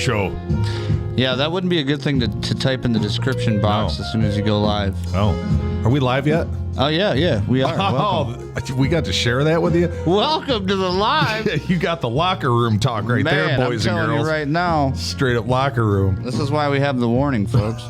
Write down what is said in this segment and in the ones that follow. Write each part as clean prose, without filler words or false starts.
show. Yeah, that wouldn't be a good thing to type in the description box as soon as you go live. Oh. Are we live yet? Oh, yeah, we are. Oh, we got to share that with you? Welcome to the live. You got the locker room talk right there, boys and girls. I'm telling you right now. Straight up locker room. This is why we have the warning, folks.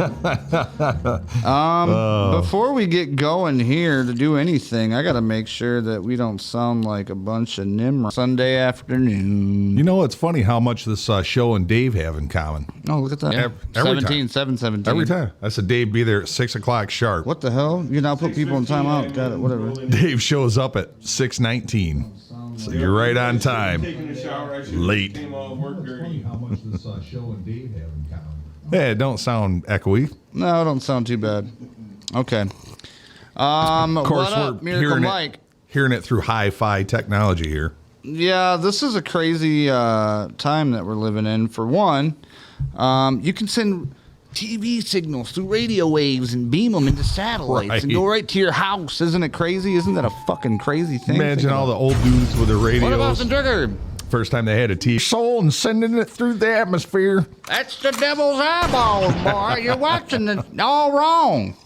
Before we get going here to do anything, I got to make sure that we don't sound like a bunch of Nimrod. Sunday afternoon. You know, it's funny how much this show and Dave have in common. Oh, look at that. Every 717. Every time. I said, Dave, be there at 6 o'clock sharp. What the hell? You now put people in timeout. Got it, whatever. Dave shows up at 6:19. So you're right on time. Late. How much this show and Dave have in common? Yeah, it don't sound echoey. No, it don't sound too bad. Okay. Of course, what up, we're Miracle hearing it through hi-fi technology here. Yeah, this is a crazy time that we're living in. For one, you can send TV signals through radio waves and beam them into satellites and go right to your house. Isn't it crazy? Isn't that a fucking crazy thing? Imagine all the old dudes with their radios. What about the trigger? First time they had a TV soul and sending it through the atmosphere. That's the devil's eyeballs, boy. You're watching it all wrong.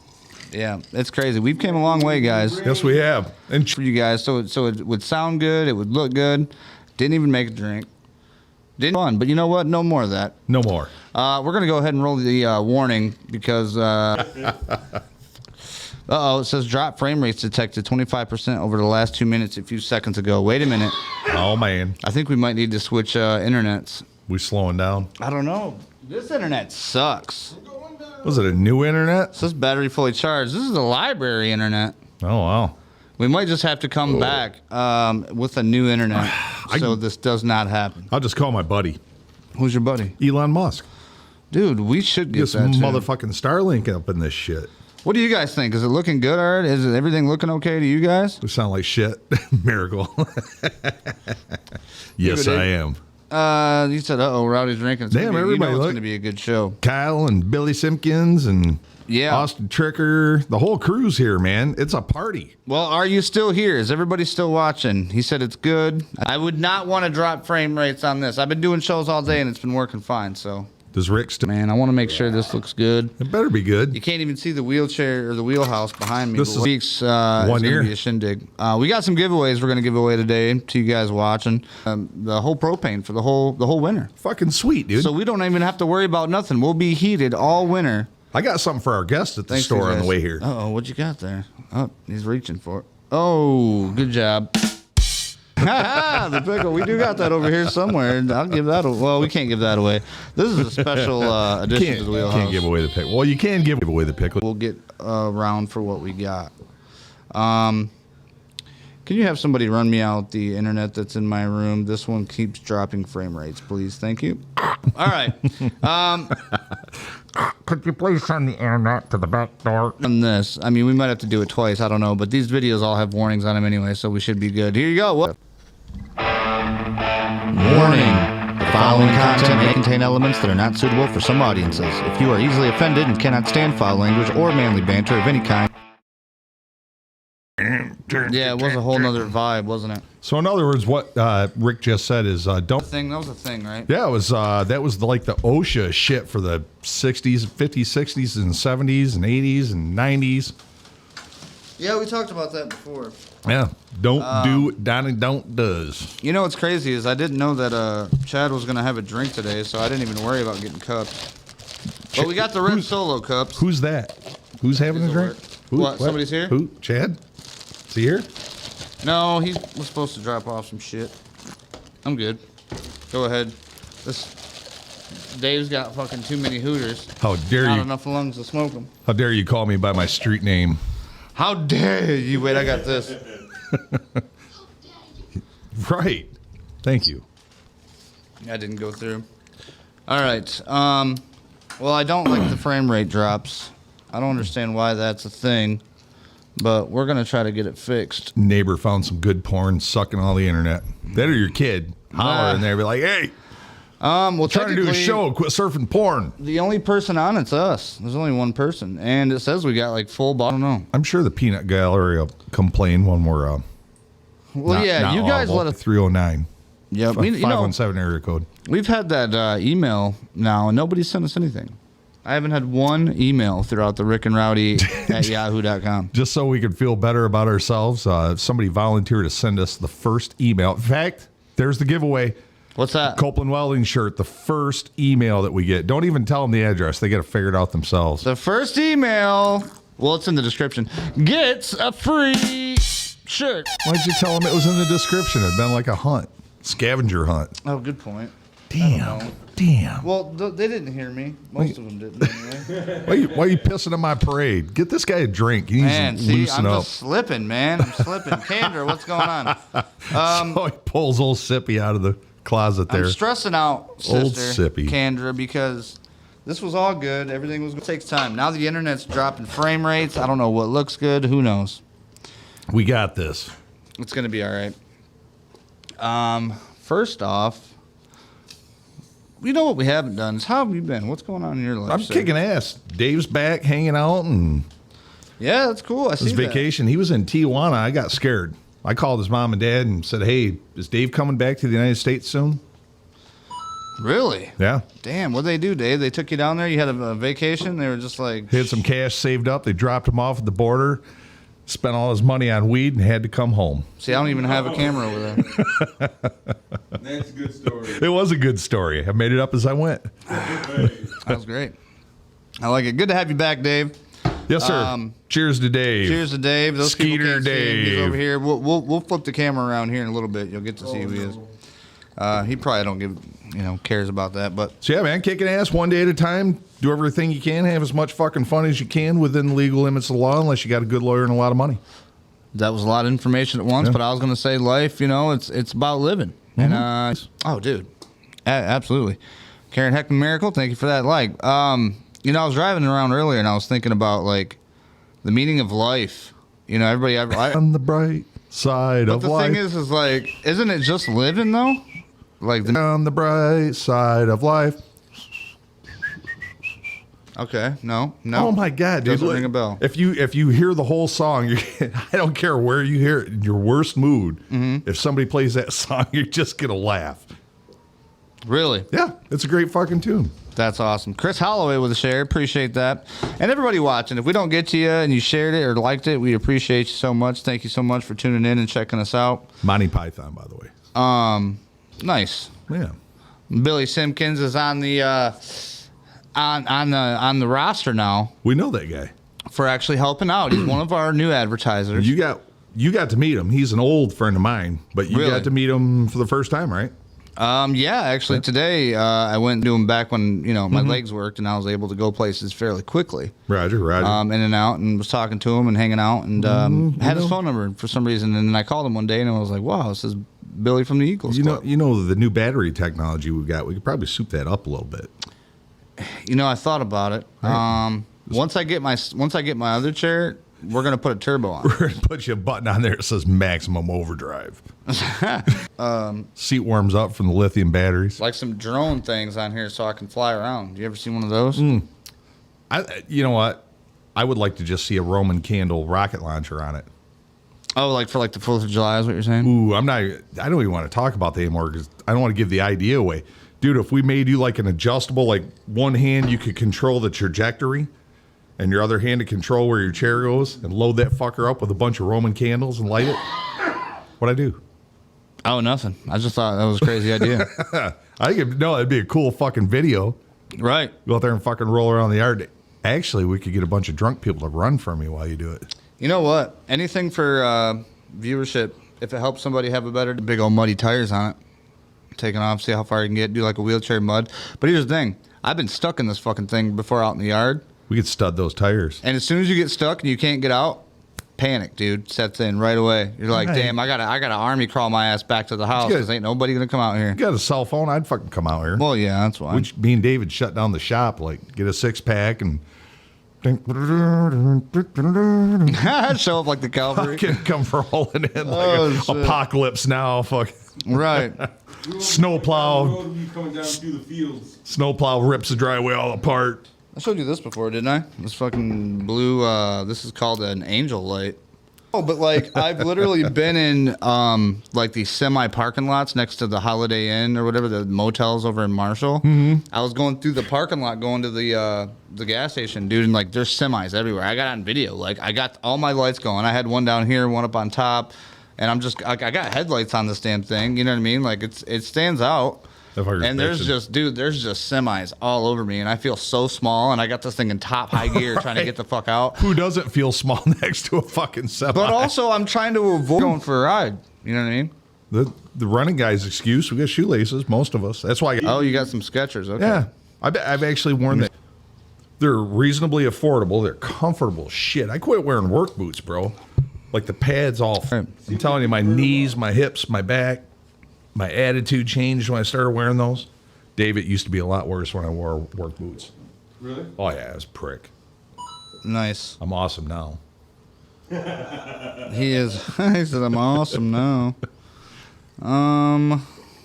Yeah, it's crazy. We've came a long way, guys. Yes, we have. And For you guys, so it would sound good. It would look good. Didn't even make a drink. Didn't fun, but you know what? No more of that. no more. We're going to go ahead and roll the warning because, uh-oh, it says drop frame rates detected 25% over the last 2 minutes a few seconds ago. Wait a minute. Oh, man. I think we might need to switch internets. We slowing down. I don't know. This internet sucks. Was it a new internet? It says battery fully charged. This is the library internet. Oh, wow. We might just have to come back with a new internet so this does not happen. I'll just call my buddy. Who's your buddy? Elon Musk. Dude, we should get Get that some too. motherfucking Starlink up in this shit. What do you guys think? Is it looking good, Art? Is everything looking okay to you guys? We sound like shit. Miracle. Yes, I am. You said, Rowdy's drinking. Damn, everybody it's look. going to be a good show. Kyle and Billy Simpkins and Yeah. Austin Tricker. The whole crew's here, man. It's a party. Well, are you still here? Is everybody still watching? He said it's good. I would not want to drop frame rates on this. I've been doing shows all day, and it's been working fine, so. Does Rick still? Man, I want to make sure this looks good. It better be good. You can't even see the wheelchair or the wheelhouse behind me. This but is weeks, 1 it's year. gonna be a shindig. We got some giveaways we're going to give away today to you guys watching. The whole propane for the whole winter. Fucking sweet, dude. So we don't even have to worry about nothing. We'll be heated all winter. I got something for our guest at the Thanks, store on the guys. way here. Uh-oh, what you got there? Oh, he's reaching for it. Oh, good job. The pickle. We do got that over here somewhere. I'll give that away. Well, we can't give that away. This is a special addition to the wheelhouse. Can't give away the pickle. Well, you can give away the pickle. We'll get around for what we got. Can you have somebody run me out the internet that's in my room? This one keeps dropping frame rates, please. Thank you. All right. Could you please send the internet to the back door? On this, I mean, we might have to do it twice. I don't know, but these videos all have warnings on them anyway, so we should be good. Here you go. What? Warning. The following content may contain elements that are not suitable for some audiences. If you are easily offended and cannot stand foul language or manly banter of any kind. Yeah, it was a whole nother vibe, wasn't it? So in other words, what Rick just said is don't. That was a thing, right? Yeah, it was. That was like the OSHA shit for the 60s, 50s, 60s, and 70s, and 80s, and 90s. Yeah, we talked about that before. Yeah, don't do, Donnie don't does. You know what's crazy is I didn't know that Chad was going to have a drink today, so I didn't even worry about getting cups. But we got the red solo cups. Who's that? Who's having a drink? Who, What, somebody's here? Who? Chad? Is he here? No, he was supposed to drop off some shit. I'm good. Go ahead. Dave's got fucking too many hooters. How dare Not you? enough lungs to smoke them. How dare you call me by my street name? How dare you? Wait, I got this. Right. Thank you. I didn't go through. All right. Well, I don't like the frame rate drops. I don't understand why that's a thing, but we're going to try to get it fixed. Neighbor found some good porn sucking all the internet. That or your kid holler in there, be like, hey, Well, trying to do a technically, show, quit surfing porn. The only person on it's us. There's only one person, and it says we got like full bottom. I don't know. I'm sure the peanut gallery will complain when we're Well, not you guys audible. let us. 309. Yeah, 517 area code. We've had that email now, and nobody sent us anything. I haven't had one email throughout the ricnrowdy at yahoo.com. Just so we could feel better about ourselves, somebody volunteered to send us the first email. In fact, there's the giveaway. What's that? Copeland Welding shirt, the first email that we get. Don't even tell them the address. They got to figure it out themselves. The first email, well, it's in the description, gets a free shirt. Why'd you tell them it was in the description? It'd been like a hunt, scavenger hunt. Oh, good point. Damn. Damn. Well, they didn't hear me. Most of them didn't anyway. Why are you pissing in my parade? Get this guy a drink. He needs Man, to see, loosen I'm up. just slipping, man. I'm slipping. Candor, what's going on? So he pulls old Sippy out of the closet there. I'm stressing out, Old sister Sippy. Candra, because this was all good. Everything was good. It takes time. Now the internet's dropping frame rates. I don't know what looks good. Who knows? We got this. It's going to be all right. First off, you know what we haven't done is how have you been? What's going on in your life? I'm sir? kicking ass. Dave's back hanging out and Yeah, that's cool. I see his that. vacation. He was in Tijuana. I got scared. I called his mom and dad and said, "Hey, is Dave coming back to the United States soon?" Really? Yeah. Damn, what'd they do, Dave? They took you down there? You had a vacation? They were just like... He had some cash saved up. They dropped him off at the border, spent all his money on weed, and had to come home. See, I don't even have a camera over there. That's a good story. It was a good story. I made it up as I went. That was great. I like it. Good to have you back, Dave. Yes, sir. Cheers to Dave. Cheers to Dave. Those people Skeeter can't see him. He's Dave. over here. We'll flip the camera around here in a little bit. You'll get to see who he is. He probably don't give, cares about that. But So, yeah, man, kicking ass one day at a time. Do everything you can. Have as much fucking fun as you can within the legal limits of the law, unless you got a good lawyer and a lot of money. that was a lot of information at once. Yeah. But I was going to say life, it's about living. And oh, dude, absolutely. Karen Heckman Miracle, thank you for that. I was driving around earlier and I was thinking about the meaning of life. Everybody. On the bright side But of the life. thing is isn't it just living though? On the bright side of life. Okay, no. Oh my God, dude! Doesn't Look, ring a bell. If you hear the whole song, I don't care where you hear it, in your worst mood. Mm-hmm. If somebody plays that song, you're just gonna laugh. Really? Yeah, it's a great fucking tune. That's awesome. Chris Holloway with a share. Appreciate that. And everybody watching, if we don't get to you and you shared it or liked it, we appreciate you so much. Thank you so much for tuning in and checking us out. Monty Python, by the way. Nice. Yeah. Billy Simpkins is on the on the roster now We know that guy. for actually helping out. He's one of our new advertisers. You got to meet him. He's an old friend of mine, but you Really? got to meet him for the first time, right? Yeah, actually today I went to him back when my legs worked and I was able to go places fairly quickly. Roger. In and out, and was talking to him and hanging out, and had his phone number for some reason. And then I called him one day, and I was like, "Wow, this is Billy from the Eagles Club." You know the new battery technology we've got. We could probably soup that up a little bit. I thought about it. Once I get my other chair, we're gonna put a turbo on. We're gonna put you a button on there that says maximum overdrive. Seat warms up from the lithium batteries. Like some drone things on here, so I can fly around. You ever seen one of those? You know what? I would like to just see a Roman candle rocket launcher on it. Oh, like for the 4th of July is what you're saying? Ooh, I don't even want to talk about that anymore because I don't want to give the idea away. Dude, if we made you like an adjustable, like one hand you could control the trajectory and your other hand to control where your chair goes and load that fucker up with a bunch of Roman candles and light it, what'd I do? Oh, nothing. I just thought that was a crazy idea. I think it'd be a cool fucking video. Right. Go out there and fucking roll around the yard. Actually, we could get a bunch of drunk people to run for me while you do it. You know what? Anything for viewership, if it helps somebody have a better, big old muddy tires on it. Taking off, see how far you can get, do like a wheelchair mud. But here's the thing. I've been stuck in this fucking thing before out in the yard. We could stud those tires. And as soon as you get stuck and you can't get out, panic, dude, sets in right away. You're like, Right. damn, I gotta army crawl my ass back to the house because ain't nobody gonna come out here. You got a cell phone? I'd fucking come out here. Well, yeah, that's why. Me and David shut down the shop, like get a 6-pack and Show up like the cavalry. fucking come rolling in like Oh, shit. apocalypse now. Fuck. Right. Snowplow. You coming down through the fields. Snowplow rips the driveway all apart. I showed you this before, didn't I? This fucking blue, this is called an angel light. Oh, but like I've literally been in like these semi parking lots next to the Holiday Inn or whatever, the motels over in Marshall. I was going through the parking lot going to the gas station, dude, and like there's semis everywhere. I got on video. Like I got all my lights going. I had one down here, one up on top, and I'm just I got headlights on this damn thing. You know what I mean? Like it stands out. And there's just semis all over me, and I feel so small, and I got this thing in top high gear trying to get the fuck out. Who doesn't feel small next to a fucking semi? But also, I'm trying to avoid going for a ride. You know what I mean? The running guy's excuse, we got shoelaces, most of us. That's why. Oh, you got some Skechers. Okay. Yeah. I've actually worn them. They're reasonably affordable. They're comfortable shit. I quit wearing work boots, bro. Like the pads all. I'm telling you, my knees, my hips, my back. My attitude changed when I started wearing those. Dave, it used to be a lot worse when I wore work boots. Really? Oh, yeah, I was a prick. Nice. I'm awesome now. He is. He said, I'm awesome now.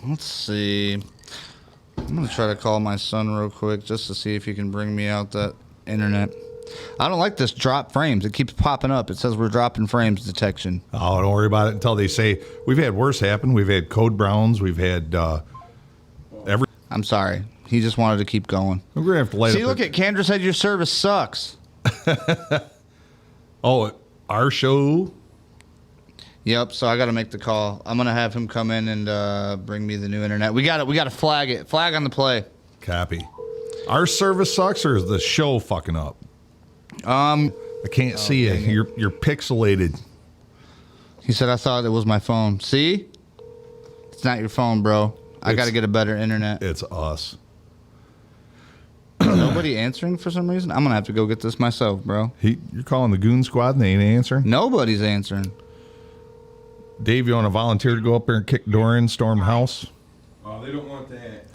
Let's see. I'm going to try to call my son real quick just to see if he can bring me out that internet. I don't like this drop frames. It keeps popping up. It says we're dropping frames detection. Oh, don't worry about it until they say. We've had worse happen. We've had code browns. We've had every. I'm sorry. He just wanted to keep going. We're going to have to light See, up look at Kendra said your service sucks. Oh, our show? Yep, so I got to make the call. I'm going to have him come in and bring me the new internet. We got to flag it. Flag on the play. Copy. Our service sucks, or is the show fucking up? I can't see you. You're pixelated. He said, I thought it was my phone. See? It's not your phone, bro. I got to get a better internet. It's us. Nobody answering for some reason? I'm going to have to go get this myself, bro. You're calling the goon squad and they ain't answering? Nobody's answering. Dave, you want to volunteer to go up there and kick door in, storm house? Oh, they don't want that.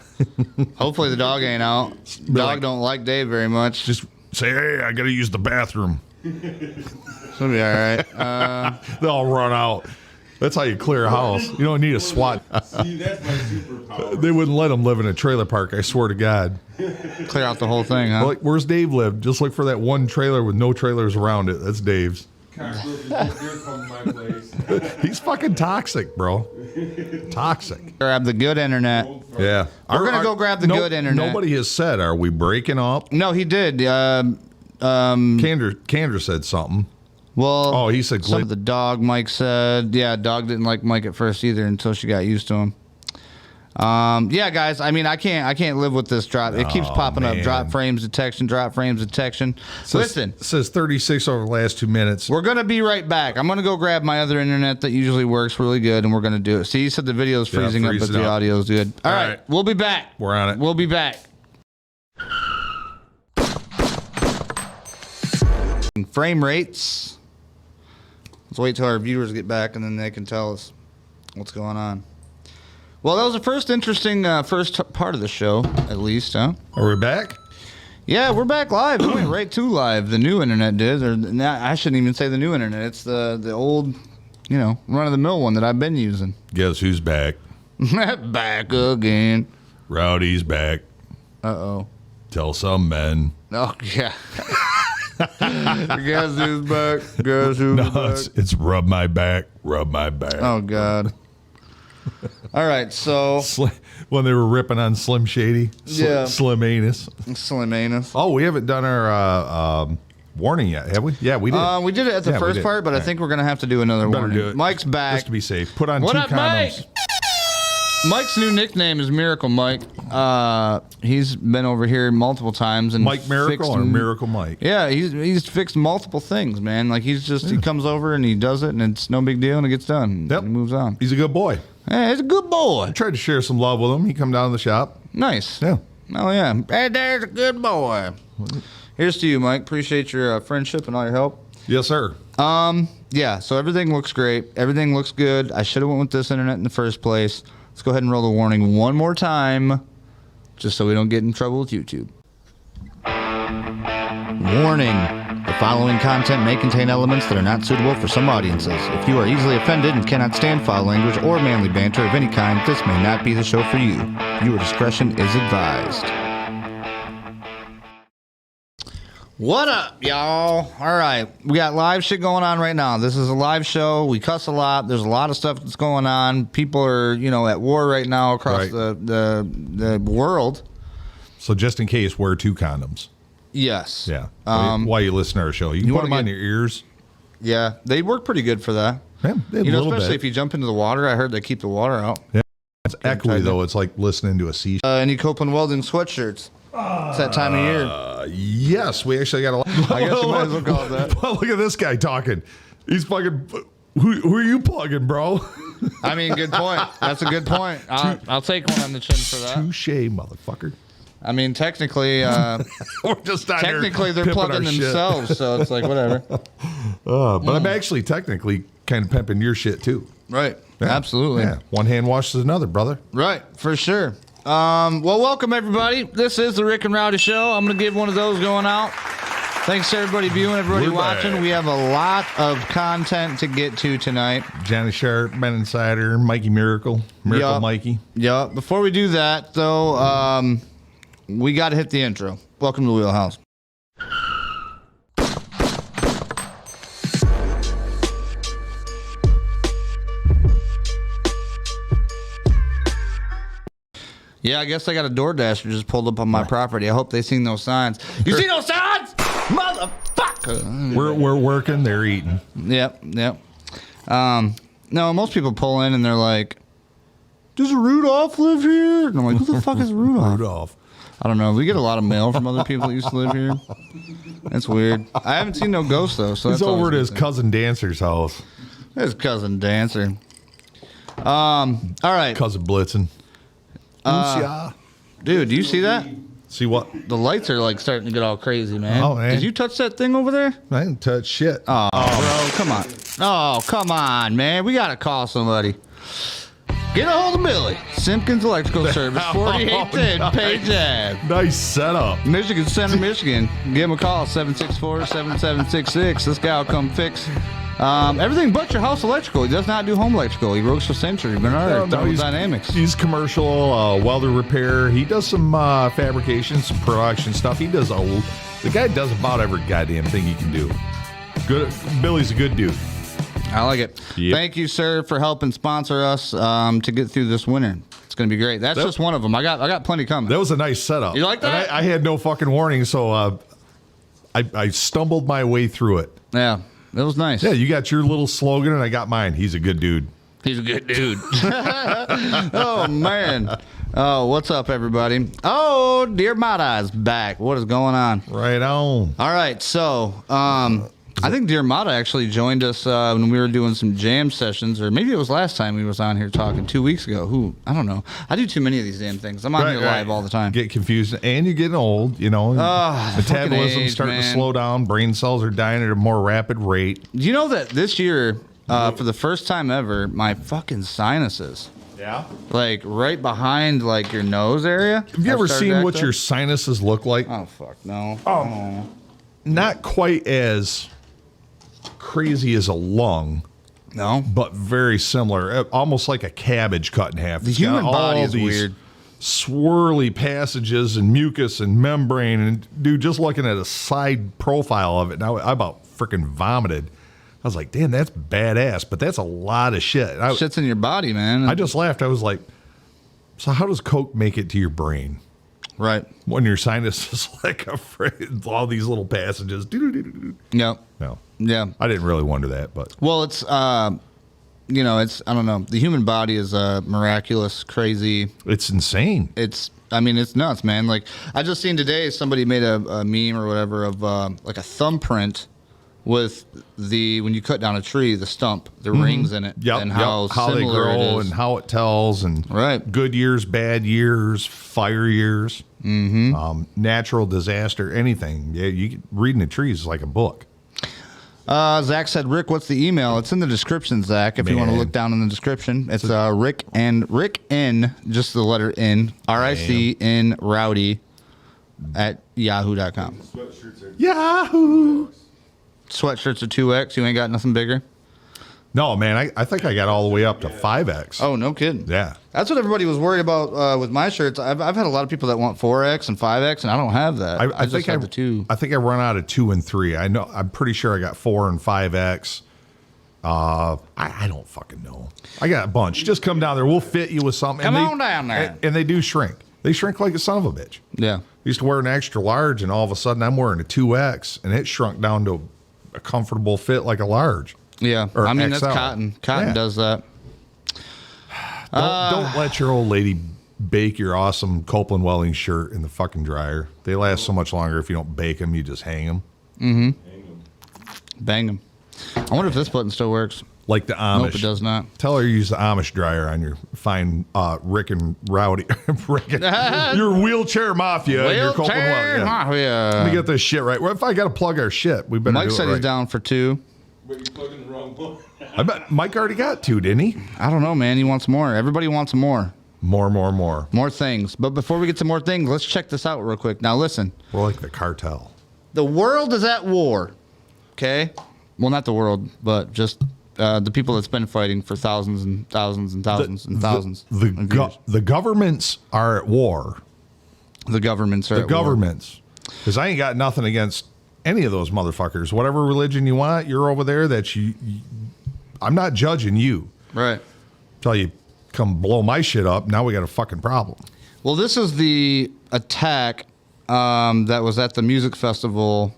Hopefully the dog ain't out. Dog don't like Dave very much. Just say, hey, I got to use the bathroom. It'll be all right. They'll run out. That's how you clear a house. You don't need a SWAT. See, that's my superpower. They wouldn't let them live in a trailer park, I swear to God. Clear out the whole thing, huh? Like, where's Dave live? Just look for that one trailer with no trailers around it. That's Dave's. Cockroaches, they're coming to my place. He's fucking toxic, bro. Toxic. Grab the good internet. Yeah. We're going to go grab the good internet. Nobody has said, are we breaking up? No, he did. Candor said something. Well, Oh, he said some of the dog, Mike said. Yeah, dog didn't like Mike at first either until she got used to him. Yeah, guys, I mean, I can't live with this drop. It keeps popping up. Drop frames detection, drop frames detection. Listen. It says 36 over the last 2 minutes. We're going to be right back. I'm going to go grab my other internet that usually works really good, and we're going to do it. See, you said the video's freezing up, but the audio's good. All right, we'll be back. We're on it. We'll be back. Frame rates. Let's wait till our viewers get back, and then they can tell us what's going on. Well, that was the first interesting part of the show, at least, huh? Are we back? Yeah, we're back live. It went right to live. The new internet did. Or I shouldn't even say the new internet. It's the old, run-of-the-mill one that I've been using. Guess who's back? Back again. Rowdy's back. Uh-oh. Tell some men. Oh, yeah. Guess who's back? Guess who's back? It's rub my back, rub my back. Oh, God. All right, so when they were ripping on Slim Shady, Slim Anus. Slim Anus. Oh, we haven't done our warning yet, have we? Yeah, we did. We did it at the first part, but I think we're gonna have to do another warning. Do it. Mike's back. Just to be safe. Put on What 2 up, condoms. Mike? Mike's new nickname is Miracle Mike. He's been over here multiple times and Mike Miracle or Miracle Mike? Yeah, he's fixed multiple things, man. Like he comes over and he does it, and it's no big deal, and it gets done. Yep. And he moves on. He's a good boy. Hey, he's a good boy. I tried to share some love with him. He come down to the shop. Nice. Yeah. Oh yeah. Hey, there's a good boy. Here's to you, Mike. Appreciate your friendship and all your help. Yes, sir. Yeah. So everything looks great. Everything looks good. I should have went with this internet in the first place. Let's go ahead and roll the warning one more time, just so we don't get in trouble with YouTube. Warning. The following content may contain elements that are not suitable for some audiences. If you are easily offended and cannot stand foul language or manly banter of any kind, this may not be the show for you. Viewer discretion is advised. What up, y'all? All right, we got live shit going on right now. This is a live show. We cuss a lot. There's a lot of stuff that's going on. People are, at war right now across the world. So just in case, wear 2 condoms. Yes. Yeah. While you listen to our show, you can put them on your ears. Yeah, they work pretty good for that. Yeah, a little especially bit. if you jump into the water. I heard they keep the water out. Yeah. It's echoey though. It's like listening to a sea. Any Copeland Welding sweatshirts? It's that time of year. Yes, we actually got a lot. I guess you might as well call it that. Well, look at this guy talking. He's fucking. Who are you plugging, bro? I mean, good point. That's a good point. I'll take one on the chin for that. Touche, motherfucker. I mean, technically, We're just out here they're pimping plugging our shit. themselves, so it's like whatever. But I'm actually technically kind of pimping your shit too. Right. Yeah. Absolutely. Yeah. One hand washes another, brother. Right. For sure. Well, welcome everybody. This is the Rick and Rowdy Show. I'm going to give one of those going out. Thanks to everybody viewing, everybody We're watching. back. We have a lot of content to get to tonight. Johnny Sharp, Ben Insider, Mikey Miracle, Yup. Mikey. Yeah. Before we do that, though, we got to hit the intro. Welcome to the Wheelhouse. Yeah, I guess I got a DoorDasher just pulled up on my property. I hope they seen those signs. You see those signs? Motherfucker. We're working, they're eating. Yep. No, most people pull in and they're like, does Rudolph live here? And I'm like, who the fuck is Rudolph? Rudolph. I don't know. We get a lot of mail from other people that used to live here. That's weird. I haven't seen no ghosts, though. So He's that's over always at his good. cousin Dancer's house. His cousin Dancer. All right. Cousin Blitzen. Dude, do you see that? See what? The lights are like starting to get all crazy, man. Oh, man. Did you touch that thing over there? I didn't touch shit. Oh, bro, come on. Oh, come on, man. We got to call somebody. Get a hold of Billy. Simpkins Electrical Service, 4810 Page Ave. Nice setup. Michigan Center, Michigan. Give him a call, 764-7766. This guy will come fix everything but your house electrical. He does not do home electrical. He works for Century, Bernard, Thermodynamics. He's commercial welder repair. He does some fabrication, some production stuff. He does the guy does about every goddamn thing he can do. Good. Billy's a good dude. I like it. Yep. Thank you, sir, for helping sponsor us to get through this winter. It's going to be great. That's just one of them. I got plenty coming. That was a nice setup. You like that? And I had no fucking warning, so I stumbled my way through it. Yeah, it was nice. Yeah, you got your little slogan, and I got mine. He's a good dude. He's a good dude. Oh, man. Oh, what's up, everybody? Oh, Dear Mata's back. What is going on? Right on. All right, so I think Dear Mata actually joined us when we were doing some jam sessions, or maybe it was last time we was on here talking 2 weeks ago. I don't know. I do too many of these damn things. I'm on here live all the time. Get confused, and you're getting old. Metabolism age, starting to man. slow down. Brain cells are dying at a more rapid rate. Do you know that this year, for the first time ever, my fucking sinuses, Yeah. like right behind like your nose area. Have you ever seen what your sinuses look like? Oh fuck no. Not quite as crazy as a lung, No. but very similar. Almost like a cabbage cut in half. The It's got human body all is these weird. swirly passages and mucus and membrane. And dude, just looking at a side profile of it, now I about freaking vomited. I was like, damn, that's badass, but that's a lot of shit. Shit's in your body, man. I just laughed. I was like, so how does Coke make it to your brain? Right. When your sinus is like all these little passages. Yep. No, Yeah. I didn't really wonder that, but Well, it's I don't know. The human body is miraculous, crazy. it's insane. It's nuts, man. Like I just seen today, somebody made a meme or whatever of like a thumbprint with when you cut down a tree, the stump, the rings in it, Yep, and how how they similar it grow is. and how it tells, and Right. good years, bad years, fire years, natural disaster, anything. Yeah, reading the trees is like a book. Zach said, Rick, what's the email? It's in the description, Zach, if you want to Man. look down in the description. It's Rick N, just the letter N, RICN Rowdy at yahoo.com. Sweatshirts are Yahoo! Sweatshirts are 2X. You ain't got nothing bigger? No, man, I think I got all the way up to 5X. Oh, no kidding. Yeah. That's what everybody was worried about with my shirts. I've had a lot of people that want 4X and 5X, and I don't have that. I just have the 2. I think I run out of 2 and 3. I'm pretty sure I got 4 and 5X. I don't fucking know. I got a bunch. Just come down there. We'll fit you with something. Come on down there. And they do shrink. They shrink like a son of a bitch. Yeah. I used to wear an extra large, and all of a sudden I'm wearing a 2X, and it shrunk down to a comfortable fit like a large. Yeah. Or I mean, XL. that's cotton. Cotton does that. Don't let your old lady bake your awesome Copeland welding shirt in the fucking dryer. They last so much longer if you don't bake them. You just hang them. Mm-hmm. Bang them. I wonder if this button still works. Like the Amish. Nope, it does not. Tell her to use the Amish dryer on your fine Rick and Rowdy. Your wheelchair mafia. And your Copeland welding. Let me get this shit right. Well, if I got to plug our shit, we better Mike do it said right. he's down for 2. But you plugged in the wrong one. I bet Mike already got 2, didn't he? I don't know, man. He wants more. Everybody wants more. More. More things. But before we get to more things, let's check this out real quick. Now, listen. We're like the cartel. The world is at war. Okay? Well, not the world, but just the people that's been fighting for thousands and thousands and thousands and thousands. The governments are at war. The governments are The at war. governments. Because I ain't got nothing against any of those motherfuckers. Whatever religion you want, you're over there. I'm not judging you. Right. Till you come blow my shit up, now we got a fucking problem. Well, this is the attack that was at the music festival.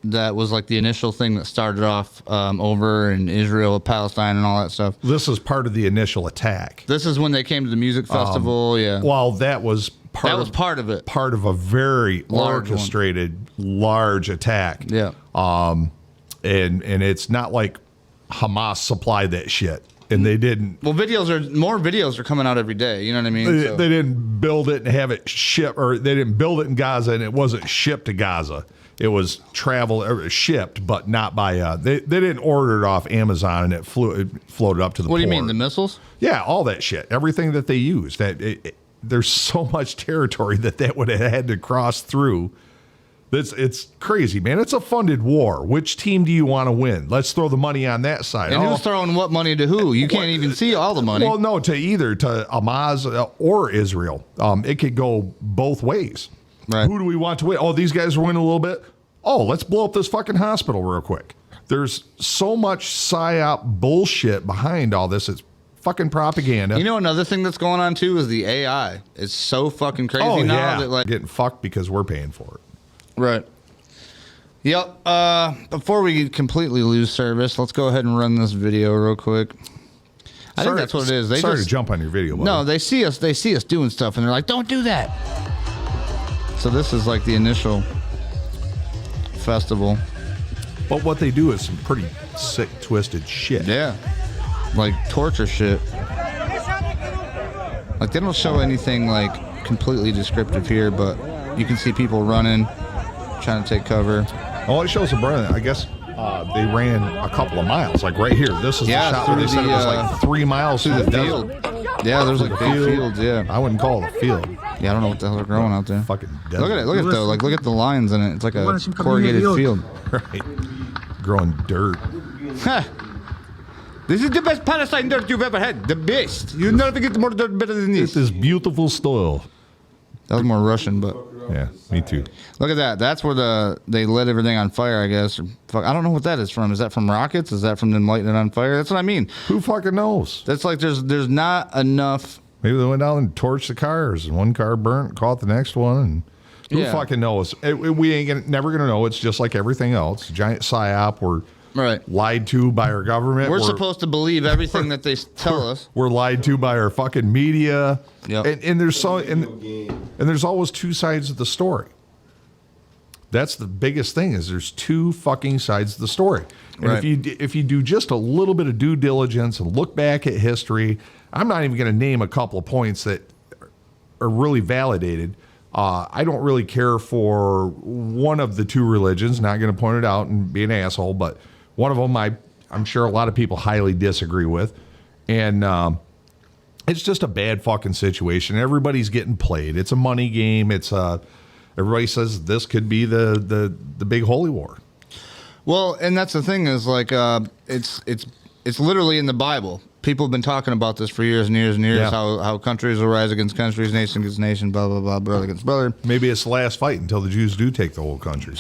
That was like the initial thing that started off over in Israel, Palestine, and all that stuff. This is part of the initial attack. This is when they came to the music festival. Yeah. Well, that was part of it. Part of a very Large orchestrated, large attack. Yeah. And it's not like Hamas supplied that shit. And they didn't. Well, more videos are coming out every day. You know what I mean? They didn't build it and have it shipped, or they didn't build it in Gaza and it wasn't shipped to Gaza. It was shipped, but not by. They didn't order it off Amazon and it floated up to the. What do you port. mean, the missiles? Yeah, all that shit, everything that they use. There's so much territory that would have had to cross through. It's crazy, man. It's a funded war. Which team do you want to win? Let's throw the money on that side. And who's throwing what money to who? You can't even see all the money. Well, no, to Hamas or Israel. It could go both ways. Right. Who do we want to win? Oh, these guys are winning a little bit. Oh, let's blow up this fucking hospital real quick. There's so much psyop bullshit behind all this. It's fucking propaganda. You know, another thing that's going on too is the AI. It's so fucking crazy now that like getting fucked because we're paying for it. Right. Yep. Before we completely lose service, let's go ahead and run this video real quick. I think that's what it is. They sorry just to jump on your video. Buddy. No, they see us doing stuff, and they're like, "Don't do that." So this is like the initial festival. But what they do is some pretty sick, twisted shit. Yeah. Like torture shit. Like they don't show anything like completely descriptive here, but you can see people running, trying to take cover. Oh, it shows a burn. I guess they ran a couple of miles, like right here. This is the shot where they said it was like 3 miles through the field. Yeah, there's like big fields. Yeah, I wouldn't call it a field. Yeah, I don't know what the hell they're growing out there. Fucking desert. Look at it. Look at though. Like look at the lines in it. It's like a corrugated field. Right. Growing dirt. This is the best Palestine dirt you've ever had. The best. You'll never get more dirt better than this. This is beautiful soil. That was more Russian, but yeah, me too. Look at that. That's where they lit everything on fire, I guess. I don't know what that is from. Is that from rockets? Is that from them lighting it on fire? That's what I mean. Who fucking knows? That's like there's not enough. Maybe they went down and torched the cars, and one car burnt, caught the next one, and who Yeah. fucking knows? We ain't never gonna know. It's just like everything else. Giant psyop. We're lied to by our government. We're supposed to believe everything that they tell us. We're lied to by our fucking media. Yep. And there's and there's always two sides of the story. That's the biggest thing is there's two fucking sides of the story. And Right. if you do just a little bit of due diligence and look back at history, I'm not even going to name a couple of points that are really validated. I don't really care for one of the two religions. Not going to point it out and be an asshole, but one of them I'm sure a lot of people highly disagree with, and it's just a bad fucking situation. Everybody's getting played. It's a money game. Everybody says this could be the big holy war. Well, and that's the thing is like it's it's literally in the Bible. People have been talking about this for years and years and years. Yeah. How countries will rise against countries, nation against nation, blah blah blah, brother against brother. Maybe it's the last fight until the Jews do take the whole country.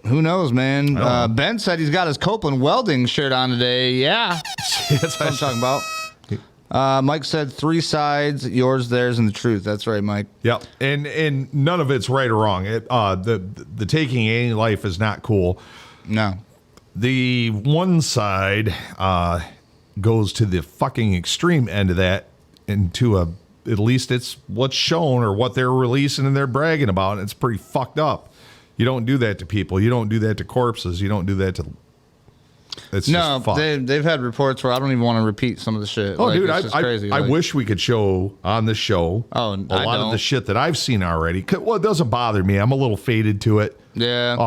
Who knows, man? I don't know. Ben said he's got his Copeland welding shirt on today. Yeah, that's what I'm talking about. Mike said 3 sides: yours, theirs, and the truth. That's right, Mike. Yep, and none of it's right or wrong. The taking any life is not cool. No. The one side goes to the fucking extreme end of that, into at least it's what's shown or what they're releasing and they're bragging about, and it's pretty fucked up. You don't do that to people. You don't do that to corpses. You don't do that to. It's No, just fucked. they've had reports where I don't even want to repeat some of the shit. Oh, Like, dude, it's just crazy. I Like, wish we could show on the show Oh, a I lot of don't. the shit that I've seen already. Well, it doesn't bother me. I'm a little faded to it. Yeah.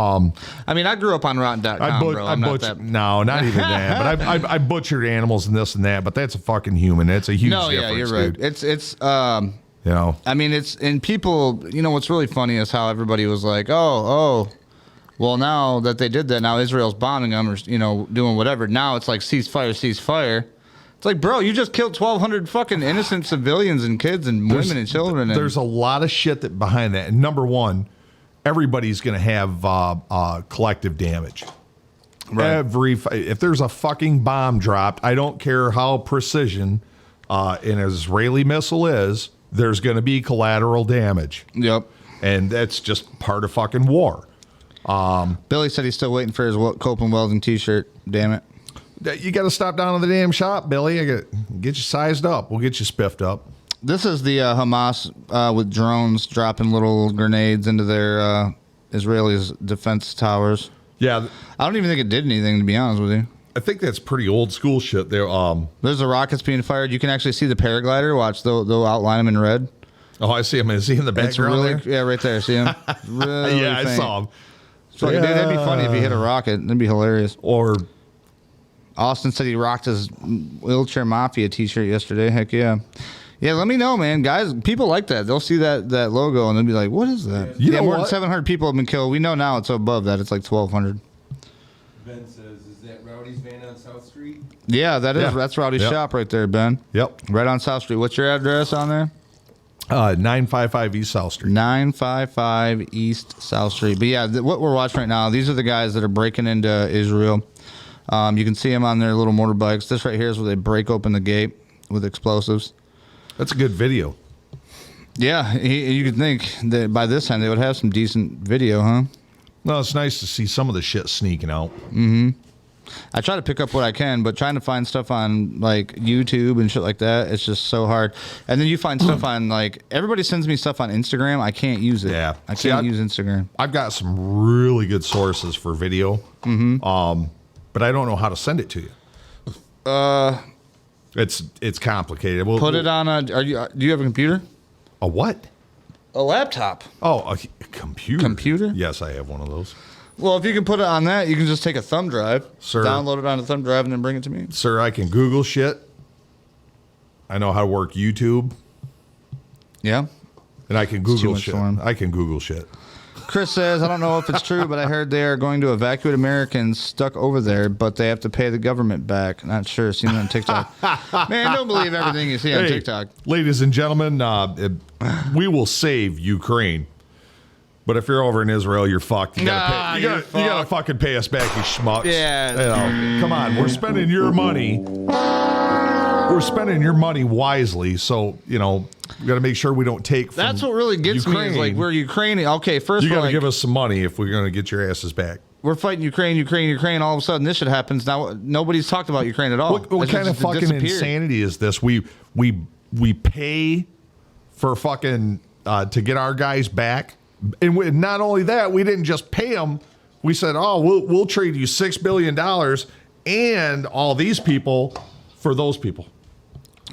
I mean, I grew up on Rotten.com, bro. I'm not that. No, not even that. But I butchered animals and this and that. But that's a fucking human. That's a huge No, difference, yeah, you're right. dude. It's You know, I mean, it's, and people, you know, what's really funny is how everybody was like, oh, well, now that they did that, now Israel's bombing them or, you know, doing whatever. Now it's like ceasefire. It's like, bro, you just killed 1,200 fucking innocent civilians and kids and women and children. And there's a lot of shit that behind that. And number one, everybody's going to have collective damage. Right. If there's a fucking bomb dropped, I don't care how precision an Israeli missile is, there's going to be collateral damage. Yep. And that's just part of fucking war. Billy said he's still waiting for his Copeland welding T-shirt. Damn it. You got to stop down to the damn shop, Billy. Get you sized up. We'll get you spiffed up. This is the Hamas with drones dropping little grenades into their Israelis' defense towers. Yeah, I don't even think it did anything, to be honest with you. I think that's pretty old school shit there. There's the rockets being fired. You can actually see the paraglider. Watch, they'll outline them in red. Oh, I see him. Is he in the It's background really, there? yeah, right there. See him? Really Yeah, I faint. saw him. So, dude, that'd be funny if he hit a rocket. That'd be hilarious. Or Austin said he rocked his Wheelchair Mafia T-shirt yesterday. Heck yeah. Yeah, let me know, man. Guys, people like that. They'll see that logo and they'll be like, what is that? You know more than what? 700 people have been killed. We know now it's above that. It's like 1,200. Ben says, is that Rowdy's van on South Street? Yeah, that is. Yeah. That's Rowdy's Yep. shop right there, Ben. Yep. Right on South Street. What's your address on there? 955 East South Street. 955 East South Street. But yeah, what we're watching right now, these are the guys that are breaking into Israel. You can see them on their little motorbikes. This right here is where they break open the gate with explosives. That's a good video. Yeah, you could think that by this time they would have some decent video, huh? No, it's nice to see some of the shit sneaking out. I try to pick up what I can, but trying to find stuff on like YouTube and shit like that, it's just so hard. And then you find stuff on like everybody sends me stuff on Instagram. I can't use it. Yeah. I See, can't use Instagram. I've got some really good sources for video, but I don't know how to send it to you. It's complicated. Put it on a. Do you have a computer? A what? A laptop. Oh, a computer. Computer? Yes, I have one of those. Well, if you can put it on that, you can just take a thumb drive, Sir. download it on a thumb drive, and then bring it to me. Sir, I can Google shit. I know how to work YouTube, Yeah. and I can too Google much shit. for him. I can Google shit. Chris says, I don't know if it's true, but I heard they are going to evacuate Americans stuck over there, but they have to pay the government back. Not sure. Seen it on TikTok. Man, don't believe everything you see on Hey, TikTok. ladies and gentlemen, we will save Ukraine. But if you're over in Israel, you're fucked. You gotta, Nah, you gotta fucking pay us back, you schmucks. Yeah. You know, come on, we're spending your money. We're spending your money wisely, so you know we got to make sure we don't take. From That's what really gets me. Is like we're Ukrainian. Okay, first You got to like, give us some money if we're going to get your asses back. we're fighting Ukraine. All of a sudden, this shit happens. Now nobody's talked about Ukraine at all. What It's kind of just fucking disappeared. insanity is this? We pay for fucking to get our guys back, and not only that, we didn't just pay them. We said, "Oh, we'll trade you $6 billion and all these people for those people."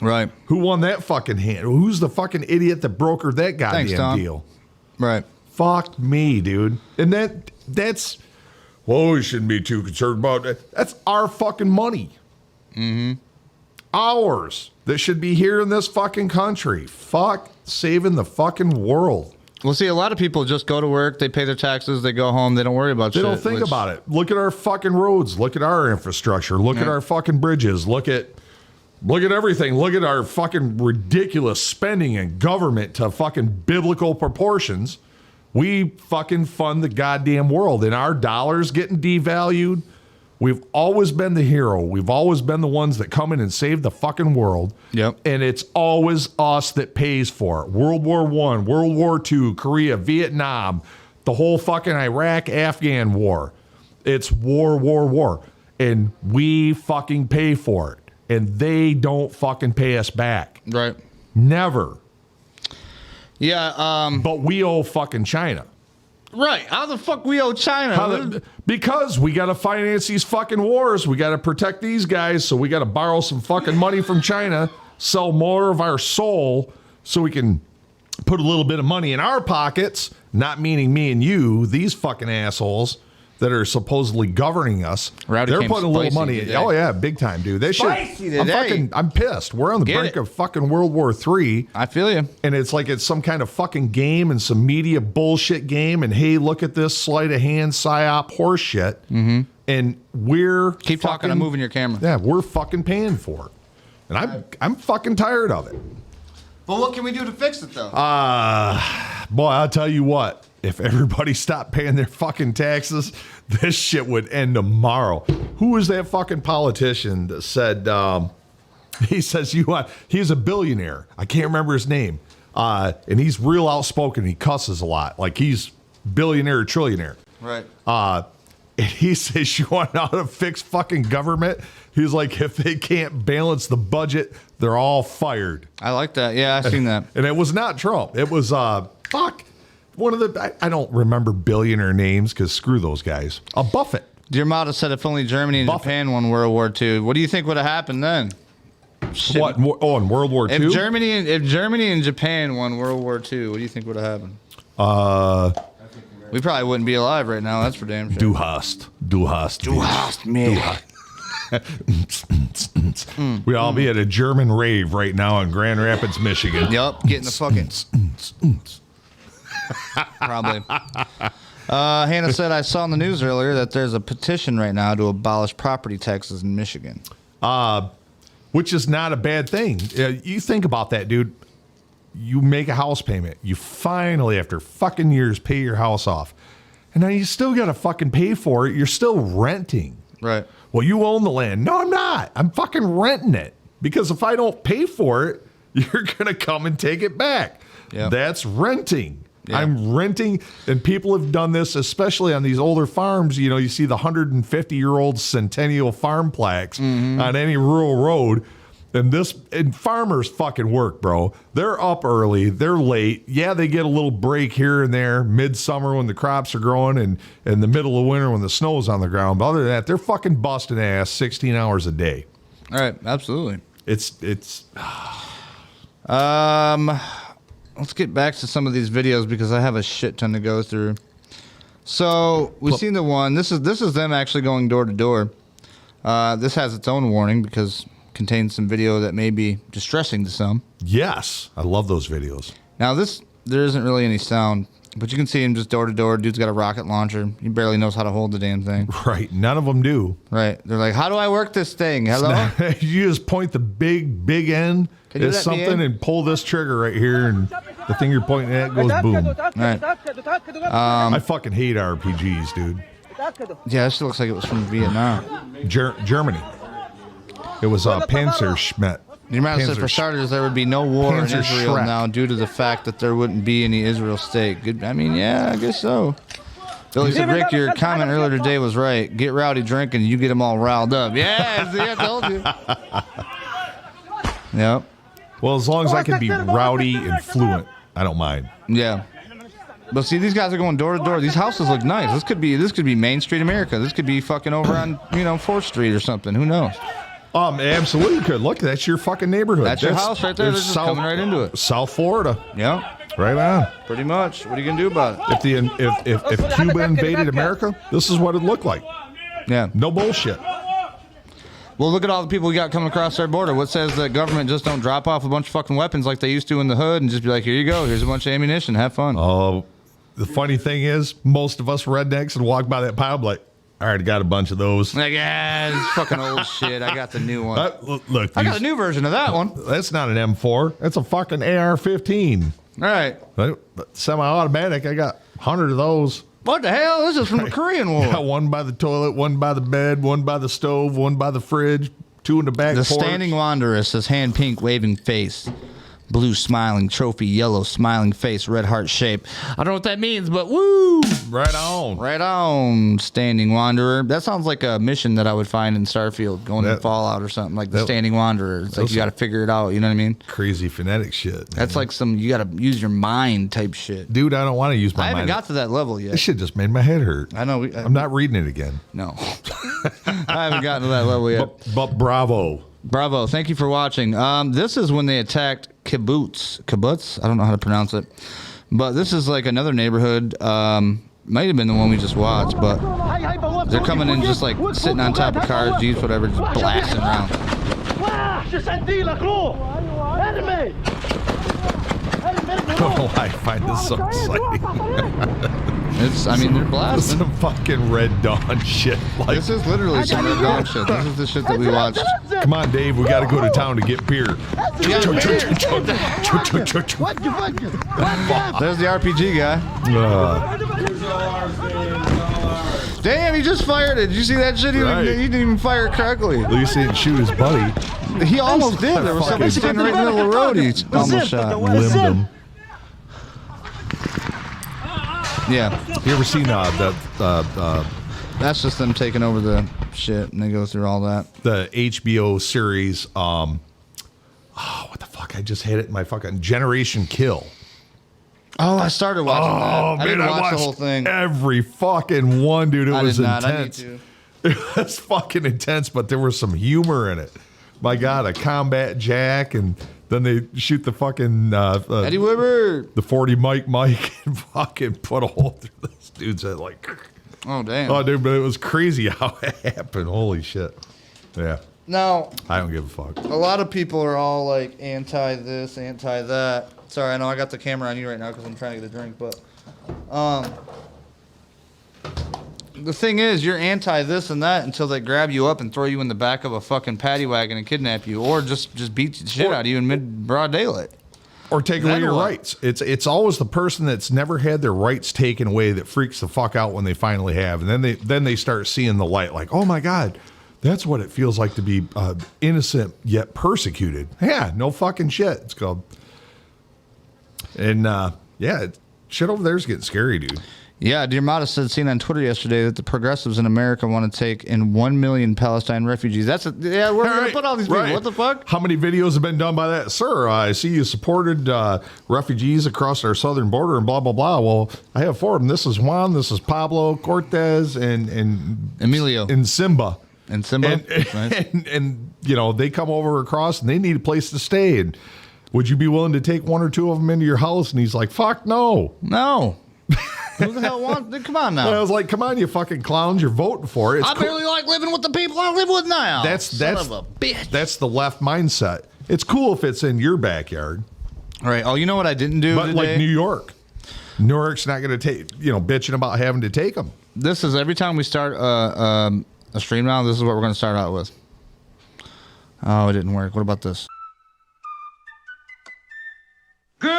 Right. Who won that fucking hand? Who's the fucking idiot that brokered that goddamn Thanks, Tom. deal? Right. Fuck me, dude. And that's well, we shouldn't be too concerned about that. That's our fucking money. Ours that should be here in this fucking country. Fuck saving the fucking world. Well, see, a lot of people just go to work, they pay their taxes, they go home, they don't worry about They shit. don't think about it. Look at our fucking roads. Look at our infrastructure. Look at our fucking bridges. Look at everything. Look at our fucking ridiculous spending in government to fucking biblical proportions. We fucking fund the goddamn world, and our dollars getting devalued. We've always been the hero. We've always been the ones that come in and save the fucking world. Yep. And it's always us that pays for it. World War I, World War II, Korea, Vietnam, the whole fucking Iraq, Afghan war. It's war. And we fucking pay for it. And they don't fucking pay us back. Right. Never. Yeah. But we owe fucking China. Right. How the fuck we owe China? Because we got to finance these fucking wars. We got to protect these guys. So we got to borrow some fucking money from China, sell more of our soul so we can put a little bit of money in our pockets, not meaning me and you, these fucking assholes that are supposedly governing us. Rowdy They're came putting a little spicy money today. Oh yeah, big time, dude. They Spicy should. today. I'm pissed. We're on the Get brink it. of fucking World War III. I feel you. And it's like it's some kind of fucking game and some media bullshit game. And hey, look at this sleight of hand psyop horse shit. Mm-hmm. And we're Keep talking. I'm moving your camera. Yeah, we're fucking paying for it. And I'm fucking tired of it. But what can we do to fix it, though? Boy, I'll tell you what. If everybody stopped paying their fucking taxes, this shit would end tomorrow. Who was that fucking politician that said, he says, he's a billionaire. I can't remember his name. And he's real outspoken. He cusses a lot. Like he's billionaire or trillionaire. Right. And he says, you want to know how to fix fucking government? He's like, if they can't balance the budget, they're all fired. I like that. Yeah, I've seen that. And it was not Trump. It was, one of the, I don't remember billionaire names because screw those guys. Buffett. Dear Mata said if only Germany and Buffett. Japan won World War II, what do you think would have happened then? Shit. What? Oh, in World War II? If Germany and Japan won World War II, what do you think would have happened? We probably wouldn't be alive right now. That's for damn sure. Du hast, me. We'd all be at a German rave right now in Grand Rapids, Michigan. Yup, getting the fucking. Probably. Hannah said, I saw in the news earlier that there's a petition right now to abolish property taxes in Michigan. Which is not a bad thing. You think about that, dude. You make a house payment. You finally, after fucking years, pay your house off. And now you still got to fucking pay for it. You're still renting. Right. Well, you own the land. No, I'm not. I'm fucking renting it. Because if I don't pay for it, you're going to come and take it back. Yep. That's renting. Yeah. I'm renting, and people have done this, especially on these older farms. You know, you see the 150-year-old centennial farm plaques on any rural road. And farmers fucking work, bro. They're up early. They're late. Yeah, they get a little break here and there, midsummer when the crops are growing and in the middle of winter when the snow's on the ground. But other than that, they're fucking busting ass 16 hours a day. All right. Absolutely. It's Let's get back to some of these videos because I have a shit ton to go through. So we've seen the one. This is them actually going door to door. This has its own warning because contains some video that may be distressing to some. Yes, I love those videos. Now there isn't really any sound, but you can see him just door to door. Dude's got a rocket launcher. He barely knows how to hold the damn thing. Right. None of them do. Right. They're like, how do I work this thing? Hello? You just point the big end Can you at let me something in? and pull this trigger right here, and the thing you're pointing at goes boom. Right. I fucking hate RPGs, dude. Yeah, this looks like it was from Vietnam. Germany. It was Panzerschmidt. The amount said for Panzer- starters, there would be no war in Panzer Israel Schreck. now due to the fact that there wouldn't be any Israel state. Good. I mean, yeah, I guess so. Billy said, Rick, your comment earlier today was right. Get rowdy drinking, you get them all riled up. Yeah, see, I told you. Yep. Well, as long as I can be rowdy and fluent, I don't mind. Yeah. But see, these guys are going door to door. These houses look nice. This could be Main Street America. This could be fucking over on 4th Street or something. Who knows? Absolutely could. Look, that's your fucking neighborhood. That's your house right there. They're there's just coming right into it. South Florida. Yeah. Right on. Pretty much. What are you gonna do about it? If Cuba invaded America, this is what it'd look like. Yeah. No bullshit. Well, look at all the people we got coming across our border. What says the government just don't drop off a bunch of fucking weapons like they used to in the hood and just be like, here you go, here's a bunch of ammunition, have fun. Oh, the funny thing is, most of us rednecks would walk by that pile like, I already got a bunch of those. Like, it's fucking old shit. I got the new one. Look, I got a new version of that one. That's not an M4. That's a fucking AR-15. All right. Semi-automatic. I got 100 of those. What the hell? This is from the Korean War. Got one by the toilet, one by the bed, one by the stove, one by the fridge, 2 in the back The porch. Standing Wanderer says hand pink waving face. Blue smiling trophy, yellow smiling face, red heart shape. I don't know what that means, but woo! Right on. Right on, Standing Wanderer. That sounds like a mission that I would find in Starfield, going to Fallout or something, like the Standing Wanderer. It's like you got to figure it out, you know what I mean? Crazy phonetic shit. Man. That's like some, you got to use your mind type shit. Dude, I don't want to use my I haven't mind. got to that level yet. This shit just made my head hurt. I know. I'm not reading it again. No. I haven't gotten to that level yet. But bravo. Bravo. Thank you for watching. This is when they attacked Kibbutz? I don't know how to pronounce it. But this is like another neighborhood. Might have been the one we just watched, but they're coming in just like sitting on top of cars, jeeps, whatever, just blasting around. I don't know why I find this so exciting. I mean, they're blasting. Some fucking Red Dawn shit. Like, This is literally some Red Dawn shit. This is the shit that we watched. come on, Dave, we got to go to town to get beer. There's the RPG guy. Here's all ours, man. Here's all ours. Damn, he just fired it. Did you see that shit? He didn't even fire it correctly. At least he didn't shoot his buddy. He almost did. There was somebody standing right in the middle of the road. He almost shot. Limbed him. Yeah. You ever seen That's just them taking over the shit, and they go through all that. the HBO series? What the fuck? I just had it in my fucking Generation Kill. Oh, I started watching Oh that. I man, didn't I watch watched the whole thing. every fucking one, dude. It I was did not. intense. I need It was fucking intense, but there was some humor in it. My God, a combat jack, and then they shoot the fucking Eddie Weber. the 40 Mike and fucking put a hole through this dude's head. Like, Oh, damn. oh, dude, but it was crazy how it happened. Holy shit. Yeah, Now, I don't give a fuck. a lot of people are all like anti this, anti that. Sorry, I know I got the camera on you right now because I'm trying to get a drink, but the thing is, you're anti this and that until they grab you up and throw you in the back of a fucking paddy wagon and kidnap you, or just beat the shit out of you in mid broad daylight. Or take away Then your what? rights. It's always the person that's never had their rights taken away that freaks the fuck out when they finally have, and then they start seeing the light. Like, oh my God, that's what it feels like to be innocent yet persecuted. Yeah, no fucking shit. It's called. And shit over there is getting scary, dude. Yeah, Dear Modest said, seen on Twitter yesterday that the progressives in America want to take in 1 million Palestine refugees. We're going to put all these people. Right. What the fuck? How many videos have been done by that? Sir, I see you supported refugees across our southern border and blah, blah, blah. Well, I have 4 of them. This is Juan, this is Pablo, Cortez, and Emilio. and Simba. And Simba? And, Nice. and you know, they come over across and they need a place to stay. And would you be willing to take 1 or 2 of them into your house? And he's like, fuck no. No. Who the hell wants? Come on now. And I was like, come on, you fucking clowns. You're voting for it. It's I barely like living with the people I live with now. Son of a bitch. That's the left mindset. It's cool if it's in your backyard. All right. Oh, you know what I didn't do But today? like New York. New York's not going to take, bitching about having to take them. This is every time we start a stream now, this is what we're going to start out with. Oh, it didn't work. What about this? Good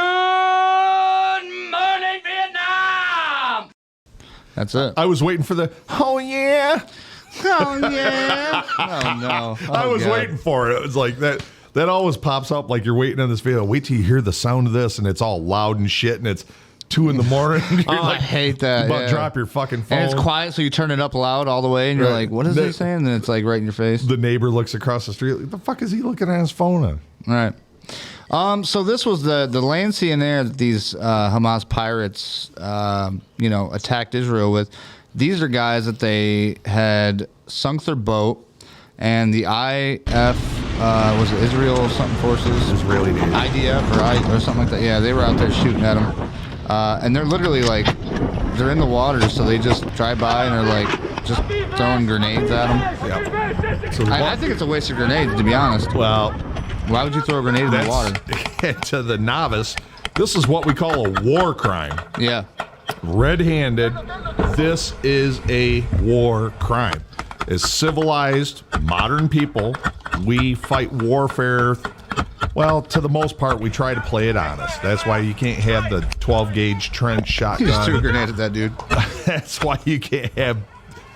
morning, Vietnam! That's it. I was waiting for the, oh yeah. Oh, yeah. Oh, no. Oh, I was God. waiting for it. It was like that. That always pops up like you're waiting on this video. Wait till you hear the sound of this and it's all loud and shit and it's 2 in the morning. You're Oh, I hate that. About Yeah. drop your fucking phone. And it's quiet, so you turn it up loud all the way, and you're Right. like, what is he saying? And then it's like right in your face. The neighbor looks across the street. What the fuck is he looking at his phone on? All right. So this was the land, sea, and air that these Hamas pirates, attacked Israel with. These are guys that they had sunk their boat, and the was it Israel something forces? Israeli Navy. IDF or something like that. Yeah, they were out there shooting at them. And they're literally like, they're in the water, so they just drive by and they're like, just throwing grenades at them. Yep. So I think it's a waste of grenades, to be honest. well, Why would you throw a grenade in the water? to the novice, this is what we call a war crime. Yeah. Red-handed, this is a war crime. As civilized, modern people, we fight warfare. Well, to the most part, we try to play it honest. That's why you can't have the 12-gauge trench He just threw a shotgun. grenade at that dude. That's why you can't have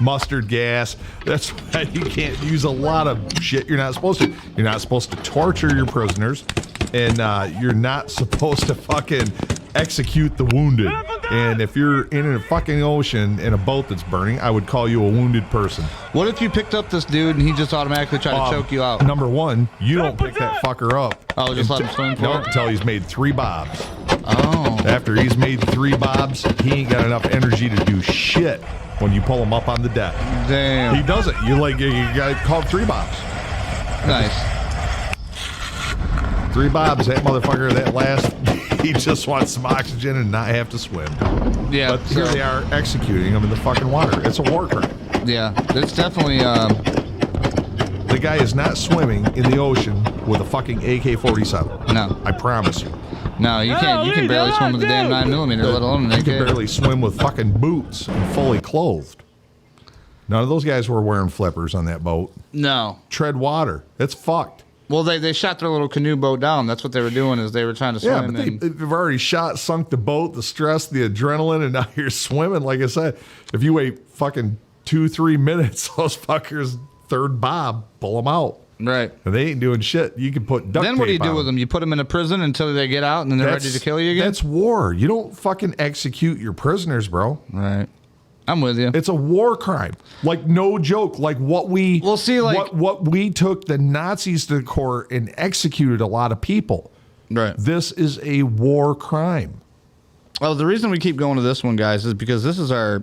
mustard gas. That's why you can't use a lot of shit you're not supposed to. You're not supposed to torture your prisoners, and you're not supposed to fucking execute the wounded. And if you're in a fucking ocean in a boat that's burning, I would call you a wounded person. What if you picked up this dude and he just automatically tried to choke you out? Number one, you don't pick that fucker up. Oh, just let him swim for No, it? until he's made 3 bobs. Oh. After he's made 3 bobs, he ain't got enough energy to do shit when you pull him up on the deck. Damn. He doesn't. You got called 3 bobs. Nice. 3 bobs. That motherfucker. That last. He just wants some oxygen and not have to swim. Yeah. But here they are executing him in the fucking water. It's a war crime. Yeah. It's definitely. The guy is not swimming in the ocean with a fucking AK-47. No. I promise you. No, you can't. You can barely swim with a damn 9mm, let alone an You AK. can barely swim with fucking boots and fully clothed. None of those guys were wearing flippers on that boat. No. Tread water. It's fucked. Well, they shot their little canoe boat down. That's what they were doing, is they were trying to Yeah, swim. but and they've already sunk the boat, the stress, the adrenaline, and now you're swimming. Like I said, if you wait fucking 2-3 minutes, those fuckers, third bob, pull them out. right. And they ain't doing shit. You can put duct Then what do you tape do on with them? You put them in a prison until they get out and then they're ready to kill you again? That's war. You don't fucking execute your prisoners, bro. Right. I'm with you. It's a war crime. Like, no joke. Like what we Well, see, like- what we took the Nazis to court and executed a lot of people. Right. This is a war crime. Well, the reason we keep going to this one, guys, is because this is our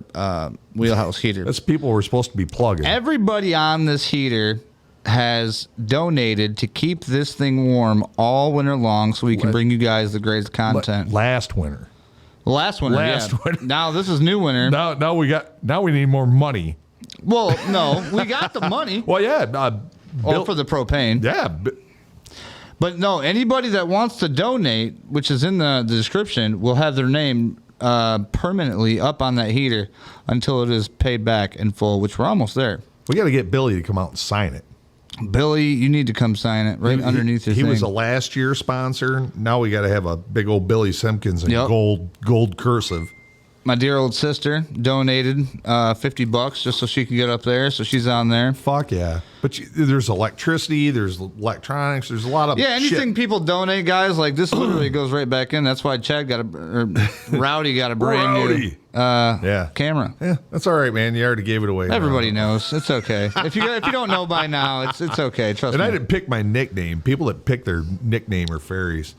wheelhouse heater. That's people we're supposed to be plugging. Everybody on this heater has donated to keep this thing warm all winter long so we can bring you guys the greatest content. Last winter. Last winter, Last yeah. winter. Now this is new winter. Now we need more money. Well, no, we got the money. Well, yeah. All for the propane. Yeah. But no, anybody that wants to donate, which is in the description, will have their name permanently up on that heater until it is paid back in full, which we're almost there. We got to get Billy to come out and sign it. Billy, you need to come sign it right underneath your He thing. was a last year sponsor. Now we got to have a big old Billy Simpkins in Yep. gold cursive. My dear old sister donated $50 just so she could get up there, so she's on there. Fuck yeah. But there's electricity, there's electronics, there's a lot of Yeah, anything shit. people donate, guys, like this literally goes right back in. That's why Chad Rowdy got a brand Rowdy. new Yeah. camera. Yeah, that's all right, man. You already gave it away. Everybody knows. It's okay. If you don't know by now, it's okay. Trust And me. I didn't pick my nickname. People that pick their nickname are fairies.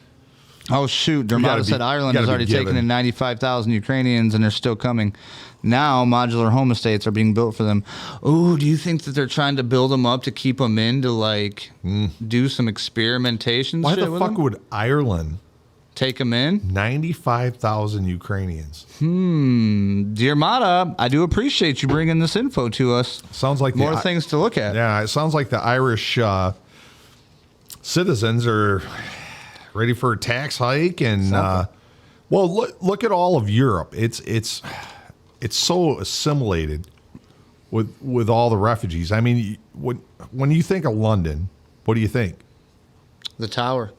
Oh, shoot. gotta Dermata be- said Ireland has gotta be already taken given. in 95,000 Ukrainians, and they're still coming. Now, modular home estates are being built for them. Oh, do you think that they're trying to build them up to keep them in to, like, do some experimentation Why shit the with fuck them? would Ireland, Take them in? 95,000 Ukrainians? Dear Mata, I do appreciate you bringing this info to us. Sounds like More things to look at. Yeah, it sounds like the Irish citizens are ready for a tax hike, and well, look at all of Europe. It's so assimilated with all the refugees. I mean, when you think of London, what do you think? The tower.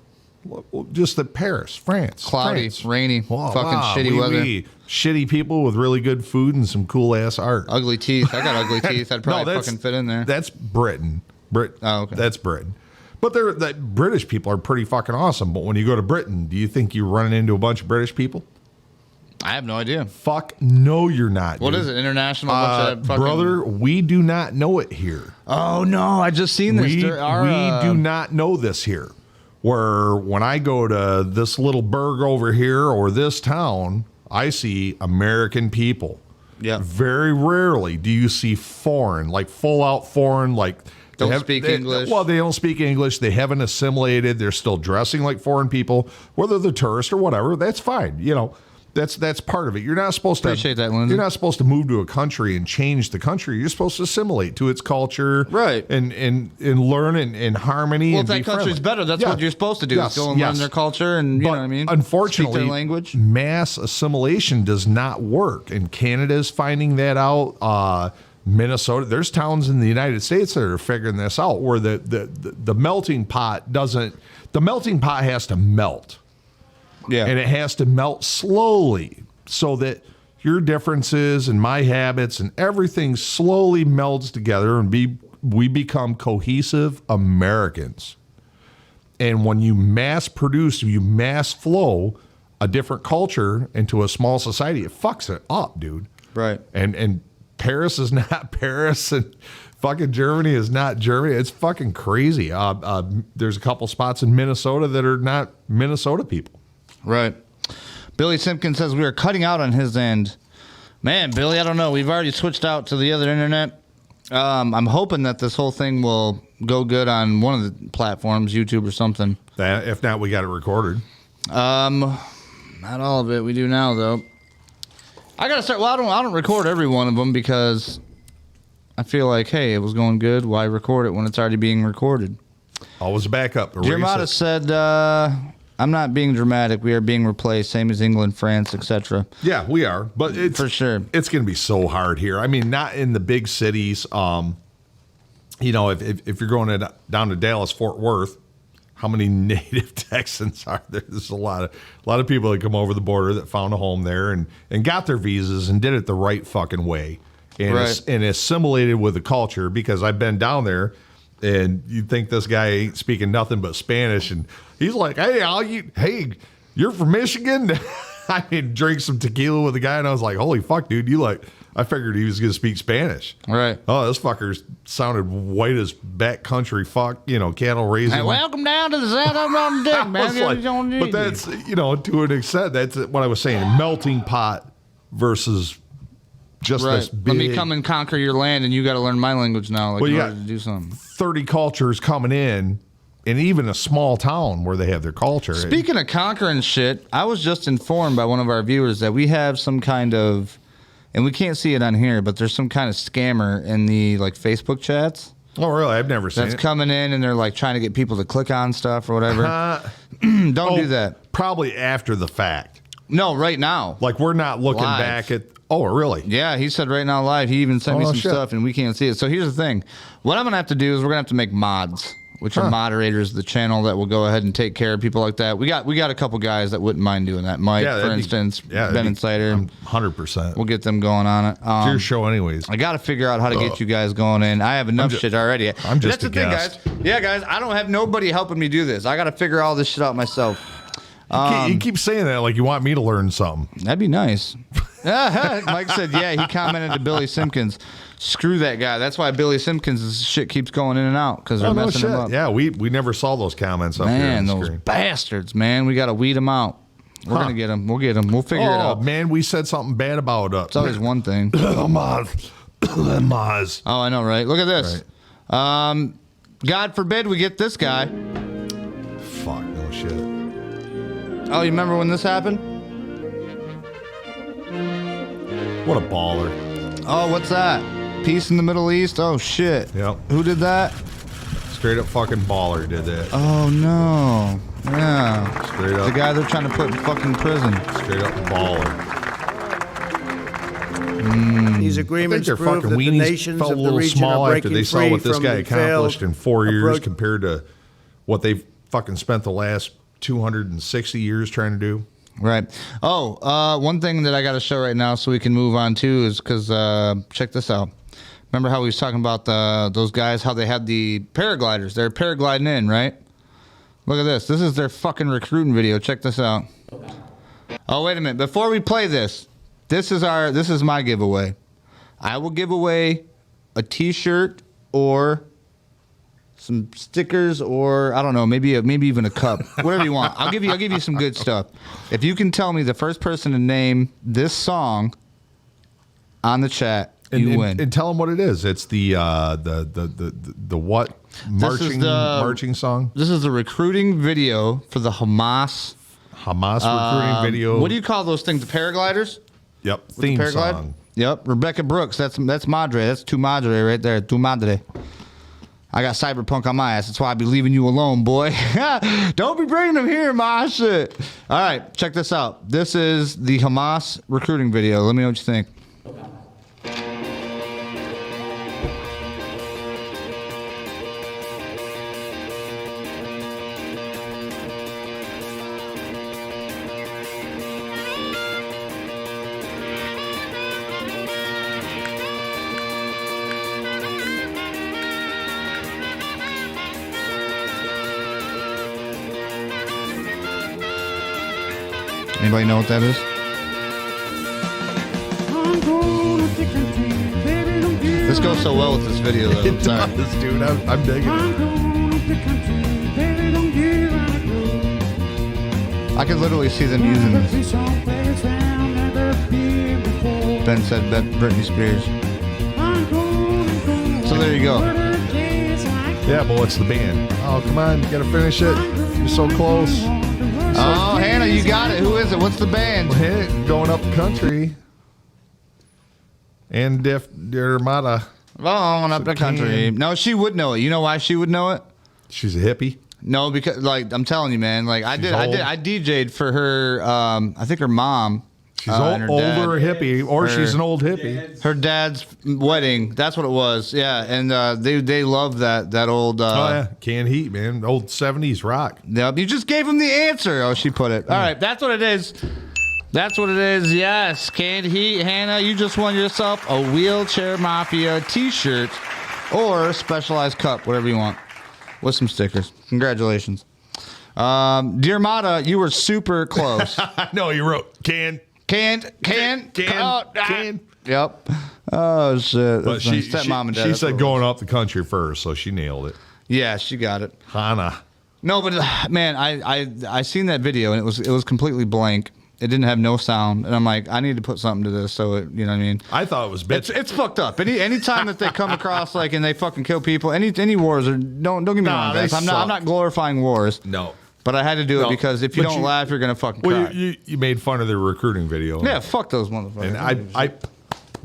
Well, just that Paris, France, Cloudy, France. rainy, Wow, fucking wow, shitty weather. Shitty people with really good food and some cool ass art. Ugly teeth. I got ugly teeth. I'd probably that's- fucking fit in there. That's Britain. Oh, okay. That's Britain. But that British people are pretty fucking awesome. But when you go to Britain, do you think you're running into a bunch of British people? I have no idea. Fuck no, you're not. What dude. is it? International? bunch of fucking- Brother, we do not know it here. Oh, no. I just seen this. We Our, do not know this here. Where when I go to this little burg over here or this town, I see American people. Yeah. Very rarely do you see foreign, like full out foreign, like Don't speak English. Well, they don't speak English. They haven't assimilated. They're still dressing like foreign people, whether they're tourists or whatever. That's fine, you know. That's part of it. You're not supposed to Appreciate that, Lindsay. You're not supposed to move to a country and change the country. You're supposed to assimilate to its culture, Right. And learn in harmony. Well, and if be that country's friendly. better, that's Yeah. what you're supposed to do. Yes, Is go and learn their culture and, you know what I mean? Unfortunately, Speak their language. mass assimilation does not work. And Canada's finding that out. Minnesota, there's towns in the United States that are figuring this out where the melting pot doesn't, the melting pot has to melt. Yeah. And it has to melt slowly so that your differences and my habits and everything slowly melds together and we become cohesive Americans. And when you mass produce, you mass flow a different culture into a small society, it fucks it up, dude. Right. And Paris is not Paris, and fucking Germany is not Germany. It's fucking crazy. There's a couple spots in Minnesota that are not Minnesota people. Right. Billy Simpkins says we are cutting out on his end. Man, Billy, I don't know. We've already switched out to the other internet. I'm hoping that this whole thing will go good on one of the platforms, YouTube or something. If not, we got it recorded. Not all of it. We do now, though. I gotta start. Well, I don't record every one of them because I feel like, hey, it was going good. Why record it when it's already being recorded? Always a backup. Jermata said, "I'm not being dramatic. We are being replaced, same as England, France, etc." Yeah, we are, but it's For sure. It's going to be so hard here. I mean, not in the big cities. You know, if you're going down to Dallas, Fort Worth, how many native Texans are there? There's a lot of people that come over the border that found a home there and got their visas and did it the right fucking way and Right. and assimilated with the culture. Because I've been down there, and you think this guy ain't speaking nothing but Spanish, and he's like, "Hey, you're from Michigan." I mean, drink some tequila with the guy, and I was like, "Holy fuck, dude! I figured he was going to speak Spanish." Right. Oh, this fucker sounded white as backcountry fuck, cattle raising. Hey, welcome down to the South of Dick, I was like, but that's, to an extent, that's what I was saying. Melting pot versus just this right. big Let me come and conquer your land, and you got to learn my language now, like Well, in you order got- to do something. 30 cultures coming in, and even a small town where they have their culture. Speaking of conquering shit, I was just informed by one of our viewers that we have some kind of, and we can't see it on here, but there's some kind of scammer in the Facebook chats Oh, really? I've never seen that's it. coming in, and they're like trying to get people to click on stuff or whatever. Don't do that. Probably after the fact. No, right now. Like, we're not looking Live. back at. Oh, really? Yeah, he said right now live. He even sent me Oh, some shit. stuff, and we can't see it. So here's the thing. What I'm going to have to do is we're going to have to make mods, which are moderators of the channel that will go ahead and take care of people like that. We got a couple guys that wouldn't mind doing that. Mike, for instance, Ben Insider. 100%. We'll get them going on it. It's your show anyways. I got to figure out how to get you guys going in. I have enough shit already. I'm just That's a the thing, guest. guys. Yeah, guys, I don't have nobody helping me do this. I got to figure all this shit out myself. You keep saying that like you want me to learn something. That'd be nice. Mike said, yeah, he commented to Billy Simpkins. Screw that guy. That's why Billy Simpkins' shit keeps going in and out because they're Oh, no messing him shit. up. Yeah, we never saw those comments up here Man, on the those screen. bastards, man. We got to weed them out. We're going to get them. We'll get them. We'll figure it Oh, out. man, we said something bad about It's always one thing. Maz. Maz. Oh, I know, right? Look at this. God forbid we get this guy. Fuck, no shit. Oh, you remember when this happened? What a baller. Oh, what's that? Peace in the Middle East? Oh, shit. Yep. Who did that? Straight up fucking baller did that. Oh, no. Yeah. Straight The up. guy they're trying to put in fucking prison. Straight up baller. These I think agreements their prove fucking that the weenies nations felt a of the little region small are after breaking they saw free what this from guy the accomplished failed in 4 years approach. compared to what they've fucking spent the last 260 years trying to do. Right. Oh, one thing that I got to show right now so we can move on to is because check this out. Remember how we was talking about those guys, how they had the paragliders? They're paragliding in, right? Look at this. This is their fucking recruiting video. Check this out. Oh, wait a minute. Before we play this, this is my giveaway. I will give away a T-shirt or some stickers, or I don't know, maybe even a cup, whatever you want. I'll give you some good stuff. If you can tell me the first person to name this song on the chat, you win. And tell them what it is. It's the what marching song. This is the recruiting video for the Hamas Hamas recruiting video. What do you call those things? The paragliders? Yep. With Theme the paraglide? song. Yep. Rebecca Brooks. That's Madre. That's Tu Madre right there. Tu Madre. I got Cyberpunk on my ass. That's why I be leaving you alone, boy. Don't be bringing them here, my shit. All right, check this out. This is the Hamas recruiting video. Let me know what you think. Anybody know what that is? This goes so well with this video, though. It Sorry. does, dude. I'm digging it. I could literally see them using this. Ben said Britney Spears. So there you go. Yeah, but what's the band? Oh, come on. You got to finish it. You're so close. Oh, Hannah, you got it. Who is it? What's the band? Hit going up country. And Def Dermata. Going up the country. No, she would know it. You know why she would know it? She's a hippie. No, because like I'm telling you, man. Like I DJ'd for her. I think her mom. She's and her older dad. hippie, or she's an old hippie. Her dad's wedding. That's what it was. Yeah, and they love that old. Oh yeah, canned heat, man. Old 70s rock. Yep, you just gave him the answer. Oh, she put it. All right, that's what it is. That's what it is. Yes, canned heat, Hannah. You just won yourself a Wheelchair Mafia T-shirt or specialized cup, whatever you want, with some stickers. Congratulations, dear Mata. You were super close. I know you wrote canned. Canned. Yep. Oh shit. But she Stepmom and dad. she that's what said it going was. off the country first, so she nailed it. Yeah, she got it. Hannah. No, but man, I seen that video and it was completely blank. It didn't have no sound, and I'm like, I need to put something to this, so it, you know what I mean. I thought it was bitch. It's fucked up. Any time that they come across like and they fucking kill people, any wars are don't get me Nah, wrong, they guys. I'm suck. not glorifying wars. No. But I had to do it No, because if you but don't laugh, you're gonna fucking cry. Well, you made fun of the recruiting video. Yeah, fuck those motherfuckers. And I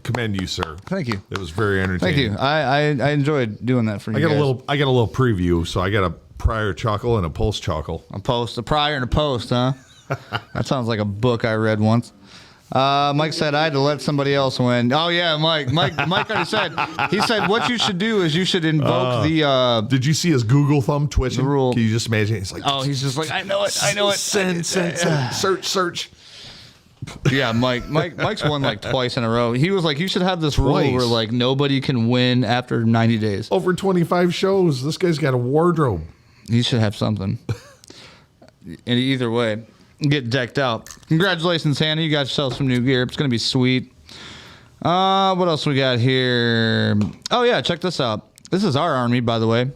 commend you, sir. Thank you. It was very entertaining. Thank you. I enjoyed doing that for you. I got guys. a little preview, so I got a prior chuckle and a post chuckle. A prior and a post, huh? That sounds like a book I read once. Mike said I had to let somebody else win. Oh yeah, Mike already said. He said what you should do is you should invoke the. Did you see his Google thumb twitching? The rule. Can you just imagine? He's like, Oh, he's just like I know it. Send. Search. Yeah, Mike's won like twice in a row. He was like, you should have this rule Twice. where like nobody can win after 90 days. Over 25 shows. This guy's got a wardrobe. He should have something. And either way, get decked out. Congratulations, Hannah. You got yourself some new gear. It's gonna be sweet. What else we got here? Oh yeah, check this out. This is our army, by the way.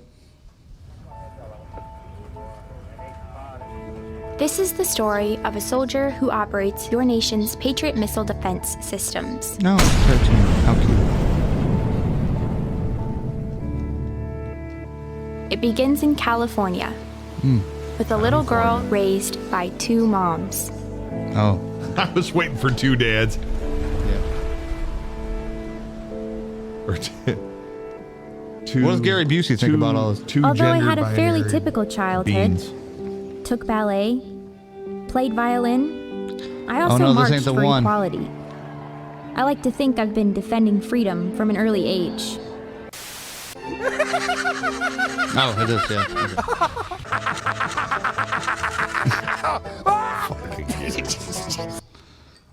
This is the story of a soldier who operates your nation's Patriot missile defense systems. No, 13. How cute. It begins in California with a little girl raised by two moms. Oh. I was waiting for two dads. Yeah. Or two. What does Gary Busey think about all this? Two Although I had a gender fairly binary typical childhood, beings. took ballet, played violin, I also no, this marched ain't the for one. equality. I like to think I've been defending freedom from an early age. Oh, it is, yeah. Okay.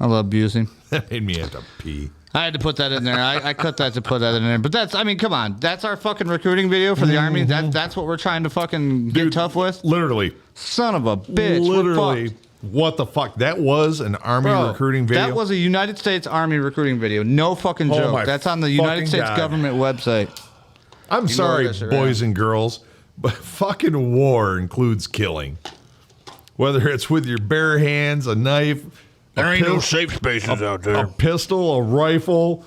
I love Busey. That made me have to pee. I had to put that in there. I cut that to put that in there. But that's, I mean, come on. That's our fucking recruiting video for the Army. That's what we're trying to fucking get tough with? Literally. Son of a bitch. Literally. What the fuck? That was an Army recruiting video? That was a United States Army recruiting video. No fucking Oh joke. my That's on the United fucking States God. government website. I'm You sorry, know that shit, boys right? and girls, but fucking war includes killing. Whether it's with your bare hands, a knife, There ain't no safe spaces out there. a pistol, a rifle,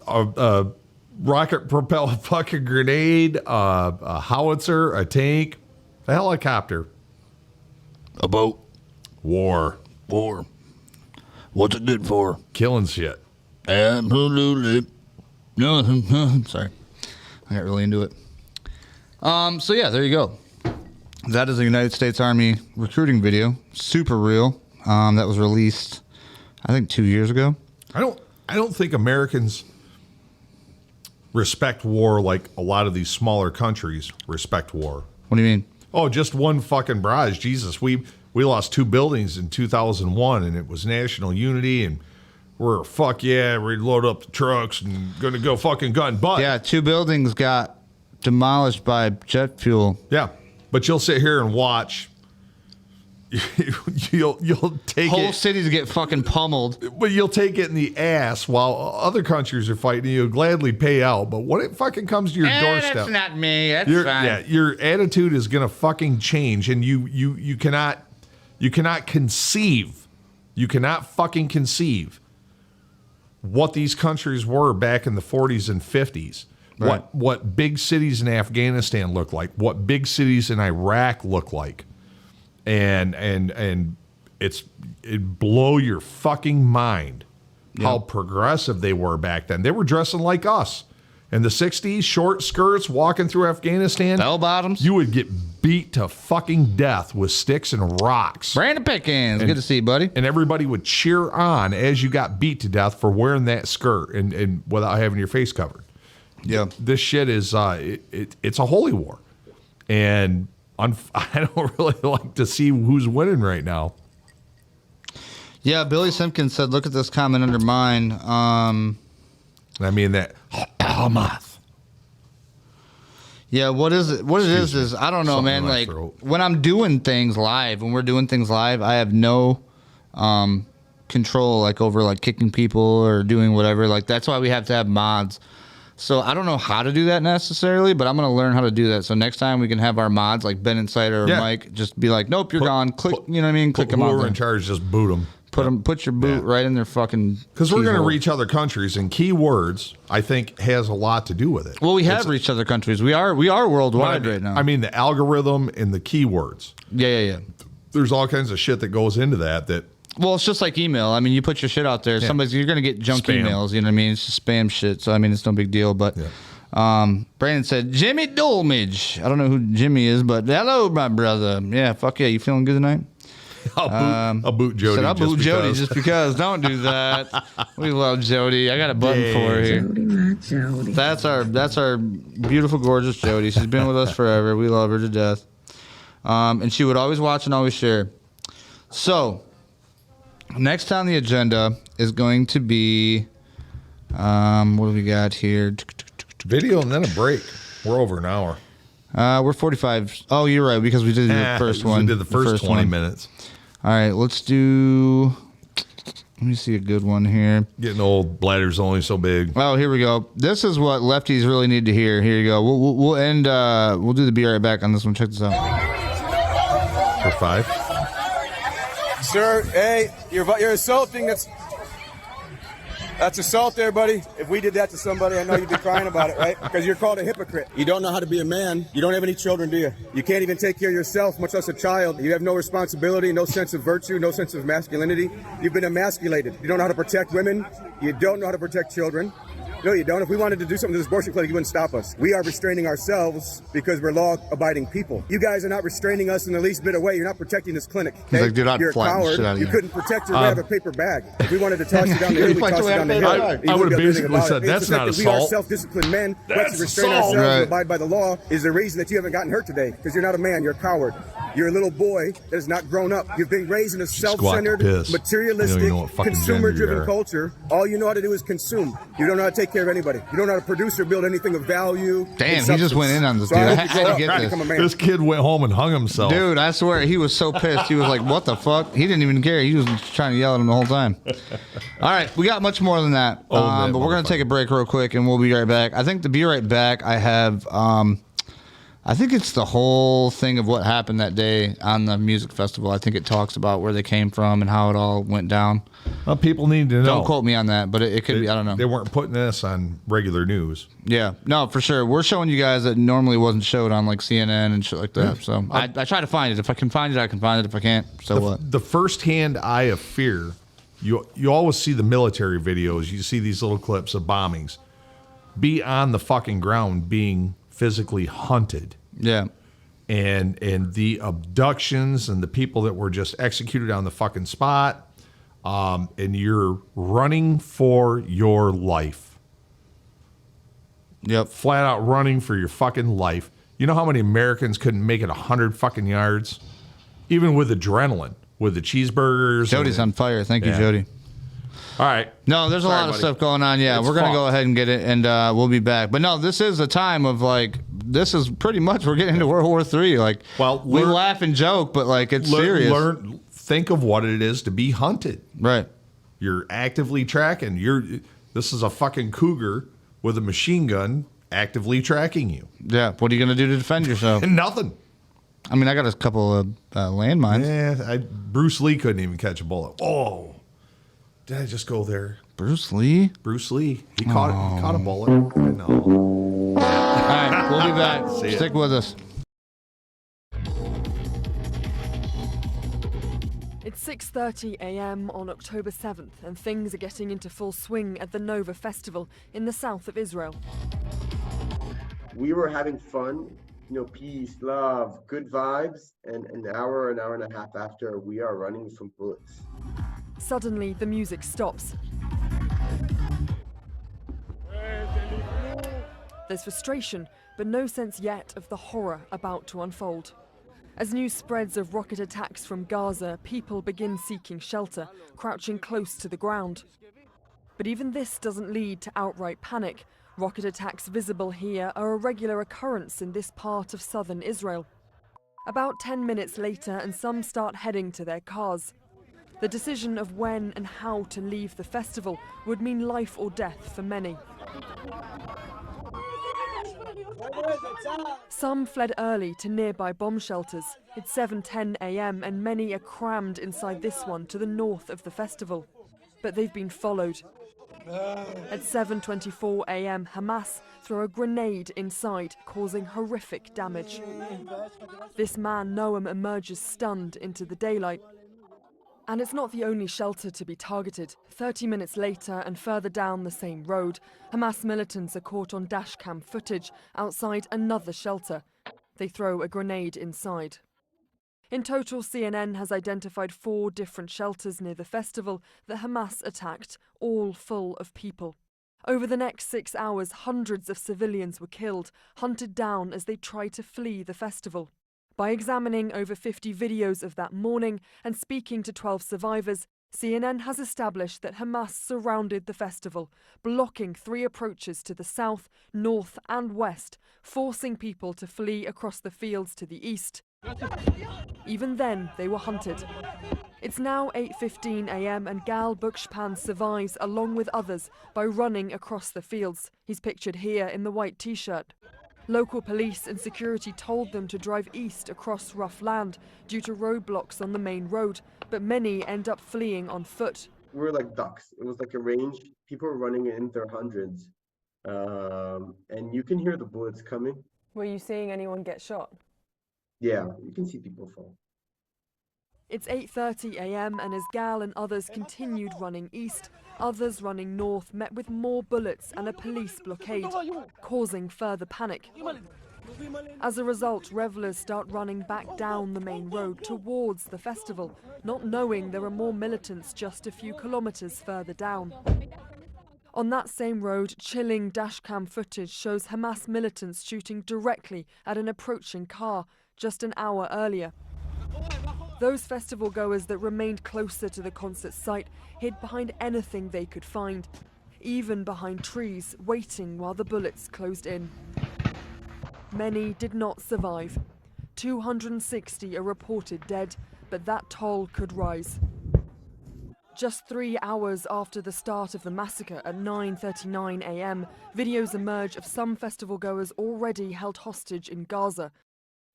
a rocket propelled fucking grenade, a howitzer, a tank, a helicopter, A boat. War. What's it good for? Killing shit. Absolutely. No, sorry. I got really into it. So yeah, there you go. That is a United States Army recruiting video. Super real. That was released, I think, 2 years ago. I don't think Americans respect war like a lot of these smaller countries respect war. What do you mean? Oh, just one fucking barrage. Jesus, we lost 2 buildings in 2001, and it was national unity, and we're fuck yeah, we load up the trucks and gonna go fucking gun butt. Yeah, 2 buildings got demolished by jet fuel. Yeah, but you'll sit here and watch. You'll take Whole it, cities get fucking pummeled. but you'll take it in the ass while other countries are fighting. You'll gladly pay out, but when it fucking comes to your doorstep, That's not me. That's your, fine. yeah, your attitude is gonna fucking change, and you cannot conceive, you cannot fucking conceive what these countries were back in the 40s and 50s. Right. What big cities in Afghanistan look like, what big cities in Iraq look like. And it blow your fucking mind how progressive they were back then. They were dressing like us. In the 60s, short skirts, walking through Afghanistan. Bell bottoms. You would get beat to fucking death with sticks and rocks. Brandon Pickens. Good to see you, buddy. And everybody would cheer on as you got beat to death for wearing that skirt and without having your face covered. Yeah. This shit is, it's a holy war. And I don't really like to see who's winning right now. Yeah, Billy Simpkins said, look at this comment under mine. I mean, that Hamath. Yeah, what is it? What it is I don't know, Something man. in my Like throat. when I'm doing things live, when we're doing things live, I have no control like over like kicking people or doing whatever. Like that's why we have to have mods. So I don't know how to do that necessarily, but I'm gonna learn how to do that. So next time we can have our mods like Ben Insider or Yeah. Mike just be like, nope, you're gone. Click, you know what I mean? Click them Whoever out. in charge, just boot them. Put your boot right in their fucking. Because we're going to keyhole. reach other countries, and keywords, I think, has a lot to do with it. Well, we have reached other countries. We are worldwide right now. I mean, the algorithm and the keywords. Yeah. There's all kinds of shit that goes into that. Well, it's just like email. I mean, you put your shit out there. You're gonna get junk Spam. emails. You know what I mean? It's just spam shit. So I mean, it's no big deal. But Brandon said Jimmy Dolmage. I don't know who Jimmy is, but hello, my brother. Yeah, fuck yeah. You feeling good tonight? I'll boot Jody. Said I'll boot Jody because. just because. Don't do that. We love Jody. I got a button for her here. Jody, my Jody. That's our beautiful, gorgeous Jody. She's been with us forever. We love her to death. And she would always watch and always share. So, next on the agenda is going to be, what do we got here? Video and then a break. We're over an hour. We're 45. Oh, you're right, because we did the first one. We did the first 20 one. minutes. All right, let's do. Let me see a good one here. Getting old, bladder's only so big. Oh, here we go. This is what lefties really need to hear. Here you go. We'll end. We'll do the be right back on this one. Check this out. For 5. Sir, hey, you're assaulting. That's assault there, buddy. If we did that to somebody, I know you'd be crying about it, right? Because you're called a hypocrite. You don't know how to be a man. You don't have any children, do you? You can't even take care of yourself, much less a child. You have no responsibility, no sense of virtue, no sense of masculinity. You've been emasculated. You don't know how to protect women. You don't know how to protect children. No, you don't. If we wanted to do something to this abortion clinic, you wouldn't stop us. We are restraining ourselves because we're law-abiding people. You guys are not restraining us in the least bit of way. You're not protecting this clinic. Okay? Like, dude, I'd you're a flatten the coward. shit out of You you. couldn't protect your way out of a paper bag. If we wanted to toss you down the hill, we'd toss you down the hill. I You would have wouldn't be able to do basically anything said, about it. that's It's the fact not that we are assault. self-disciplined men. We have That's to restrain assault. ourselves Right. and abide by the law is the reason that you haven't gotten hurt today. Because you're not a man. You're a coward. You're a little boy that has not grown up. You've been raised in a self-centered, piss. materialistic, You know what fucking consumer-driven gender you are. culture. All you know how to do is consume. You don't know how to take care of anybody. You don't know how to produce or build anything of value. Damn, and he just went in on this, So dude. I I hope you had to grow up get and this. become a man. This kid went home and hung himself. Dude, I swear he was so pissed. He was like, "What the fuck?" He didn't even care. He was trying to yell at him the whole time. All right, we got much more than that. Oh, that but we're gonna motherfucker. take a break real quick, and we'll be right back. I think to be right back, I have I think it's the whole thing of what happened that day on the music festival. I think it talks about where they came from and how it all went down. Well, people need to know. Don't quote me on that, but it could be. I don't know. They weren't putting this on regular news. Yeah, no, for sure. We're showing you guys that normally wasn't showed on like CNN and shit like that. Yeah. So I try to find it. If I can find it, I can find it. If I can't, so what? The firsthand eye of fear, you always see the military videos. You see these little clips of bombings. Be on the fucking ground being physically hunted. Yeah. And the abductions and the people that were just executed on the fucking spot. And you're running for your life. Yep. Flat out running for your fucking life. You know how many Americans couldn't make it 100 fucking yards? Even with adrenaline, with the cheeseburgers. Jody's on fire. Thank you, Jody. All right. No, there's a lot of stuff going on. Yeah, we're going to go ahead and get it, and we'll be back. But no, this is a time of, like, this is pretty much, we're getting into World War III. Like, well, we laugh and joke, but, like, it's serious. Think of what it is to be hunted. Right. You're actively tracking. This is a fucking cougar with a machine gun actively tracking you. Yeah. What are you going to do to defend yourself? Nothing. I mean, I got a couple of landmines. Yeah, Bruce Lee couldn't even catch a bullet. Oh, did I just go there? Bruce Lee? Bruce Lee. He caught a bullet. I know. All right, we'll be back. Stick with us. It's 6:30 a.m. on October 7th, and things are getting into full swing at the Nova Festival in the south of Israel. We were having fun, peace, love, good vibes, and an hour and a half after, we are running from bullets. Suddenly, the music stops. There's frustration, but no sense yet of the horror about to unfold. As news spreads of rocket attacks from Gaza, people begin seeking shelter, crouching close to the ground. But even this doesn't lead to outright panic. Rocket attacks visible here are a regular occurrence in this part of southern Israel. About 10 minutes later, and some start heading to their cars. The decision of when and how to leave the festival would mean life or death for many. Some fled early to nearby bomb shelters. It's 7:10 a.m. and many are crammed inside this one to the north of the festival. But they've been followed. At 7:24 a.m, Hamas throw a grenade inside, causing horrific damage. This man, Noam, emerges stunned into the daylight. And it's not the only shelter to be targeted. 30 minutes later and further down the same road, Hamas militants are caught on dashcam footage outside another shelter. They throw a grenade inside. In total, CNN has identified 4 different shelters near the festival that Hamas attacked, all full of people. Over the next 6 hours, hundreds of civilians were killed, hunted down as they tried to flee the festival. By examining over 50 videos of that morning and speaking to 12 survivors, CNN has established that Hamas surrounded the festival, blocking 3 approaches to the south, north and west, forcing people to flee across the fields to the east. Even then, they were hunted. It's now 8:15 a.m. and Gal Buchspan survives along with others by running across the fields. He's pictured here in the white t-shirt. Local police and security told them to drive east across rough land due to roadblocks on the main road, but many end up fleeing on foot. We were like ducks. It was like a range. People were running in their hundreds. And you can hear the bullets coming. Were you seeing anyone get shot? Yeah, you can see people fall. It's 8:30 a.m. and as Gal and others continued running east, others running north met with more bullets and a police blockade, causing further panic. As a result, revelers start running back down the main road towards the festival, not knowing there are more militants just a few kilometers further down. On that same road, chilling dashcam footage shows Hamas militants shooting directly at an approaching car just an hour earlier. Those festival goers that remained closer to the concert site hid behind anything they could find, even behind trees, waiting while the bullets closed in. Many did not survive. 260 are reported dead, but that toll could rise. Just 3 hours after the start of the massacre at 9:39 a.m., videos emerge of some festival goers already held hostage in Gaza.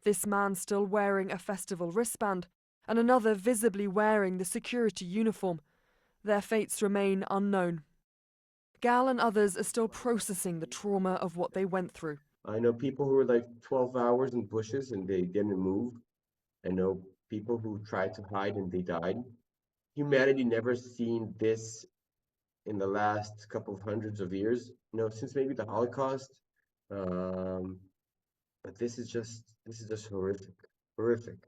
This man still wearing a festival wristband, and another visibly wearing the security uniform. Their fates remain unknown. Gal and others are still processing the trauma of what they went through. I know people who were like 12 hours in bushes and they didn't move. I know people who tried to hide and they died. Humanity never seen this in the last couple of hundreds of years, since maybe the Holocaust. But this is just horrific.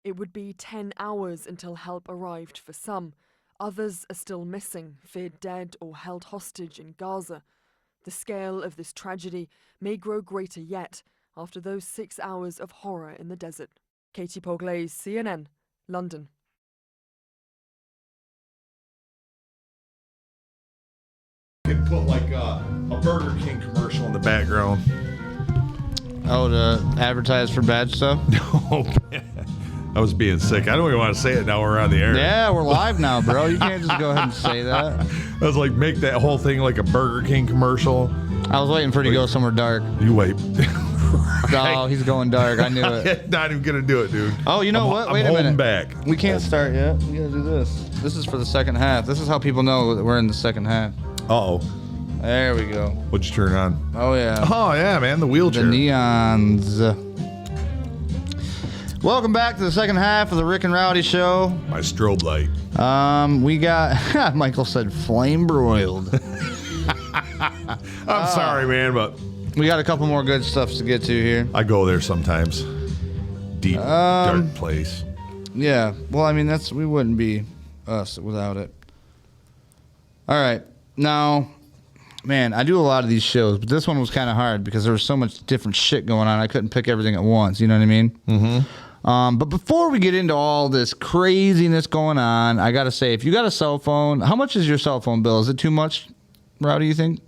It would be 10 hours until help arrived for some. Others are still missing, feared dead or held hostage in Gaza. The scale of this tragedy may grow greater yet after those 6 hours of horror in the desert. Katie Poglaze, CNN, London. You could put like a Burger King commercial in the background. Oh, to advertise for bad stuff? Oh, man. I was being sick. I don't even want to say it now we're on the air. Yeah, we're live now, bro. You can't just go ahead and say that. I was like, make that whole thing like a Burger King commercial. I was waiting for it to go somewhere dark. You wait. Oh, he's going dark. I knew it. Not even going to do it, dude. Oh, you know what? Wait a minute. I'm back. We can't start yet. We got to do this. This is for the second half. This is how people know that we're in the second half. Uh-oh. There we go. What'd you turn on? Oh, yeah. Oh, yeah, man. The wheelchair. The neons. Welcome back to the second half of the Rick and Rowdy show. My strobe light. We got, Michael said flame broiled. I'm sorry, man, but we got a couple more good stuff to get to here. I go there sometimes. Deep, dark place. Yeah. Well, I mean, we wouldn't be us without it. All right. Now, man, I do a lot of these shows, but this one was kind of hard because there was so much different shit going on. I couldn't pick everything at once. You know what I mean? Mm-hmm. But before we get into all this craziness going on, I got to say, if you got a cell phone, how much is your cell phone bill? Is it too much, Rowdy, you think?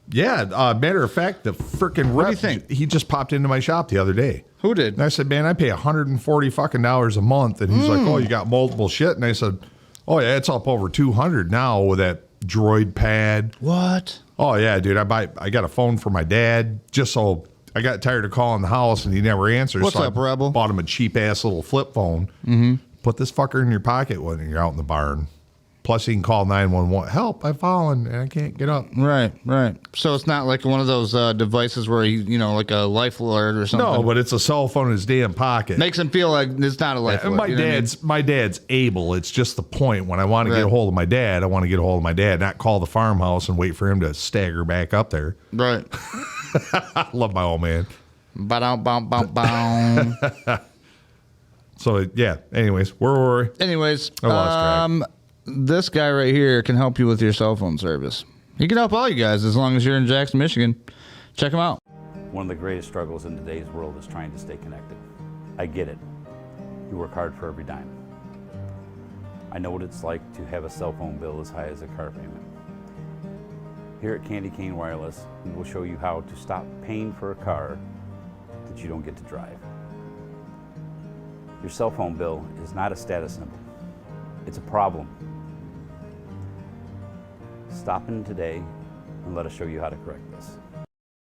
Yeah. Matter of fact, the freaking rep, What do you think? He just popped into my shop the other day. Who did? And I said, man, I pay $140 fucking dollars a month. And he's like, oh, you got multiple shit. And I said, oh, yeah, it's up over 200 now with that Droid pad. What? Oh, yeah, dude. I got a phone for my dad just so I got tired of calling the house and he never answers. What's up, Rebel? Bought him a cheap-ass little flip phone. Mm-hmm. Put this fucker in your pocket when you're out in the barn. Plus, you can call 911. Help, I've fallen and I can't get up. Right. So it's not like one of those devices where like a life alert or something. No, but it's a cell phone in his damn pocket. Makes him feel like it's not a life alert. And my dad's able. It's just the point. When I want to get a hold of my dad, I want to get a hold of my dad, not call the farmhouse and wait for him to stagger back up there. Right. I love my old man. Ba-dum-bum-bum-bum. So, yeah. Anyways, where were we? Anyways, I lost track. This guy right here can help you with your cell phone service. He can help all you guys as long as you're in Jackson, Michigan. Check him out. One of the greatest struggles in today's world is trying to stay connected. I get it. You work hard for every dime. I know what it's like to have a cell phone bill as high as a car payment. Here at Candy Cane Wireless, we will show you how to stop paying for a car that you don't get to drive. Your cell phone bill is not a status symbol. It's a problem. Stop in today and let us show you how to correct this.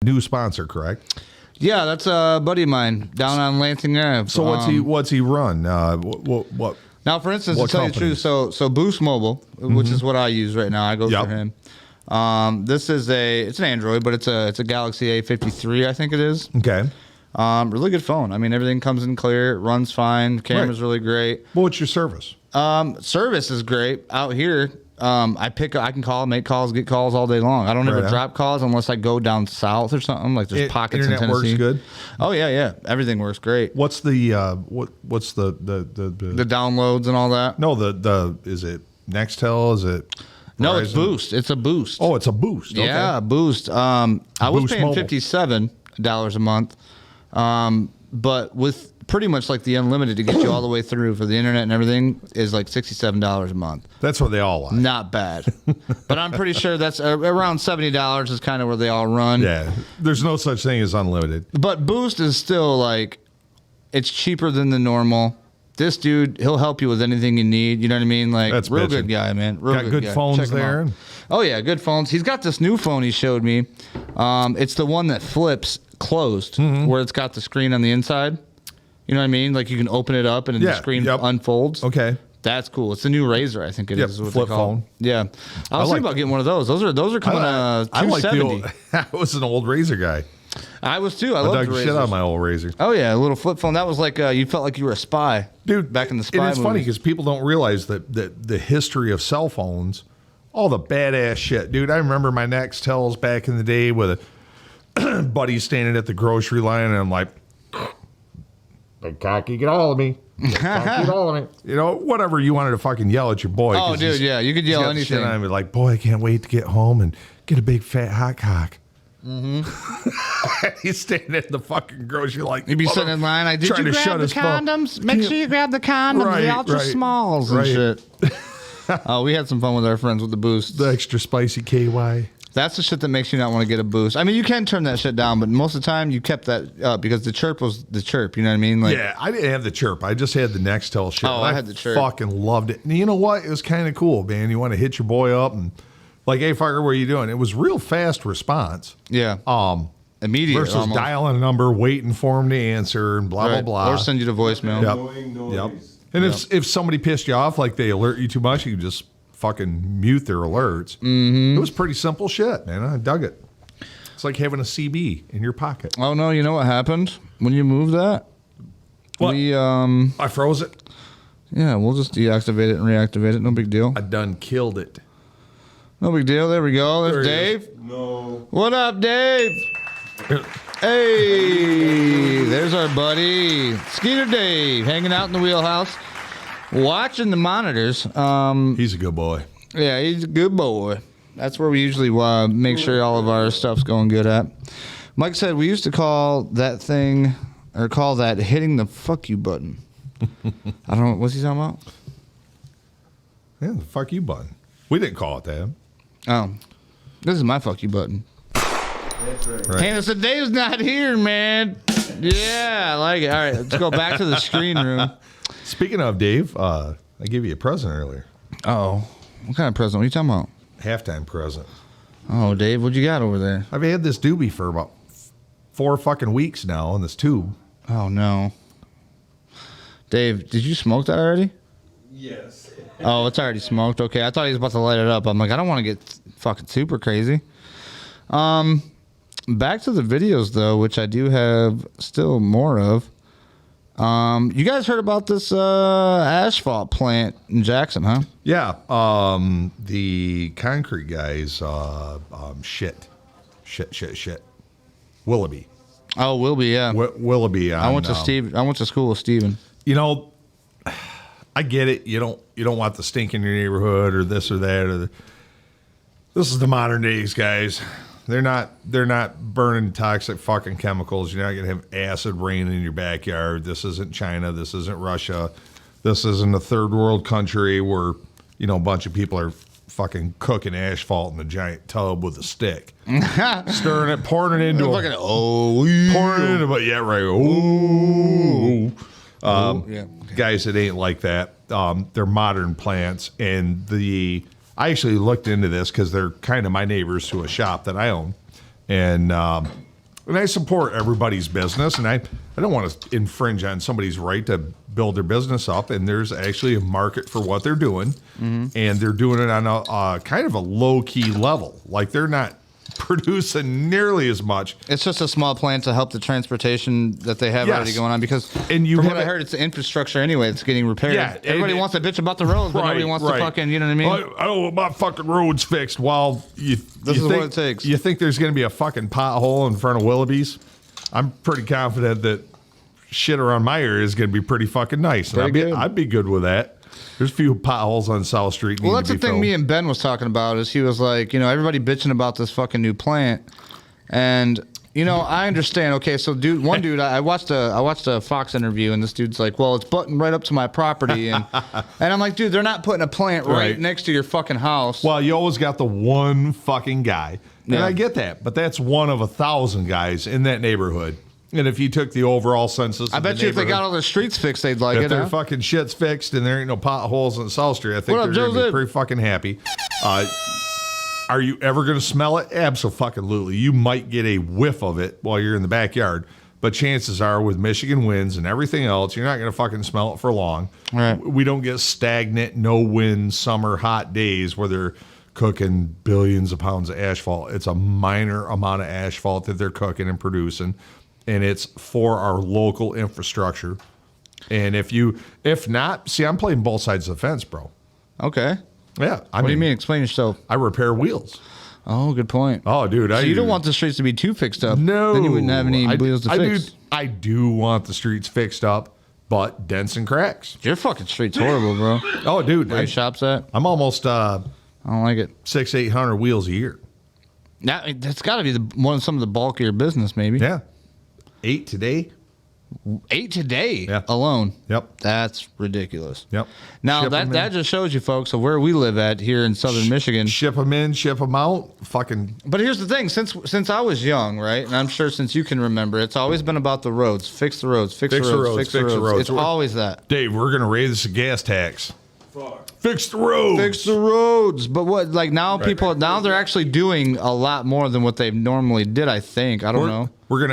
New sponsor, correct? Yeah, that's a buddy of mine down on Lansing Ave. So what's he run? What? Now, for instance, What to tell you the truth, so Boost Mobile, which is what I use right now, I go Yep. for him. This is it's an Android, but it's a Galaxy A53, I think it is. Okay. Really good phone. I mean, everything comes in clear, it runs fine, camera's really great. Well, what's your service? Service is great out here. I can call, make calls, get calls all day long. I don't ever drop calls unless I go down south or something. Like there's pockets in Internet Tennessee. works good. Oh yeah, everything works great. What's the what's the downloads and all that? No, is it Nextel? Is it Verizon? No, it's Boost. It's a Boost. Oh, it's a Boost. Okay. Yeah, Boost. I was Boost paying Mobile. $57 a month, but with pretty much like the unlimited to get you all the way through for the internet and everything is like $67 a month. That's what they all like. Not bad, but I'm pretty sure that's around $70 is kind of where they all run. Yeah, there's no such thing as unlimited. But Boost is still like, it's cheaper than the normal. This dude, he'll help you with anything you need. You know what I mean? Like, That's real bitchin'. good guy, man. Real Got good guy. phones Check him there. out. Oh, yeah, good phones. He's got this new phone he showed me. It's the one that flips closed, where it's got the screen on the inside. You know what I mean? Like, you can open it up and then the screen unfolds. Okay. That's cool. It's the new Razor, I think it is. What flip they call phone. it. Yeah. I was thinking about getting one of those. Those are coming I like the $270. old. I was an old Razor guy. I was too. I I loved dug the the shit Razors. out of my old Razor. Oh yeah, a little flip phone. That was like you felt like you were a spy, Dude, back in the spy and it's funny movies. because people don't realize that the history of cell phones, all the badass shit. Dude, I remember my Nextels back in the day with a buddy standing at the grocery line, and I'm like, "Big cocky, get all of me. Big cocky, get all of me." You know, whatever you wanted to fucking yell at your boy. Oh, 'cause dude, he's- yeah, you could he's yell got the shit anything. on me, like, boy, I can't wait to get home and get a big fat hot cock. He's standing at the fucking grocery like You'd be sitting in line like, did trying you to grab shut the his phone. condoms? Make sure you grab the condoms, Right, the ultra right, smalls and right. shit. Oh, we had some fun with our friends with the boost. The extra spicy KY. That's the shit that makes you not want to get a boost. I mean, you can turn that shit down, but most of the time you kept that up because the chirp was the chirp. You know what I mean? Like, Yeah, I didn't have the chirp. I just had the Nextel shit. Oh, and I had the chirp. Fucking loved it. And you know what? It was kind of cool, man. You want to hit your boy up and like, hey, fucker, what are you doing? It was real fast response. yeah, immediate Versus almost. dialing a number, waiting for him to answer, and blah Right. blah blah. Or send you to voicemail. Yep. Annoying noise. Yep. And if somebody pissed you off, like they alert you too much, you can just fucking mute their alerts. Mm-hmm. It was pretty simple shit, man. I dug it. It's like having a CB in your pocket. Oh no, you know what happened when you moved that? What? We I froze it. yeah, we'll just deactivate it and reactivate it. No big deal. I done killed it. No big deal. There we go. There's There he is. Dave. No. What up, Dave? Hey, there's our buddy Skeeter Dave hanging out in the wheelhouse, watching the monitors. He's a good boy. Yeah, he's a good boy. That's where we usually make sure all of our stuff's going good at. Mike said we used to call that thing, or call that hitting the fuck you button. I don't know. What's he talking about? Yeah, the fuck you button. We didn't call it that. Oh, this is my fuck you button. That's right. Right. Hannah said Dave's not here, man. Yeah, I like it. All right, let's go back to the screen room. Speaking of Dave, I gave you a present earlier. Oh, what kind of present? What are you talking about? Halftime present. Oh, Dave, what you got over there? I've had this doobie for about 4 fucking weeks now in this tube. Oh, no. Dave, did you smoke that already? Yes. Oh, it's already smoked. Okay, I thought he was about to light it up. I'm like, I don't want to get fucking super crazy. Back to the videos, though, which I do have still more of. You guys heard about this asphalt plant in Jackson, huh? Yeah, the concrete guys, shit. Willoughby. Oh, will be, yeah. Willoughby. I went to school with Steven. You know, I get it. You don't want the stink in your neighborhood or this or that. This is the modern days, guys. They're not burning toxic fucking chemicals. You're not gonna have acid rain in your backyard. This isn't China. This isn't Russia. This isn't a third world country where a bunch of people are fucking cooking asphalt in a giant tub with a stick, stirring it, pouring it into Fucking, pouring it into. But yeah, right. Oh, yeah. Guys, it ain't like that. They're modern plants, and I actually looked into this because they're kind of my neighbors to a shop that I own, and I support everybody's business, and I don't want to infringe on somebody's right to build their business up. And there's actually a market for what they're doing, and they're doing it on a kind of a low key level. Like they're not producing nearly as much. It's just a small plant to help the transportation that they have already going on because from what I heard, it's the infrastructure anyway that's getting repaired. Yeah, Everybody wants to bitch about the roads, but nobody wants to fucking, you know what I mean? Well, I don't want my fucking roads fixed while This is what it takes. You think there's going to be a fucking pothole in front of Willoughby's? I'm pretty confident that shit around my area is going to be pretty fucking nice. And I'd be good with that. There's a few potholes on South Street. Well, that's the thing me and Ben was talking about is he was like, everybody bitching about this fucking new plant. And, I understand. Okay, so one dude, I watched a Fox interview and this dude's like, well, it's buttoned right up to my property. And I'm like, dude, they're not putting a plant right next to your fucking house. Well, you always got the one fucking guy. And I get that, but that's one of 1,000 guys in that neighborhood. And if you took the overall census, I bet you if they got all their streets fixed, they'd like if it. their Huh? fucking shit's fixed and there ain't no potholes in South Street, I think What up, they're going to be Joseph? pretty fucking happy. Are you ever going to smell it? Absolutely. You might get a whiff of it while you're in the backyard, but chances are with Michigan winds and everything else, you're not going to fucking smell it for long. Right. We don't get stagnant, no wind, summer, hot days where they're cooking billions of pounds of asphalt. It's a minor amount of asphalt that they're cooking and producing, and it's for our local infrastructure. And if not, see, I'm playing both sides of the fence, bro. Okay. Yeah. What do you mean? Explain yourself. I repair wheels. Oh, good point. Oh, dude. So you don't want the streets to be too fixed up. No. Then you wouldn't have any wheels to fix. I do want the streets fixed up, but dents and cracks. Your fucking street's horrible, bro. Oh, dude. Where your shop's at? I'm almost I don't like it. 600-800 wheels a year. Now, that's got to be some of the bulk of your business, maybe. Yeah. 8 today. 8 today Yeah. alone. Yep. That's ridiculous. Yep. Now, Ship 'em that in. just shows you, folks, of where we live at here in southern Michigan. Ship them in, ship them out. Fucking. But here's the thing. Since I was young, right, and I'm sure since you can remember, it's always been about the roads. Fix the roads. Fix the roads. Fix the roads. It's always that. Dave, we're going to raise the gas tax. Fix the roads. Fix the roads. But what, like now Right. now they're actually doing a lot more than what they normally did, I think. I don't know. We're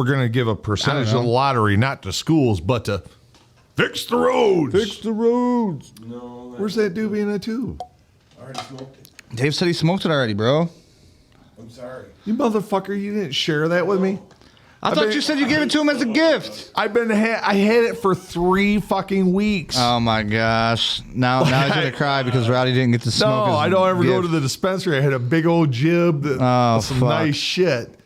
gonna give a percentage of the lottery not to schools, but to fix the roads. Fix the roads. No. Where's that doobie in it too? I already smoked it. Dave said he smoked it already, bro. I'm sorry. You motherfucker! You didn't share that with me. I thought you said you gave it to him as a gift. I had it for 3 fucking weeks. Oh my gosh! Now he's gonna cry because Rowdy didn't get to smoke. No, his I don't ever go gift. to the dispensary. I had a big old jib. Some fuck. nice shit.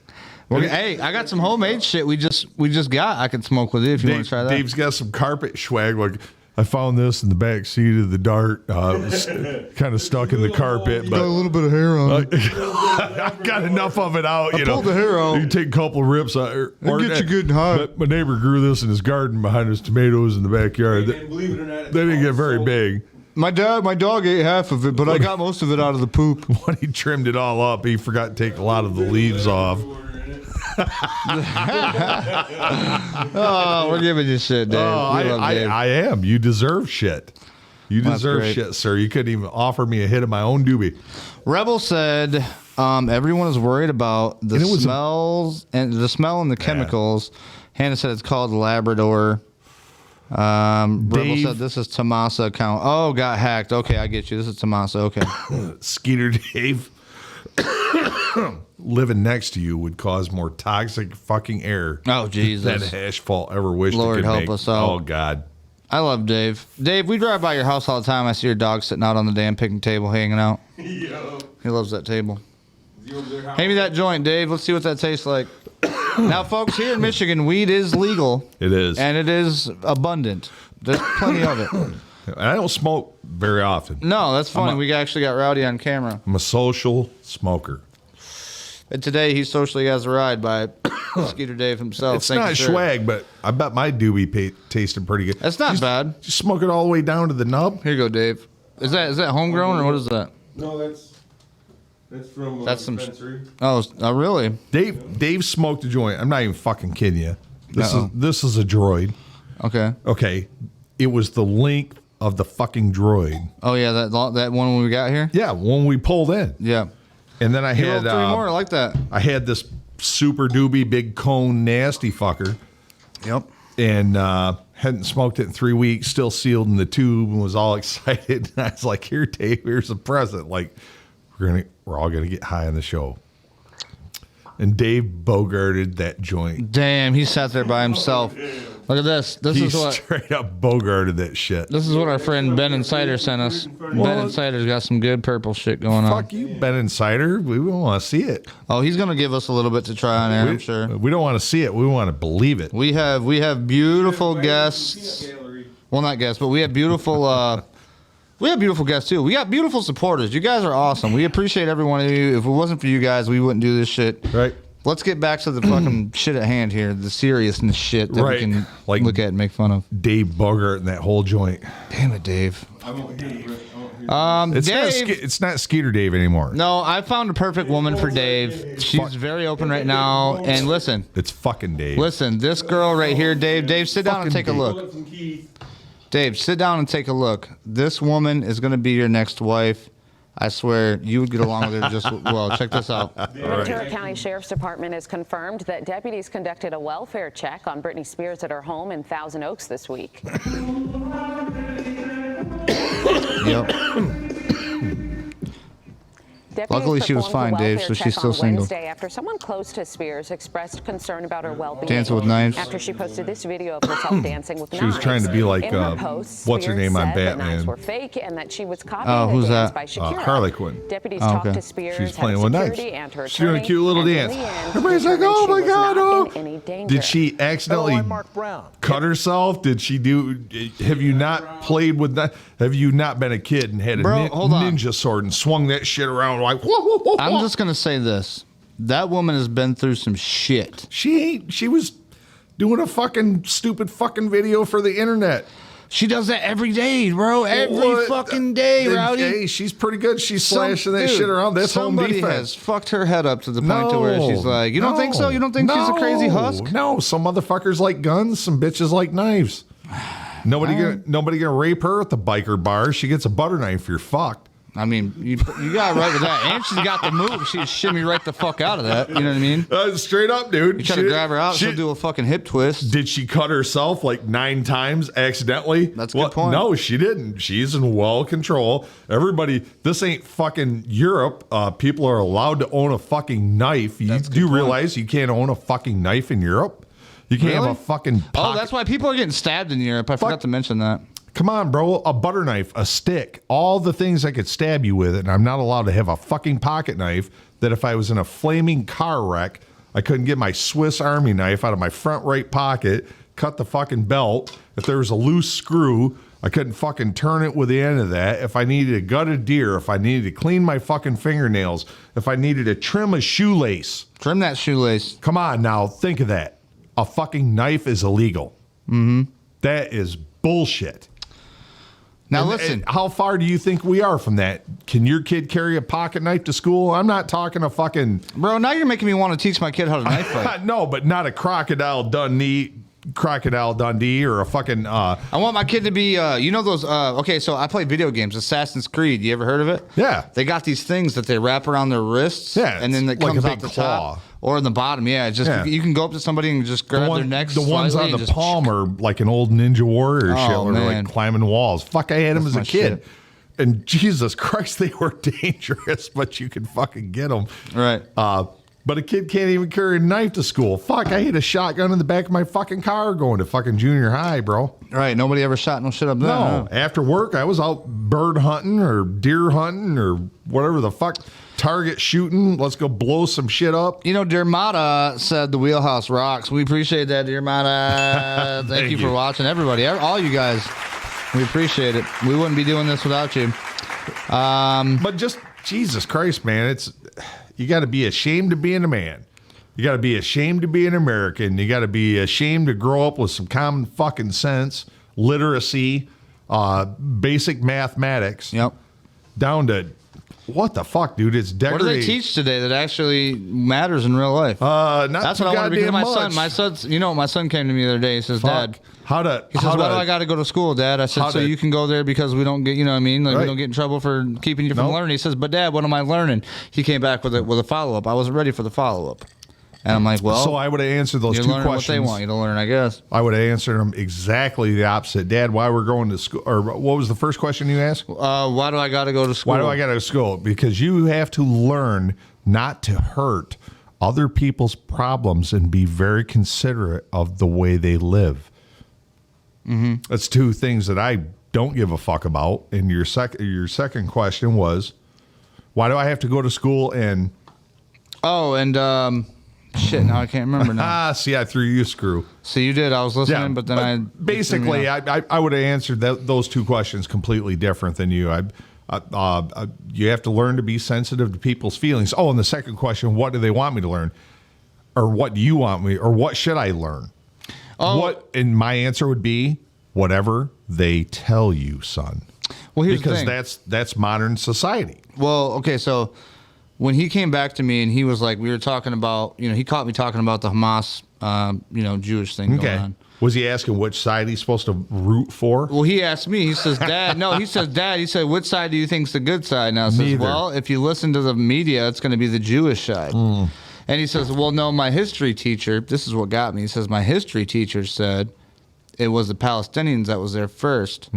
Hey, I got some homemade shit we just got. I can smoke with it if you want to try that. Dave's got some carpet swag. Like I found this in the back seat of the Dart. It was kind of stuck in the carpet, but got a little bit of hair on it. I got enough of it out. You know, pulled the hair out. You can take a couple of rips out. It'll get you good and hot. But my neighbor grew this in his garden behind his tomatoes in the backyard. They Believe it or not, didn't get very big. My dog ate half of it, but I got most of it out of the poop. When he trimmed it all up, he forgot to take a lot of the leaves off. Oh, we're giving you shit, Dave. Oh, We love Dave. I am. You deserve shit. You That's deserve great. shit, sir. You couldn't even offer me a hit of my own doobie. Rebel said everyone is worried about the And it was smells and the smell and the chemicals. Hannah said it's called Labrador. Rebel Dave- said this is Tomasa account. Oh, got hacked. Okay, I get you. This is Tomasa. Okay. Skeeter Dave, living next to you would cause more toxic fucking air Oh, than Jesus. asphalt ever wished Lord it could help make. us out. Oh, God. I love Dave. Dave, we drive by your house all the time. I see your dog sitting out on the damn picnic table hanging out. Yo. He loves that table. Is he over there? Hand me that joint, Dave. Let's see what that tastes like. Now, folks, here in Michigan, weed is legal. It is. And it is abundant. There's plenty of it. I don't smoke very often. No, that's funny. We actually got Rowdy on camera. I'm a social smoker. And today he socially has a ride by Skeeter Dave himself. It's Thank not you, sir. swag, but I bet my doobie tasted pretty good. That's not bad. Just smoke it all the way down to the nub. Here you go, Dave. Is that homegrown or what is that? No, that's from That's some dispensary. Oh, really? Dave smoked a joint. I'm not even fucking kidding you. Uh-oh. This is a droid. Okay. Okay. It was the length of the fucking droid. Oh yeah, that one when we got here. Yeah, when we pulled in. Yeah. And then I He had rolled 3 more. I like that. I had this super doobie big cone nasty fucker. Yep. And hadn't smoked it in 3 weeks, still sealed in the tube, and was all excited. And I was like, "Here, Dave, here's a present. Like, we're all gonna get high on the show." And Dave bogarted that joint. Damn, he sat there by himself. Look at this. This He is what straight up bogarted that shit. this is what our friend Ben Insider sent us. Ben Insider's got some good purple shit going on. Fuck you, Ben Insider. We don't want to see it. Oh, he's gonna give us a little bit to try on air, I'm sure. We don't want to see it. We want to believe it. We have beautiful guests. Well, not guests, but we have beautiful. We have beautiful guests too. We got beautiful supporters. You guys are awesome. We appreciate every one of you. If it wasn't for you guys, we wouldn't do this shit. Right. Let's get back to the fucking shit at hand here, the seriousness shit that we can look at and make fun of. Dave Bogart and that whole joint. Damn it, Dave. I won't hear you, Rick. I won't hear you. It's not Skeeter Dave anymore. No, I found a perfect woman for Dave. She's very open right now. And listen. It's fucking Dave. Listen, this girl right here, Dave. Dave, sit down and take a look. Dave, sit down and take a look. This woman is going to be your next wife. I swear, you would get along with her just well. Check this out. The Ventura County Sheriff's Department has confirmed that deputies conducted a welfare check on Britney Spears at her home in Thousand Oaks this week. Yep. Deputies Luckily, she was performed fine, a Dave, welfare so she's check still on single. Wednesday after someone close to Spears expressed concern about her well-being. Dancing with knives. After she posted this video of herself dancing with knives. She was trying to be like, In her post, what's her Spears name on said the knives Batman? were fake and that she was copying Oh, a who's dance that? by Shakira. Harley Quinn. Deputies Oh, talked okay. to Spears, She's head playing of with security, knives. and her She's doing a attorney, cute little and in dance. the end, Everybody's like, determined oh she my was God, not oh. in any danger. Did she accidentally cut herself? Did she do? Have you not played with that? Have you not been a kid and had a Hold on. ninja sword and swung that shit around like, whoa, whoa, whoa, whoa. I'm just going to say this. That woman has been through some shit. She was doing a fucking stupid fucking video for the internet. She does that every day, bro. Every fucking day, Rowdy. Hey, she's pretty good. She's slashing that shit around. That's home somebody defense. has fucked her head up to the point to where she's like, you don't think so? You don't think she's a crazy husk? No, some motherfuckers like guns, some bitches like knives. Nobody gonna rape her at the biker bar. She gets a butter knife, you're fucked. I mean, you got right with that. And she's got the move. She'd shimmy right the fuck out of that. You know what I mean? Straight up, dude. You try to grab her out, she'll do a fucking hip twist. Did she cut herself like 9 times accidentally? That's a good point. No, she didn't. She's in well control. Everybody, this ain't fucking Europe. People are allowed to own a fucking knife. Do you realize you can't own a fucking knife in Europe? You can't have a fucking pocket. Oh, that's why people are getting stabbed in Europe. I forgot to mention that. Come on, bro. A butter knife, a stick, all the things I could stab you with, and I'm not allowed to have a fucking pocket knife that if I was in a flaming car wreck, I couldn't get my Swiss Army knife out of my front right pocket, cut the fucking belt. If there was a loose screw, I couldn't fucking turn it with the end of that. If I needed to gut a deer, if I needed to clean my fucking fingernails, if I needed to trim a shoelace. Trim that shoelace. Come on now, think of that. A fucking knife is illegal. Mm-hmm. That is bullshit. Now listen. How far do you think we are from that? Can your kid carry a pocket knife to school? I'm not talking a fucking... Bro, now you're making me want to teach my kid how to knife fight. No, but not a Crocodile Dundee or a fucking... I want my kid to be, you know those, okay, so I play video games, Assassin's Creed. You ever heard of it? Yeah. They got these things that they wrap around their wrists. Yeah, and then it like comes a out big the claw. top. Or in the bottom, yeah. You can go up to somebody and just grab their necks. The ones on the palm are like an old Ninja Warrior shit where they're like climbing walls. Fuck, I had them as a kid. Shit. And Jesus Christ, they were dangerous, but you could fucking get them. Right. But a kid can't even carry a knife to school. Fuck, I had a shotgun in the back of my fucking car going to fucking junior high, bro. Right, nobody ever shot no shit up there. No, after work, I was out bird hunting or deer hunting or whatever the fuck. Target shooting. Let's go blow some shit up. You know, Dermata said the wheelhouse rocks. We appreciate that, Dermata. Thank you for watching, everybody. All you guys. We appreciate it. We wouldn't be doing this without you. But just, Jesus Christ, man, you got to be ashamed of being a man. You got to be ashamed of being American. You got to be ashamed to grow up with some common fucking sense, literacy, basic mathematics. Yep. Down to... What the fuck, dude? It's degrading. What do they teach today that actually matters in real life? That's what I want to become my son. My son's, you know, my son came to me the other day. He says, Dad, why do I got to go to school, Dad? I said, so you can go there because we don't get, you know what I mean? Like, we don't get in trouble for keeping you from learning. He says, but Dad, what am I learning? He came back with a follow-up. I wasn't ready for the follow-up. And I'm like, well, so I would have answered those two questions. What they want you to learn, I guess. I would have answered them exactly the opposite. Dad, why we're going to school? Or what was the first question you asked? Why do I got to go to school? Why do I got to go to school? Because you have to learn not to hurt other people's problems and be very considerate of the way they live. Mm-hmm. That's two things that I don't give a fuck about. And your second question was, why do I have to go to school and... Oh, and... Shit, now I can't remember now. See, I threw you a screw. So you did. I was listening, but then basically, I would have answered those two questions completely different than you. You have to learn to be sensitive to people's feelings. Oh, and the second question, what do they want me to learn? or what do you want me, or what should I learn? And my answer would be whatever they tell you, son. Well, here's because the thing. that's modern society. Well, okay, so when he came back to me and he was like, we were talking about, he caught me talking about the Hamas, Jewish thing going on. Was he asking which side he's supposed to root for? Well, he asked me. He says, Dad. No, he says, Dad. He said, which side do you think's the good side? And I says, well, if you listen to the media, it's going to be the Jewish side. And he says, well, no, my history teacher. This is what got me. He says, my history teacher said it was the Palestinians that was there first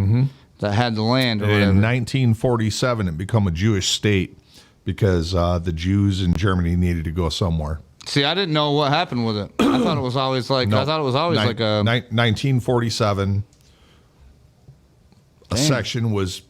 that had the land. Or whatever. In 1947, it became a Jewish state because the Jews in Germany needed to go somewhere. See, I didn't know what happened with it. I thought it was always like No. I thought it was always like a 1947. A section was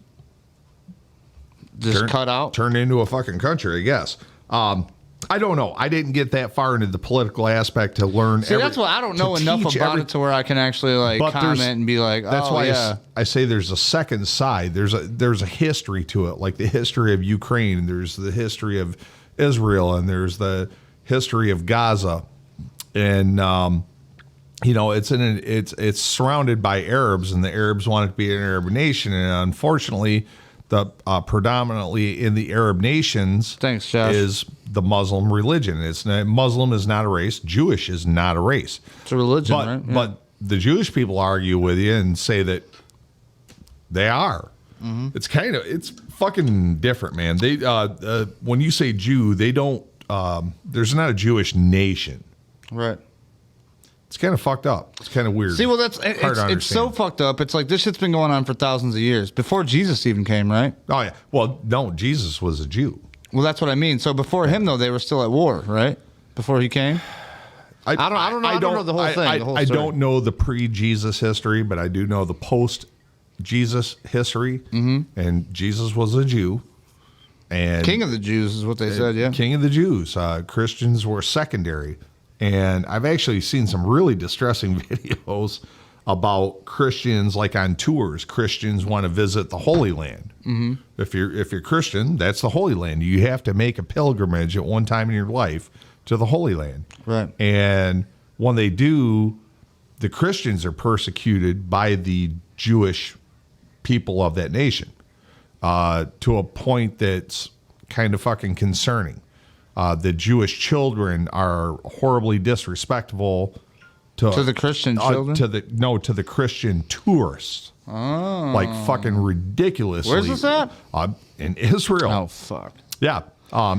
just cut out, turned into a fucking country, I guess. I don't know. I didn't get that far into the political aspect to learn. See, that's why I don't know enough about it to where I can actually like comment and be like, that's oh why yeah. I say there's a second side. There's a history to it, like the history of Ukraine, and there's the history of Israel, and there's the history of Gaza, and it's surrounded by Arabs, and the Arabs want it to be an Arab nation, and unfortunately, the predominantly in the Arab nations, thanks, Josh, is the Muslim religion. Muslim is not a race. Jewish is not a race. It's a religion, but, right? Yeah. But the Jewish people argue with you and say that they are. It's fucking different, man. They when you say Jew, they don't. There's not a Jewish nation. Right. It's kind of fucked up. It's kind of weird. See, well, it's so fucked up. It's like this shit's been going on for thousands of years before Jesus even came, right? Oh yeah. Well, no, Jesus was a Jew. Well, that's what I mean. So before him, though, they were still at war, right? Before he came. I don't know the whole thing. The whole I story. don't know the pre-Jesus history, but I do know the post-Jesus history. And Jesus was a Jew. And King of the Jews is what they said, yeah. King of the Jews. Christians were secondary. And I've actually seen some really distressing videos about Christians, like on tours. Christians want to visit the Holy Land. If you're Christian, that's the Holy Land. You have to make a pilgrimage at one time in your life to the Holy Land. Right. And when they do, the Christians are persecuted by the Jewish people of that nation to a point that's kind of fucking concerning. The Jewish children are horribly disrespectful to the Christian children? to the Christian tourists. Oh. Like fucking ridiculously. Where's this at? In Israel. Oh, fuck. Yeah.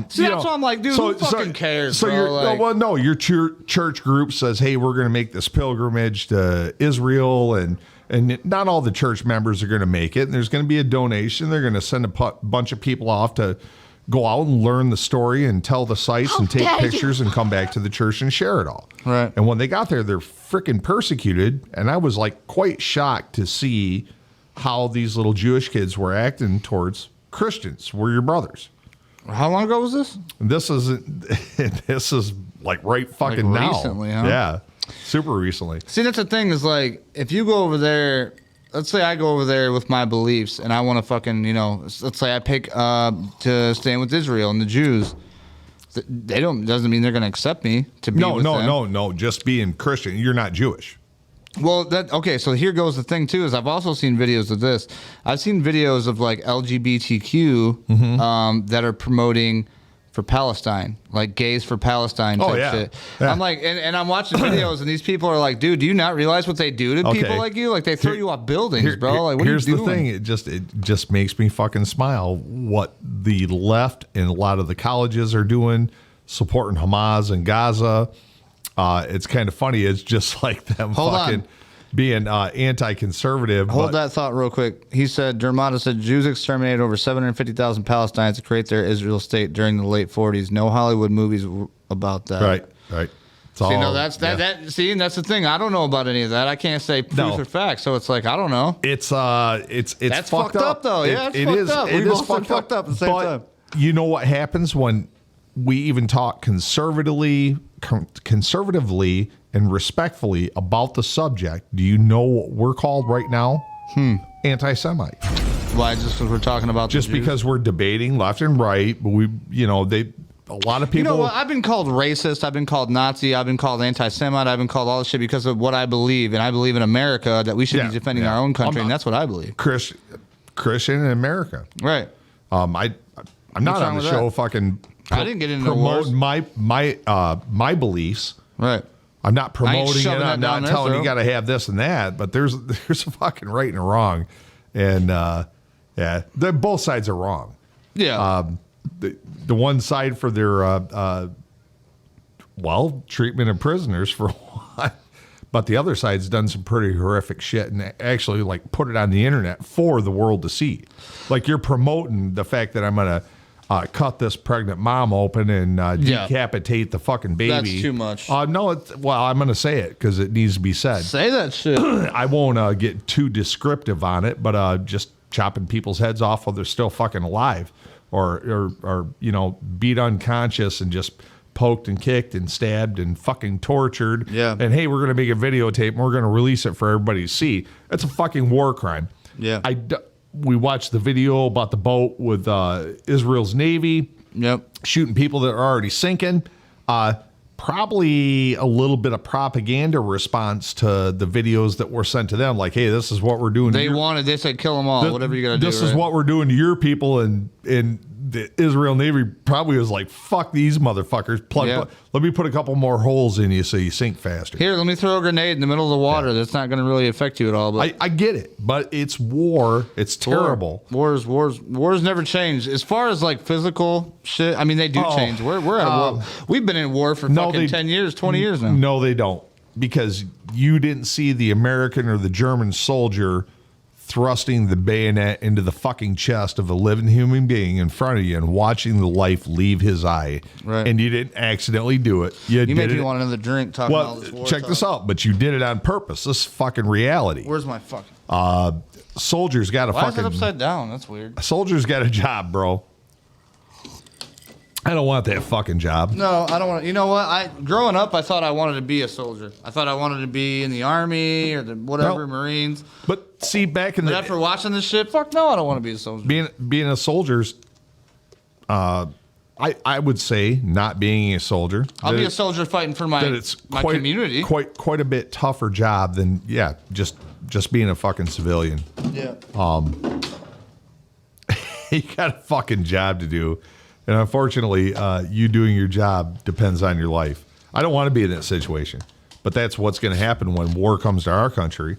See, that's why I'm like, dude, who fucking cares, So bro? your church group says, hey, we're going to make this pilgrimage to Israel, and not all the church members are going to make it. And there's going to be a donation. They're going to send a bunch of people off to go out and learn the story and tell the sites and take pictures and come back to the church and share it all. Right. And when they got there, they're freaking persecuted. And I was like quite shocked to see how these little Jewish kids were acting towards Christians. We're your brothers. How long ago was this? This is like right fucking now. Recently, huh? Yeah. Super recently. See, that's the thing is like, if you go over there, let's say I go over there with my beliefs and I want to fucking, let's say I pick to stand with Israel and the Jews. Doesn't mean they're going to accept me to be with them. No. Just being Christian. You're not Jewish. Well, okay, so here goes the thing, too, is I've also seen videos of this. I've seen videos of, like, LGBTQ that are promoting for Palestine, like gays for Palestine type shit. Yeah. I'm like, and I'm watching videos, and these people are like, dude, do you not realize what they do to people like you? Like, they throw you off buildings, bro. Like, what are you doing? Here's the thing. It just makes me fucking smile what the left and a lot of the colleges are doing, supporting Hamas and Gaza. It's kind of funny. It's just like them being anti-conservative. Hold that thought real quick. He said, Dermata said, Jews exterminated over 750,000 Palestinians to create their Israel state during the late 40s. No Hollywood movies about that. Right. See, that's the thing. I don't know about any of that. I can't say truth or fact. So it's like, I don't know. It's that's fucked up though. Yeah, it's fucked up. It is fucked up at the same time. You know what happens when we even talk conservatively and respectfully about the subject? Do you know what we're called right now? Anti-Semite. Why? Just because we're talking about just because we're debating left and right, but a lot of people. You know what? I've been called racist. I've been called Nazi. I've been called anti-Semite. I've been called all this shit because of what I believe. And I believe in America that we should be defending our own country, and that's what I believe. Christian in America. Right. I'm not on the show fucking. I didn't get into wars. my beliefs. Right. I'm not promoting it. shoving I'm that not down telling their you got to have this and that. But there's a fucking right and a wrong, and both sides are wrong. Yeah. The one side for their treatment of prisoners for one, but the other side's done some pretty horrific shit and actually like put it on the internet for the world to see. Like you're promoting the fact that I'm gonna cut this pregnant mom open and decapitate the fucking baby. That's too much. No, I'm gonna say it because it needs to be said. Say that shit. I won't get too descriptive on it, but just chopping people's heads off while they're still fucking alive, or beat unconscious and just poked and kicked and stabbed and fucking tortured. Yeah. And hey, we're gonna make a videotape and we're gonna release it for everybody to see. That's a fucking war crime. Yeah. We watched the video about the boat with Israel's Navy. Yep. Shooting people that are already sinking. Probably a little bit of propaganda response to the videos that were sent to them. Like, hey, this is what we're doing. They said kill them all, whatever you got to do. This is what we're doing to your people. And the Israel Navy probably was like, fuck these motherfuckers. Let me put a couple more holes in you so you sink faster. Here, let me throw a grenade in the middle of the water. That's not going to really affect you at all. But I get it, but it's war. It's terrible. Wars never change. As far as like physical shit, I mean, they do change. We're at war. We've been in war for fucking 10 years, 20 years now. No, they don't. Because you didn't see the American or the German soldier thrusting the bayonet into the fucking chest of a living human being in front of you and watching the life leave his eye. Right. And you didn't accidentally do it. You make me want another drink talking all this war check talk. this out. But you did it on purpose. This is fucking reality. Where's my fucking... Soldiers got a Why fucking... is it upside down? That's weird. Soldiers got a job, bro. I don't want that fucking job. No, I don't want to. You know what? Growing up, I thought I wanted to be a soldier. I thought I wanted to be in the Army or the whatever, Marines. But see, But after watching this shit, fuck no, I don't want to be a soldier. Being a soldier's, I would say not being a soldier. I'll be a soldier fighting for my community. Quite a bit tougher job than just being a fucking civilian. Yeah. You got a fucking job to do. And unfortunately, you doing your job depends on your life. I don't want to be in that situation, but that's what's going to happen when war comes to our country.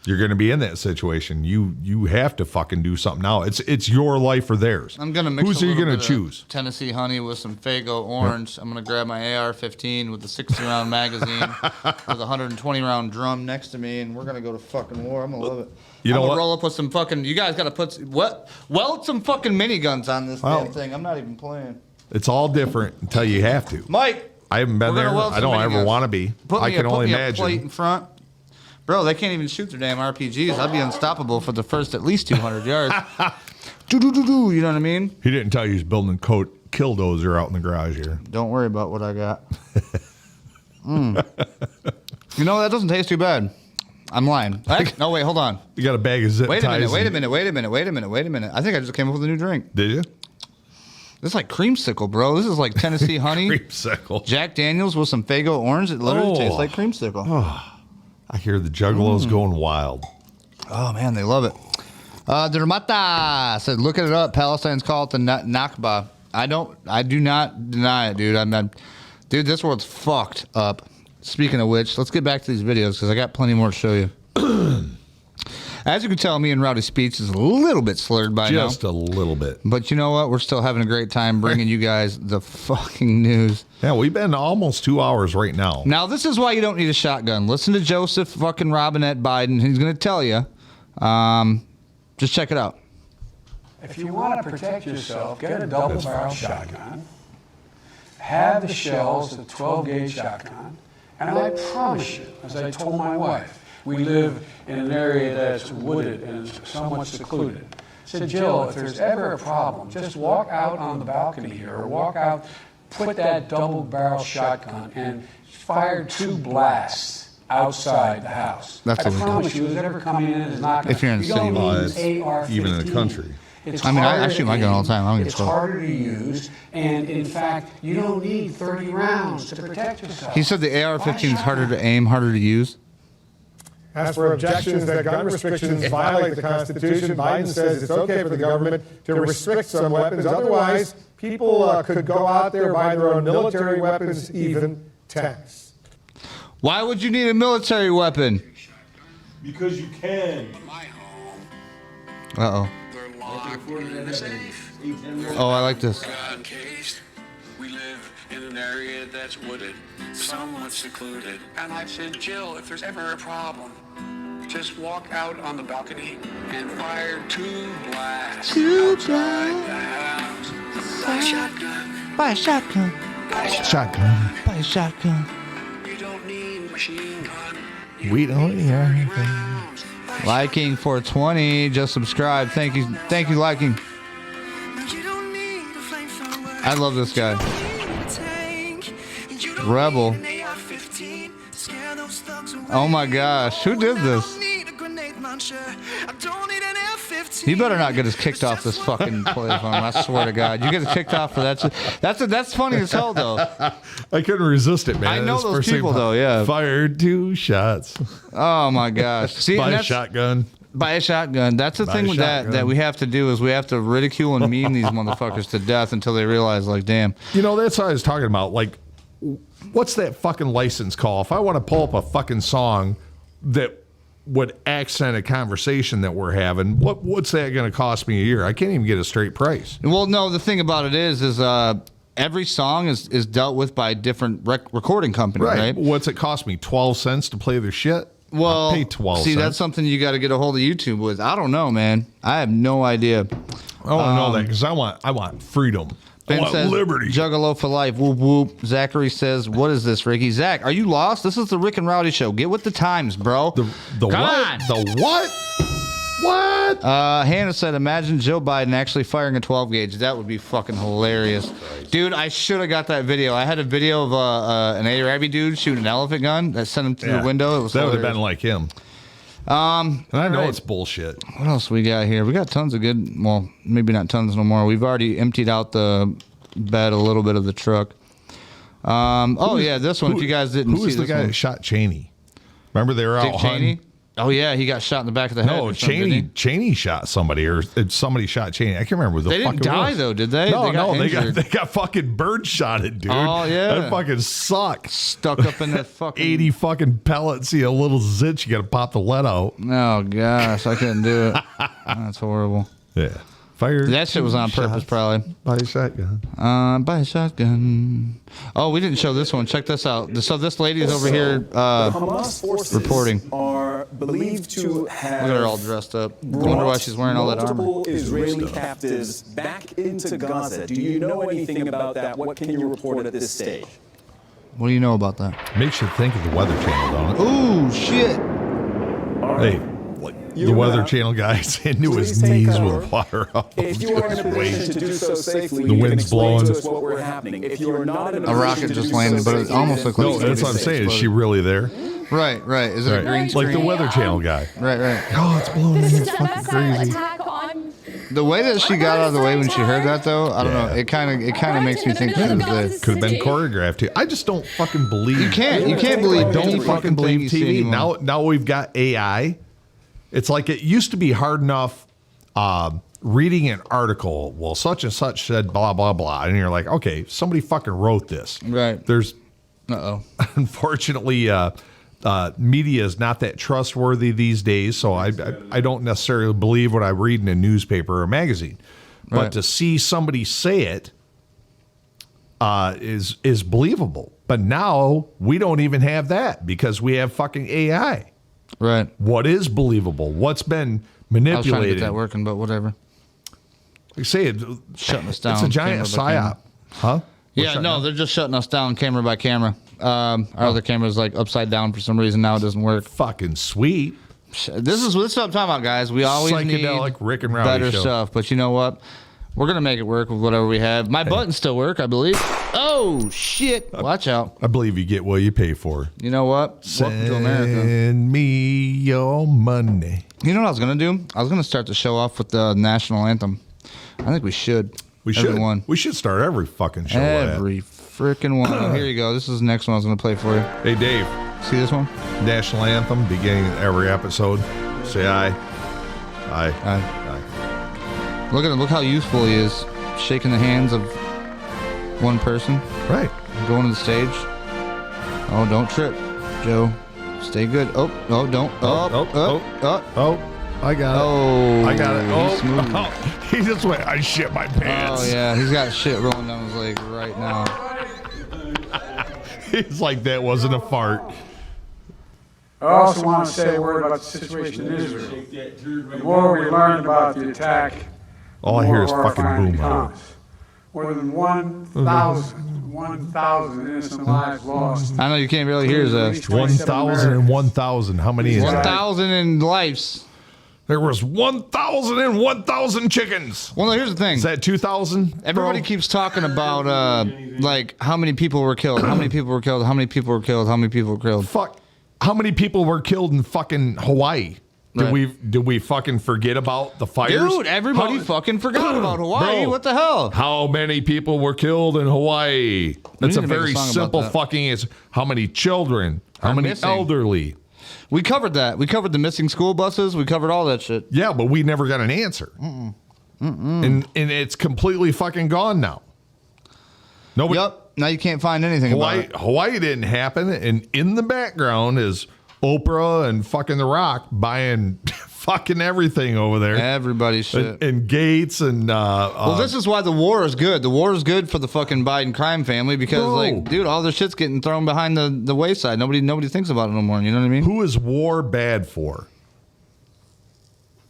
You're going to be in that situation. You have to fucking do something now. It's your life or theirs. I'm going to mix Who's are you going to of choose? Tennessee honey with some Faygo orange. I'm going to grab my AR-15 with the 60-round magazine with a 120-round drum next to me, and we're going to go to fucking war. I'm going to love it. I'm going to roll up with some fucking... You guys got to weld some fucking miniguns on this damn thing. I'm not even playing. It's all different until you have to. Mike! I haven't been there. I don't ever want to be. I can only imagine. Put me a plate in front. Bro, they can't even shoot their damn RPGs. I'd be unstoppable for the first at least 200 yards. You know what I mean? He didn't tell you he's building a killdozer out in the garage here. Don't worry about what I got. You know, that doesn't taste too bad. I'm lying. No, wait, hold on. You got a bag of zip ties. Wait a minute. I think I just came up with a new drink. Did you? This is like creamsicle, bro. This is like Tennessee honey. Creamsicle. Jack Daniels with some Faygo orange. It literally tastes like creamsicle. Oh. I hear the juggalos going wild. Oh, man, they love it. Dermata said, look it up. Palestine's call it the Nakba. I do not deny it, dude. Dude, this world's fucked up. Speaking of which, let's get back to these videos because I got plenty more to show you. As you can tell, me and Rowdy's speech is a little bit slurred by now. Just a little bit. But you know what? We're still having a great time bringing you guys the fucking news. Yeah, we've been almost 2 hours right now. Now, this is why you don't need a shotgun. Listen to Joseph fucking Robinette Biden. He's going to tell you. Just check it out. If you want to protect yourself, get a double-barrel shotgun. Have the shells of 12-gauge shotgun. And I promise you, as I told my wife, we live in an area that's wooded and somewhat secluded. I said, Jill, if there's ever a problem, just walk out on the balcony here or walk out, put that double-barrel shotgun and fire 2 blasts outside the house. That's I promise you, who's ever coming in is not going to... If you're in the city, even in the country. I shoot my gun all the time. I don't give a It's fuck. harder to use, and in fact, you don't need 30 rounds to protect yourself. He said the AR-15 is harder to aim, harder to use. As for objections that gun restrictions violate the Constitution, Biden says it's okay for the government to restrict some weapons. Otherwise, people could go out there, buy their own military weapons, even tanks. Why would you need a military weapon? Because you can. Uh-oh. Oh, I like this. We live in an area that's wooded, somewhat secluded. And I said, Jill, if there's ever a problem, just walk out on the balcony and fire 2 blasts outside the house. Buy a shotgun. Buy a shotgun. Shotgun. Buy a shotgun. You don't need a machine gun. We don't need anything. Liking for 20. Just subscribe. Thank you. Thank you, Liking. I love this guy. Rebel. Oh my gosh. Who did this? You better not get us kicked off this fucking platform. I swear to God. You get us kicked off for that. That's funny as hell, though. I couldn't resist it, man. I know That's the those first thing people, though, yeah. Fired 2 shots. Oh my gosh. See, Buy and a that's- shotgun. Buy a shotgun. That's the Buy thing a with shotgun. that we have to do is we have to ridicule and meme these motherfuckers to death until they realize, like, damn. You know, that's what I was talking about. Like, what's that fucking license call? If I want to pull up a fucking song that would accent a conversation that we're having, what's that going to cost me a year? I can't even get a straight price. Well, no, the thing about it is every song is dealt with by a different recording company, right? What's it cost me? 12 cents to play their shit? Well, I'll pay 12 see, cents. that's something you got to get a hold of YouTube with. I don't know, man. I have no idea. I want to know that because I want freedom. Ben I want says, liberty. Juggalo for life. Whoop, whoop. Zachary says, what is this, Ricky? Zach, are you lost? This is the Rick and Rowdy show. Get with the times, bro. The Come what? on. The what? What? Hannah said, imagine Joe Biden actually firing a 12 gauge. That would be fucking hilarious. Dude, I should have got that video. I had a video of an Arabi dude shooting an elephant gun that sent him through the window. It was that would have hilarious. been like him. And I know it's bullshit. What else we got here? We got tons of good, well, maybe not tons no more. We've already emptied out the bed a little bit of the truck. Yeah, this one, if you guys didn't see Who was the this guy one. that shot Cheney? Remember they were out Dick Cheney? hunting? Oh, yeah, he got shot in the back of the head. No, or something, didn't he? Cheney shot somebody, or somebody shot Cheney. I can't remember who the They fuck didn't it die, was. though, did they? No, They got injured. they got fucking bird shotted, dude. Oh, yeah. That fucking sucks. Stuck up in that fucking 80 fucking pellets, see a little zit, you got to pop the lead out. Oh, gosh, I couldn't do it. That's horrible. Yeah. Fire. That shit was on purpose, probably. Buy a shotgun. Buy a shotgun. Oh, we didn't show this one. Check this out. So this lady is over here Hamas forces reporting. are believed to have Look at her all dressed up. I wonder why she's wearing all that armor. multiple Israeli captives back into Gaza. Do you know anything about that? What can you report at this stage? What do you know about that? Makes you think of the Weather Channel, don't it? Ooh, shit. Hey, the Weather Channel guy's into his knees with water up. If you are in a position to do so safely, The you can wind's explain blowing. to us what we're happening. If you are not in a A rocket position to just do so landed, but it safely, almost looked like No, that's what I'm saying. Is she really there? Right. Is it a green screen? Like the Weather Channel guy. Right. Oh, it's blowing in here. It's fucking crazy. The way that she got out of the way when she heard that, though, I don't know. It kind of makes me think she was there. Could have been choreographed too. I just don't fucking believe. You can't believe Don't any fucking thing believe you see TV. anymore. Now we've got AI. It's like it used to be hard enough reading an article. Well, such and such said blah blah blah, and you're like, okay, somebody fucking wrote this. Right. There's, unfortunately, media is not that trustworthy these days. So I don't necessarily believe what I read in a newspaper or a magazine. But Right. to see somebody say it is believable. But now we don't even have that because we have fucking AI. Right. What is believable? What's been I was trying to manipulated? get that working, but whatever. You say it, Shutting us down. it's a giant camera by camera. psyop, huh? Yeah, no, they're just shutting us down camera by camera. Our other camera's like upside down for some reason now. It doesn't work. Fucking sweet. This is what I'm talking about, guys. We always Psychedelic need Rick and Rowdy better show. stuff. But you know what? We're going to make it work with whatever we have. My buttons still work, I believe. Oh, shit. Watch out. I believe you get what you pay for. You know what? Welcome to America. Send me your money. You know what I was going to do? I was going to start the show off with the national anthem. I think we should. We should. Everyone. We should start every fucking show. Every freaking one. Oh, here you go. This is the next one I was going to play for you. Hey, Dave. See this one? National anthem, beginning of every episode. Say aye. Aye. Aye. Look at him. Look how youthful he is. Shaking the hands of one person. Right. Going to the stage. Oh, don't trip, Joe. Stay good. Oh, don't. I got it. Oh, I got it. he's smooth. He just went, I shit my pants. Oh, yeah. He's got shit rolling down his leg right now. He's like, that wasn't a fart. I also want to say a word about the situation in Israel. The more we learn about the attack, All I hear is fucking boom. More than 1,000 innocent lives lost. I know you can't really hear us. 1,000 and 1,000. How many is that? 1,000 in lives. There was 1,000 and 1,000 chickens. Well, here's the thing. Is that 2,000? Everybody keeps talking about like how many people were killed, how many people were killed, how many people were killed, how many people were killed. Fuck. How many people were killed in fucking Hawaii? Right. Did we fucking forget about the fires? Dude, everybody fucking forgot about Hawaii. Bro, what the hell? How many people were killed in Hawaii? That's a need to make a very song about simple that. fucking answer. How many children? How Are many missing. elderly? We covered that. We covered the missing school buses. We covered all that shit. Yeah, but we never got an answer. And it's completely fucking gone now. Nobody. Yep. Now you can't find anything about it. Hawaii didn't happen, and in the background is Oprah and fucking The Rock buying fucking everything over there. Everybody's shit. And Gates and well, this is why the war is good. The war is good for the fucking Biden crime family because, Bro. like, dude, all their shit's getting thrown behind the wayside. Nobody thinks about it no more. You know what I mean? who is war bad for?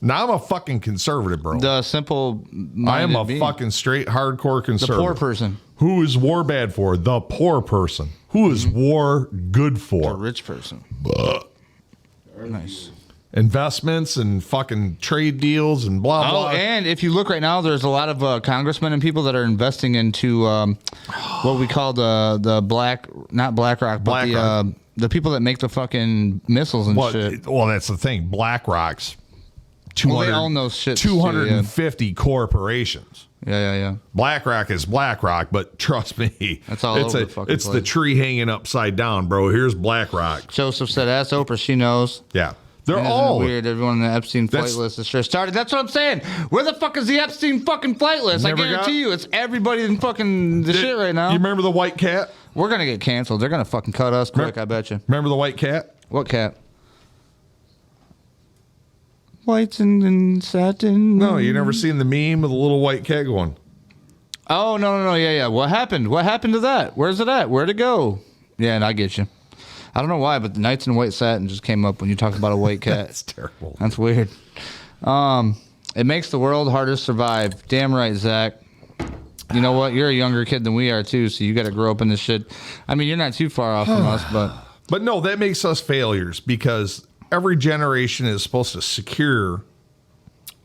Now I'm a fucking conservative, bro. The simple. I am a fucking straight hardcore The conservative. poor person. Who is war bad for? The poor person. Who is war good for? The rich person. Nice. Investments and fucking trade deals and blah blah. Oh, and if you look right now, there's a lot of congressmen and people that are investing into what we call the black, not BlackRock, but the people that make the fucking missiles and shit. Well, that's the thing. BlackRock's 200, they own those shits 250 corporations. Yeah. BlackRock is BlackRock, but trust me, That's all over the fucking it's the place. tree hanging upside down, bro. Here's BlackRock. Joseph said, "Ask Oprah, she knows." Yeah. They're Isn't it all weird. Everyone on the Epstein flight list is sure started. That's what I'm saying. Where the fuck is the Epstein fucking flight list? I guarantee you, it's everybody in fucking the shit right now. You remember the white cat? We're gonna get canceled. They're gonna fucking cut us quick. I bet you. Remember the white cat? What cat? Whites and satin. No, you never seen the meme of the little white cat going? Oh no. Yeah. What happened? What happened to that? Where's it at? Where'd it go? Yeah, and I get you. I don't know why, but the Knights in White Satin just came up when you talked about a white cat. That's terrible. That's weird. It makes the world harder to survive. Damn right, Zach. You know what? You're a younger kid than we are too, so you got to grow up in this shit. I mean, you're not too far off from us, but no, that makes us failures because every generation is supposed to secure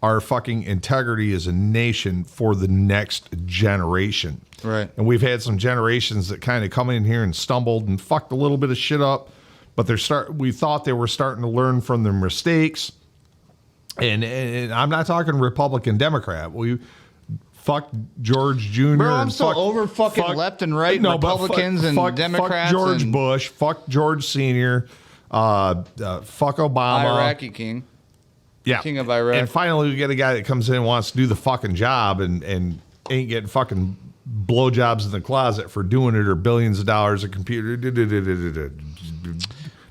our fucking integrity as a nation for the next generation. Right. And we've had some generations that kind of come in here and stumbled and fucked a little bit of shit up, but we thought they were starting to learn from their mistakes. And I'm not talking Republican, Democrat. We fuck George Jr. Bro, I'm and so over fucking left and right, Republicans and Democrats. Fuck George and Bush. Fuck George Sr. Fuck Obama. Iraqi king. Yeah. King of Iraq. And finally, we get a guy that comes in and wants to do the fucking job and ain't getting fucking blowjobs in the closet for doing it or billions of dollars of computer.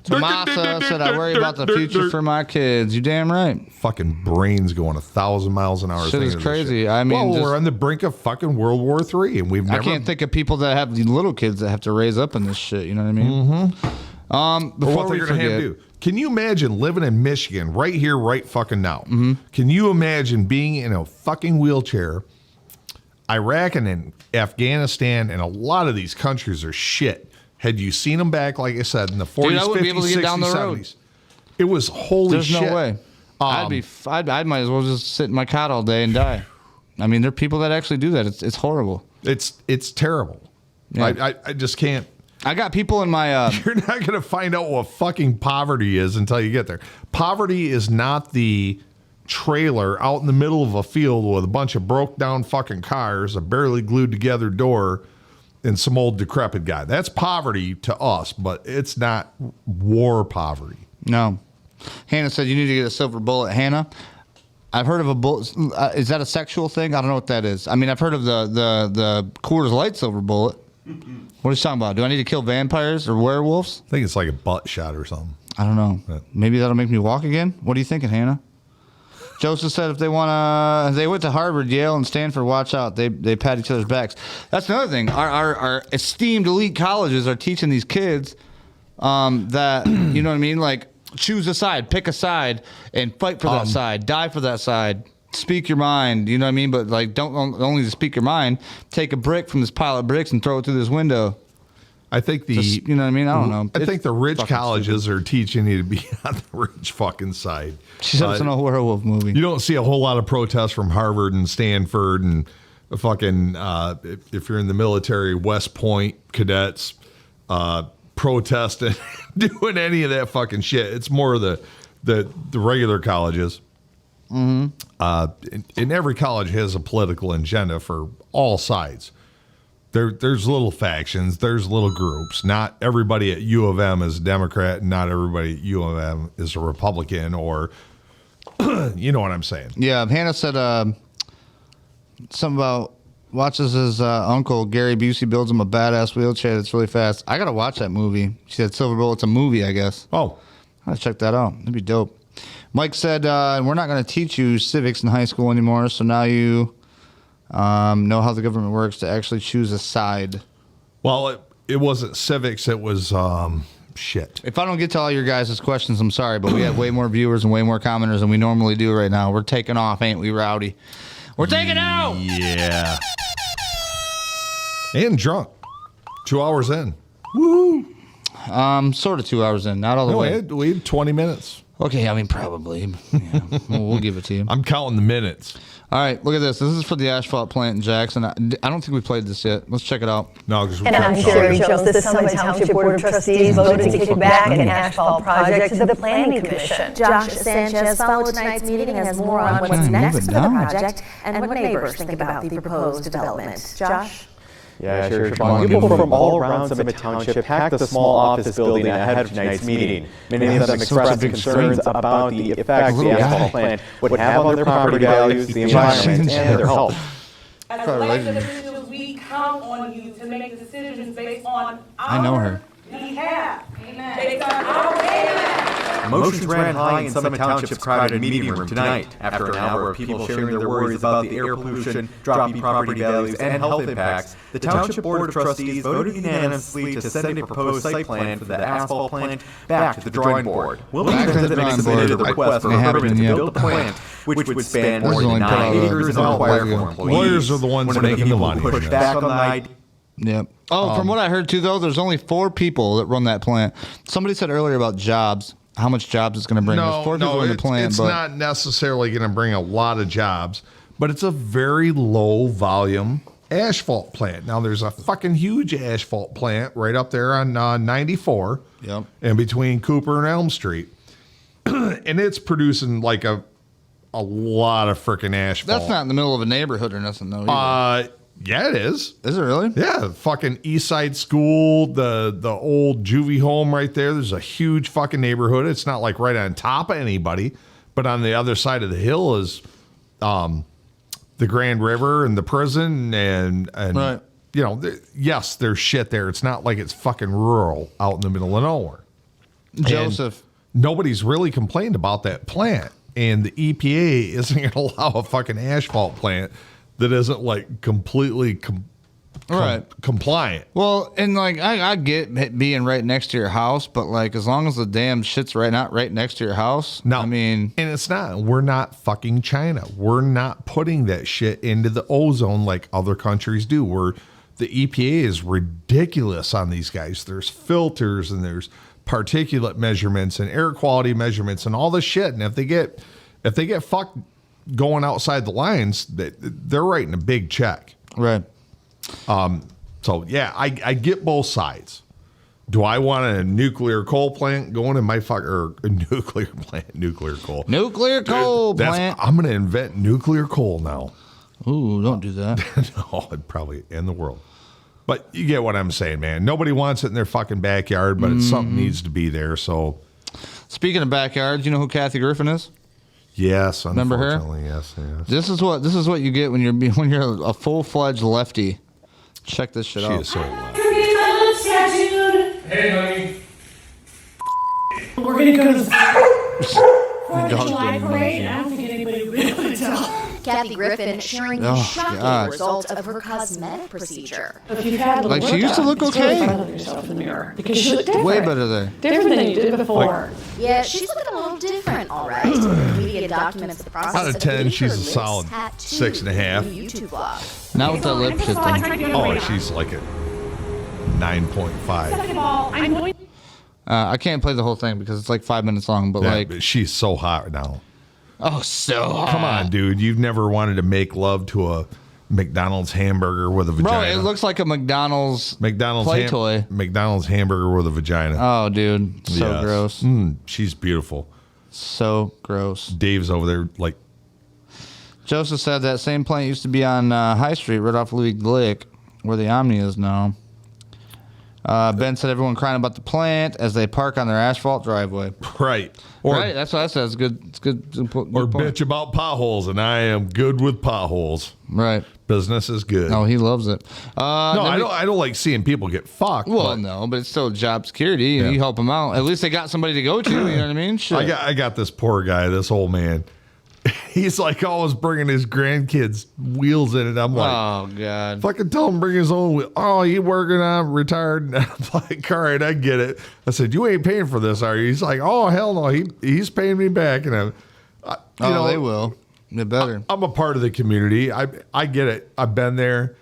Tomasa said, I worry about the future for my kids. You damn right. Fucking brains going 1,000 miles an hour. Shit is crazy. I mean, well, we're on the brink of fucking World War III, and we've never. I can't think of people that have the little kids that have to raise up in this shit. You know what I mean? Before what we they're gonna have forget, to do. Can you imagine living in Michigan right here, right fucking now? Can you imagine being in a fucking wheelchair? Iraq and Afghanistan and a lot of these countries are shit. Had you seen them back, like I said, in the 40s, Dude, I wouldn't be 50s, able to get 60s, down the road. 70s? It was holy There's shit. no way. I might as well just sit in my cot all day and die. I mean, there are people that actually do that. It's horrible. It's terrible. Yeah. I just can't. I got people in my. You're not going to find out what fucking poverty is until you get there. Poverty is not the trailer out in the middle of a field with a bunch of broke down fucking cars, a barely glued together door, and some old decrepit guy. That's poverty to us, but it's not war poverty. No. Hannah said you need to get a silver bullet. Hannah, I've heard of a bullet. Is that a sexual thing? I don't know what that is. I mean, I've heard of the Coors Light silver bullet. What are you talking about? Do I need to kill vampires or werewolves? I think it's like a butt shot or something. I don't know. Maybe that'll make me walk again? What are you thinking, Hannah? Joseph said if they went to Harvard, Yale, and Stanford, watch out. They pat each other's backs. That's another thing. Our esteemed elite colleges are teaching these kids that, you know what I mean? Like, choose a side, pick a side, and fight for that side, die for that side. Speak your mind, you know what I mean? But like, don't only to speak your mind. Take a brick from this pile of bricks and throw it through this window. I think you know what I mean? I don't know. I think the rich colleges are teaching you to be on the rich fucking side. She said it's an old werewolf movie. You don't see a whole lot of protests from Harvard and Stanford and fucking if you're in the military, West Point cadets protesting, doing any of that fucking shit. It's more of the regular colleges. Mm-hmm. And every college has a political agenda for all sides. There's little factions, there's little groups. Not everybody at U of M is a Democrat, and not everybody at U of M is a Republican, or you know what I'm saying. Yeah, Hannah said something about watches his uncle Gary Busey builds him a badass wheelchair that's really fast. I gotta watch that movie. She said Silver Bullet's a movie, I guess. Oh, I'll check that out. That'd be dope. Mike said we're not going to teach you civics in high school anymore, so now you know how the government works to actually choose a side. Well, it wasn't civics. It was shit. If I don't get to all your guys' questions, I'm sorry, but we have way more viewers and way more commenters than we normally do right now. We're taking off, ain't we, Rowdy? We're taking out! Yeah. And drunk. 2 hours in. Woo! Sort of 2 hours in, not all the way. We had 20 minutes. Okay, I mean, probably. Yeah. We'll give it to you. I'm counting the minutes. All right, look at this. This is for the asphalt plant in Jackson. I don't think we played this yet. Let's check it out. No, because And I'm sure you chose the Summit Township Board of Trustees voted to kick back an asphalt project to the Planning Commission. Josh Sanchez followed tonight's meeting and has more on what's next for the project and what neighbors think about the proposed development. Josh? Yeah, sure. People from all around Summit Township packed the small office building ahead of tonight's meeting. Many of them expressed concerns about the effects the asphalt plant would have on their property values, the environment, and their health. As elected officials, we count on you to make decisions based on I know her. behalf. Amen. Based on our behalf. Motions ran high in Summit Township's crowded meeting room tonight after an hour of people sharing their worries about the air pollution, dropping property values, and health impacts. The Township Board of Trustees voted unanimously to send a proposed site plan for the asphalt plant back to the drawing board. Wilmington submitted a request for a permit to build the plant, which would span more than 9 acres and require more employees. Lawyers are the ones making the money. Pushed back on the idea. Yep. Oh, from what I heard too, though, there's only 4 people that run that plant. Somebody said earlier about jobs, how much jobs it's going to bring. There's 4 people in the plant. It's not necessarily going to bring a lot of jobs, but it's a very low volume asphalt plant. Now, there's a fucking huge asphalt plant right up there on 94, yep, and between Cooper and Elm Street, and it's producing like a lot of freaking asphalt. That's not in the middle of a neighborhood or nothing, though. Either. Yeah, it is. Is it really? Yeah, fucking East Side School, the old juvie home right there. There's a huge fucking neighborhood. It's not like right on top of anybody, but on the other side of the hill is the Grand River and the prison and right. You know, yes, there's shit there. It's not like it's fucking rural out in the middle of nowhere. Joseph. And nobody's really complained about that plant, and the EPA isn't going to allow a fucking asphalt plant that isn't like completely compliant. Well, and like I get being right next to your house, but like as long as the damn shit's not right next to your house. No, I mean, and it's not. We're not fucking China. We're not putting that shit into the ozone like other countries do. The EPA is ridiculous on these guys. There's filters and there's particulate measurements and air quality measurements and all this shit. And if they get fucked going outside the lines, they're writing a big check. Right. So yeah, I get both sides, Do I want a nuclear coal plant going in my or a nuclear plant? Nuclear coal. Nuclear coal plant. I'm going to invent nuclear coal now. Ooh, don't do that. No, it'd probably end the world. But you get what I'm saying, man. Nobody wants it in their fucking backyard, but it's something needs to be there. So, speaking of backyards, you know who Kathy Griffin is? Yes, remember her? Yes. This is what you get when you're a full-fledged lefty. Check this shit out. She is so left. Hey, honey. We're gonna go to the Dog July didn't parade. mention. I don't think anybody would be able to tell. Kathy Griffin sharing the Oh, shocking God. result of her cosmetic procedure. If you've had a little Like, she used to look workout, it's really okay. fun looking at yourself in the mirror because you look different. Way better there. Different than you did before. Yeah, she's looking a little different, all right. Media documents the process Out of 10, getting she's her a lips solid tattooed 6.5. in a YouTube vlog. Not with that lip shit thing. Oh, she's like a 9.5. Second of all, I'm going. I can't play the whole thing because it's like 5 minutes long, but Yeah, like, but she's so hot now. oh, so hot. Come on, dude. You've never wanted to make love to a McDonald's hamburger with a Bro, vagina. it looks like a McDonald's play toy. McDonald's hamburger with a vagina. Oh, dude. So Yes. gross. She's beautiful. So gross. Dave's over there like, Joseph said that same plant used to be on High Street right off Louis Glick, where the Omni is now. Ben said everyone crying about the plant as they park on their asphalt driveway. right. Or, Right, that's what I said. It's good. It's good. or bitch about potholes, and I am good with potholes. Right. Business is good. Oh, he loves it. No, I don't like seeing people get fucked. Well, no, but it's still job security. Yeah. You help them out. At least they got somebody to go to. You know what I mean? Shit. I got this poor guy, this old man. He's like always bringing his grandkids' wheels in it. I'm like, oh god, fucking tell him bring his own wheel. Oh, he working on retired. And I'm like, all right, I get it. I said, you ain't paying for this, are you? He's like, oh hell no, he's paying me back. And they will. They better. I'm a part of the community. I get it. I've been there.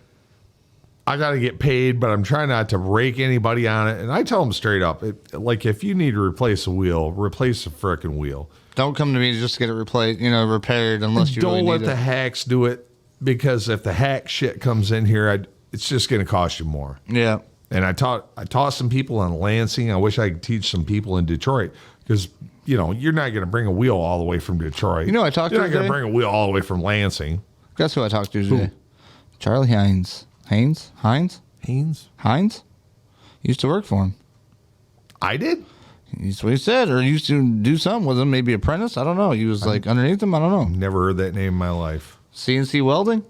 I got to get paid, but I'm trying not to rake anybody on it. And I tell them straight up, like if you need to replace a wheel, replace the frickin' wheel. Don't come to me just to get it replaced, repaired unless you don't really let need the it. hacks do it, because if the hack shit comes in here, it's just going to cost you more. Yeah. And I taught some people in Lansing. I wish I could teach some people in Detroit, because you're not going to bring a wheel all the way from Detroit. I talked You're to not going today? to bring a wheel all the way from Lansing. Guess who I talked to today? Charlie Hines. Hines? Used to work for him. I did? That's what he said. Or used to do something with him, maybe apprentice. I don't know. He was like underneath him. I don't know. Never heard that name in my life. CNC welding?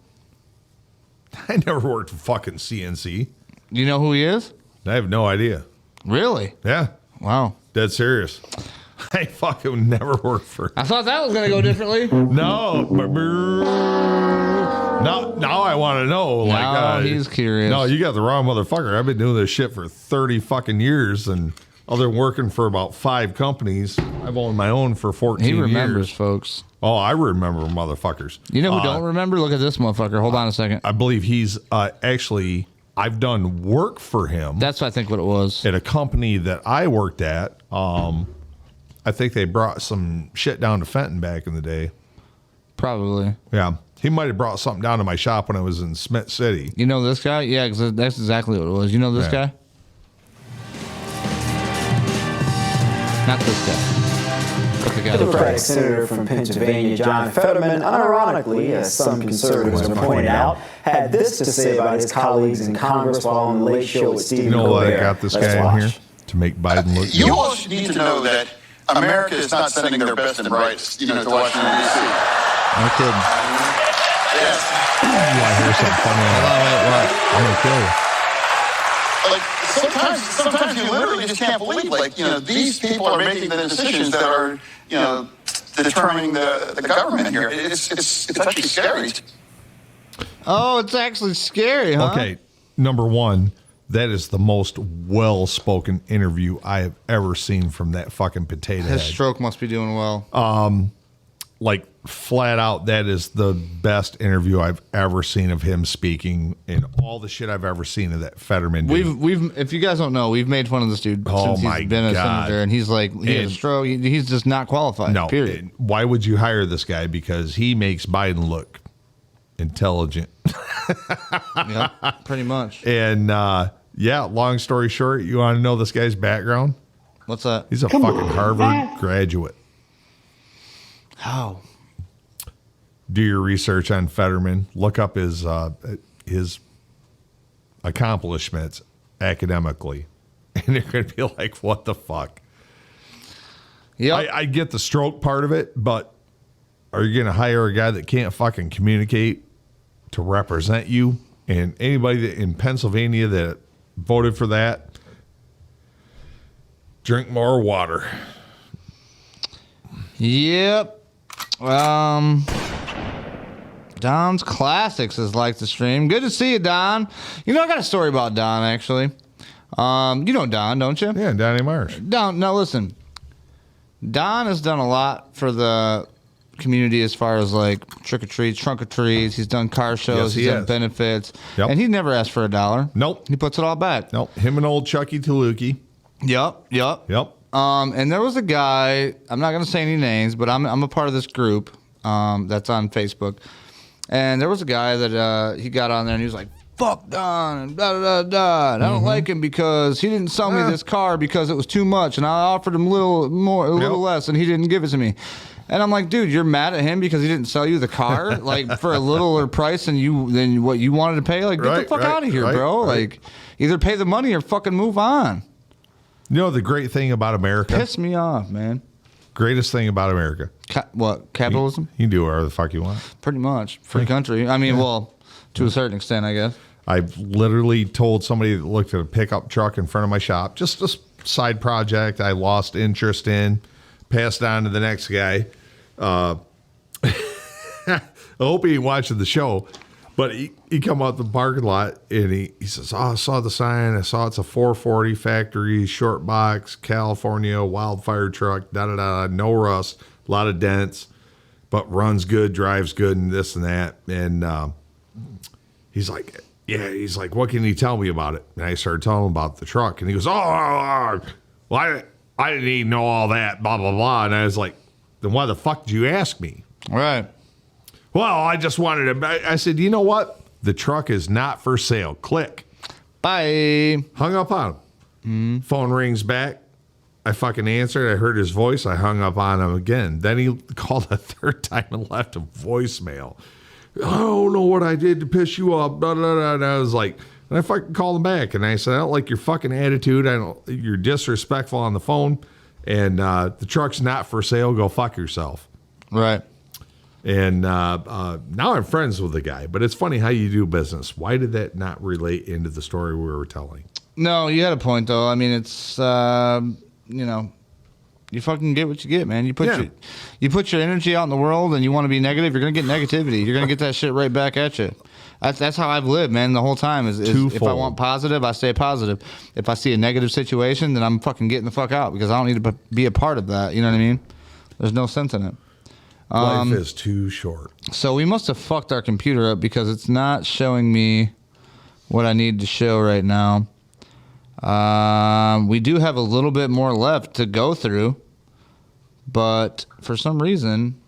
I never worked for fucking CNC. You know who he is? I have no idea. Really? Yeah. Wow. Dead serious. I fucking never worked for. I thought that was going to go differently. No. Now I want to know. Now he's curious. No, you got the wrong motherfucker. I've been doing this shit for 30 fucking years, and other than working for about 5 companies, I've owned my own for 14 years. He remembers, folks. Oh, I remember motherfuckers. You know who don't remember? Look at this motherfucker. Hold on a second. I believe he's actually, I've done work for him. That's, I think, what it was. At a company that I worked at. I think they brought some shit down to Fenton back in the day. Probably. Yeah. He might have brought something down to my shop when I was in Smith City. You know this guy? Yeah, because that's exactly what it was. You know this guy? Not this guy. But the guy Democratic Senator from Pennsylvania, John Fetterman, unironically, as some conservatives have pointed out, had this to say about his colleagues in Congress while on the Late Show with Stephen You know Colbert. what? I got this guy in here to make Biden look You good. all should need to know that America is not sending their best and brightest, to Washington, D.C. No kidding. Yes. You want to hear something funny? I'm going to kill you. Like, sometimes you literally just can't believe, these people are making the decisions that are, determining the government here. It's actually scary. Oh, it's actually scary, huh? Okay, number one, that is the most well-spoken interview I have ever seen from that fucking potato His head. stroke must be doing well. Like, flat out, that is the best interview I've ever seen of him speaking in all the shit I've ever seen of that Fetterman dude. We've if you guys don't know, we've made fun of this dude since my he's been a God. senator, and he's like, he has a stroke. He's just not qualified. No, period. why would you hire this guy? Because he makes Biden look intelligent. Yeah, pretty much. And Yeah, long story short, you want to know this guy's background? What's that? He's a fucking Harvard graduate. How? Do your research on Fetterman. Look up his accomplishments academically. And you're going to be like, what the fuck? Yeah, I get the stroke part of it, but are you going to hire a guy that can't fucking communicate to represent you? And anybody that in Pennsylvania that voted for that, drink more water. Yep. Don's Classics is like the stream. Good to see you, Don. You know, I got a story about Don, actually. You know Don, don't you? Yeah, Donnie Marsh. Don, now listen. Don has done a lot for the community as far as like trick or treats, trunk or treats. He's done car shows. Yes, he he's done has. benefits. Yep. And he never asked for $1. Nope. He puts it all back. Nope. Him and old Chucky Taluki. Yep. And there was a guy, I'm not going to say any names, but I'm a part of this group that's on Facebook. And there was a guy that he got on there and he was like, fuck Don, and da da da da. And I don't like him because he didn't sell me this car because it was too much, and I offered him a little less, and he didn't give it to me. And I'm like, dude, you're mad at him because he didn't sell you the car like for a littler price than what you wanted to pay? Like, get the fuck out of here, bro. Like, either pay the money or fucking move on. You know the great thing about America? Piss me off, man. Greatest thing about America. What? Capitalism? You can do whatever the fuck you want. Pretty much. Free country. I mean, well, to a certain extent, I guess. I've literally told somebody that looked at a pickup truck in front of my shop, just a side project I lost interest in, passed on to the next guy. I hope he ain't watching the show, but he come out the parking lot and he says, I saw the sign. I saw it's a 440 factory, short box, California, wildfire truck, da-da-da, no rust, a lot of dents, but runs good, drives good, and this and that. And he's like, what can you tell me about it? And I started telling him about the truck. And he goes, well, I didn't even know all that, blah, blah, blah. And I was like, then why the fuck did you ask me? Right. Well, I just wanted to. I said, you know what? The truck is not for sale. Click. Bye. Hung up on him. Phone rings back. I fucking answered. I heard his voice. I hung up on him again. Then he called a third time and left a voicemail. I don't know what I did to piss you off. Blah, blah, blah. And I was like, and I fucking called him back. And I said, I don't like your fucking attitude. You're disrespectful on the phone. And the truck's not for sale. Go fuck yourself. Right. And now I'm friends with the guy. But it's funny how you do business. Why did that not relate into the story we were telling? No, you had a point, though. I mean, it's, you fucking get what you get, man. You put your energy out in the world and you want to be negative, you're going to get negativity. You're going to get that shit right back at you. That's how I've lived, man, the whole time. Is if I want positive, I stay positive. If I see a negative situation, then I'm fucking getting the fuck out because I don't need to be a part of that. You know what I mean? There's no sense in it. Life is too short. So we must have fucked our computer up because it's not showing me what I need to show right now. We do have a little bit more left to go through, but for some reason,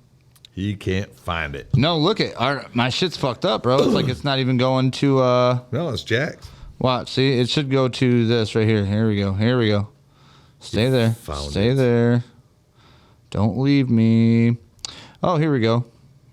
you can't find it. No, look at my shit's fucked up, bro. It's like it's not even going to. No, it's jacked. Watch, see, it should go to this right here. Here we go. Stay there. Stay there. Don't leave me. Oh, here we go.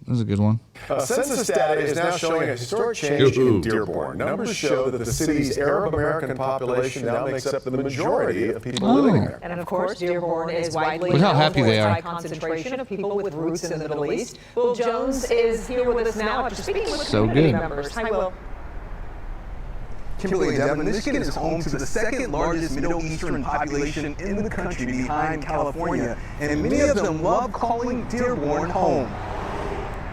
This is a good one. Census data is now showing a historic change in Dearborn. Numbers show that the city's Arab American population now makes up the majority of people living there. And of course, Dearborn is widely Look how known happy for they its are. high concentration of people with roots in the Middle East. Will Jones is here with us now after speaking with So community good. members. Hi, Will. Kimberly and Devin, Michigan is home to the second largest Middle Eastern population in the country behind California, and many of them love calling Dearborn home.